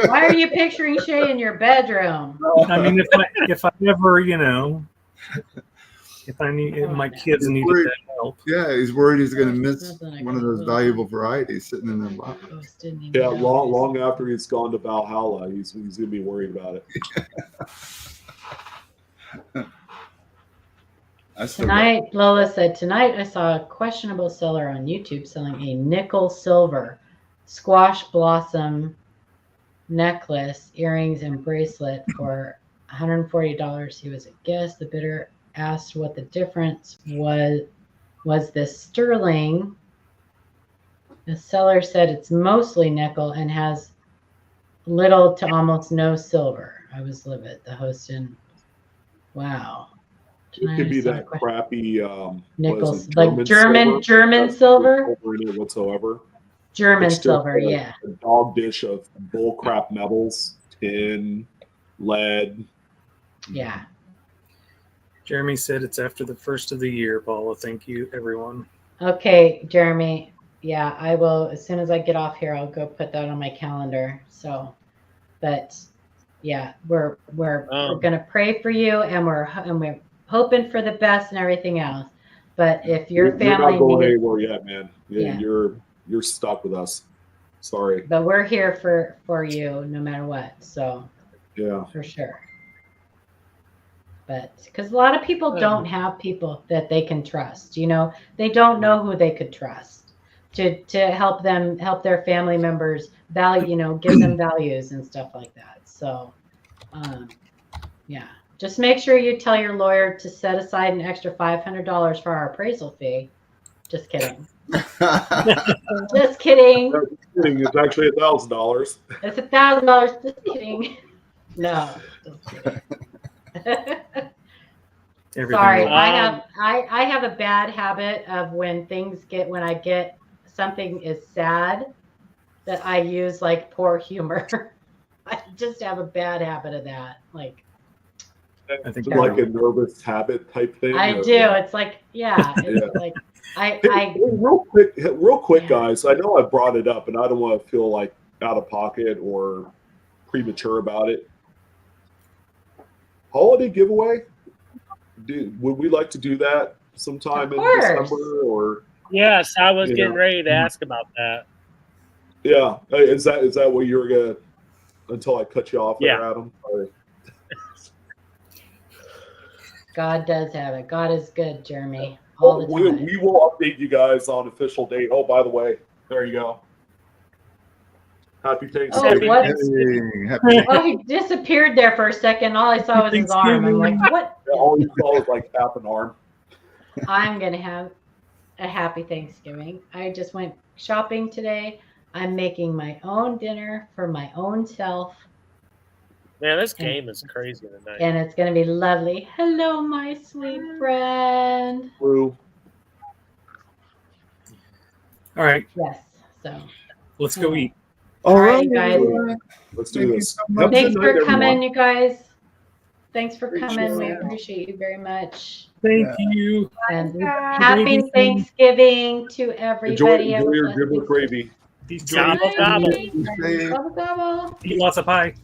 Why are you picturing Shay in your bedroom? I mean, if I ever, if I need, if my kids needed that help. Yeah, he's worried he's going to miss one of those valuable varieties sitting in the box. Yeah, long after he's gone to Valhalla, he's going to be worried about it. Tonight, Lola said, tonight I saw a questionable seller on YouTube selling a nickel silver squash blossom necklace, earrings, and bracelet for $140. He was a guest. The bidder asked what the difference was. Was this sterling? The seller said it's mostly nickel and has little to almost no silver. I was livid. The host in, wow. It could be that crappy nickels, like German silver whatsoever. German silver, yeah. A dog dish of bullcrap metals, tin, lead. Yeah. Jeremy said it's after the first of the year, Paula. Thank you, everyone. Okay, Jeremy. Yeah, I will. As soon as I get off here, I'll go put that on my calendar. So, but yeah, we're gonna pray for you, and we're hoping for the best and everything else. But if your family, you're not going anywhere yet, man. Yeah, you're stuck with us. Sorry. But we're here for you no matter what. So yeah, for sure. But because a lot of people don't have people that they can trust, they don't know who they could trust to help their family members value, give them values and stuff like that. So, yeah, just make sure you tell your lawyer to set aside an extra $500 for our appraisal fee. Just kidding. Just kidding. It's actually $1,000. It's $1,000. Just kidding. No. Just kidding. Sorry, I have a bad habit of when I get something is sad, that I use like poor humor. I just have a bad habit of that. Like, I think like a nervous habit type thing. I do. It's like, it's like Hey, real quick, guys. I know I brought it up, and I don't want to feel like out of pocket or premature about it. Holiday giveaway. Would we like to do that sometime in December? Or yes, I was getting ready to ask about that. Yeah, is that what you were gonna? Until I cut you off, there, Adam. Sorry. God does have it. God is good, Jeremy. All the time. We will update you guys on official date. Oh, by the way, there you go. Happy Thanksgiving. Oh, he disappeared there for a second. All I saw was his arm. I'm like, what? All you saw was like half an arm. I'm going to have a happy Thanksgiving. I just went shopping today. I'm making my own dinner for my own self. Man, this game is crazy tonight. And it's going to be lovely. Hello, my sweet friend. True. All right. Yes. So let's go eat. All right, you guys. Let's do this. Thanks for coming, you guys. Thanks for coming. We appreciate you very much. Thank you. And happy Thanksgiving to everybody. Enjoy your dribble gravy. Gobble, gobble. Gobble, gobble. Eat lots of pie.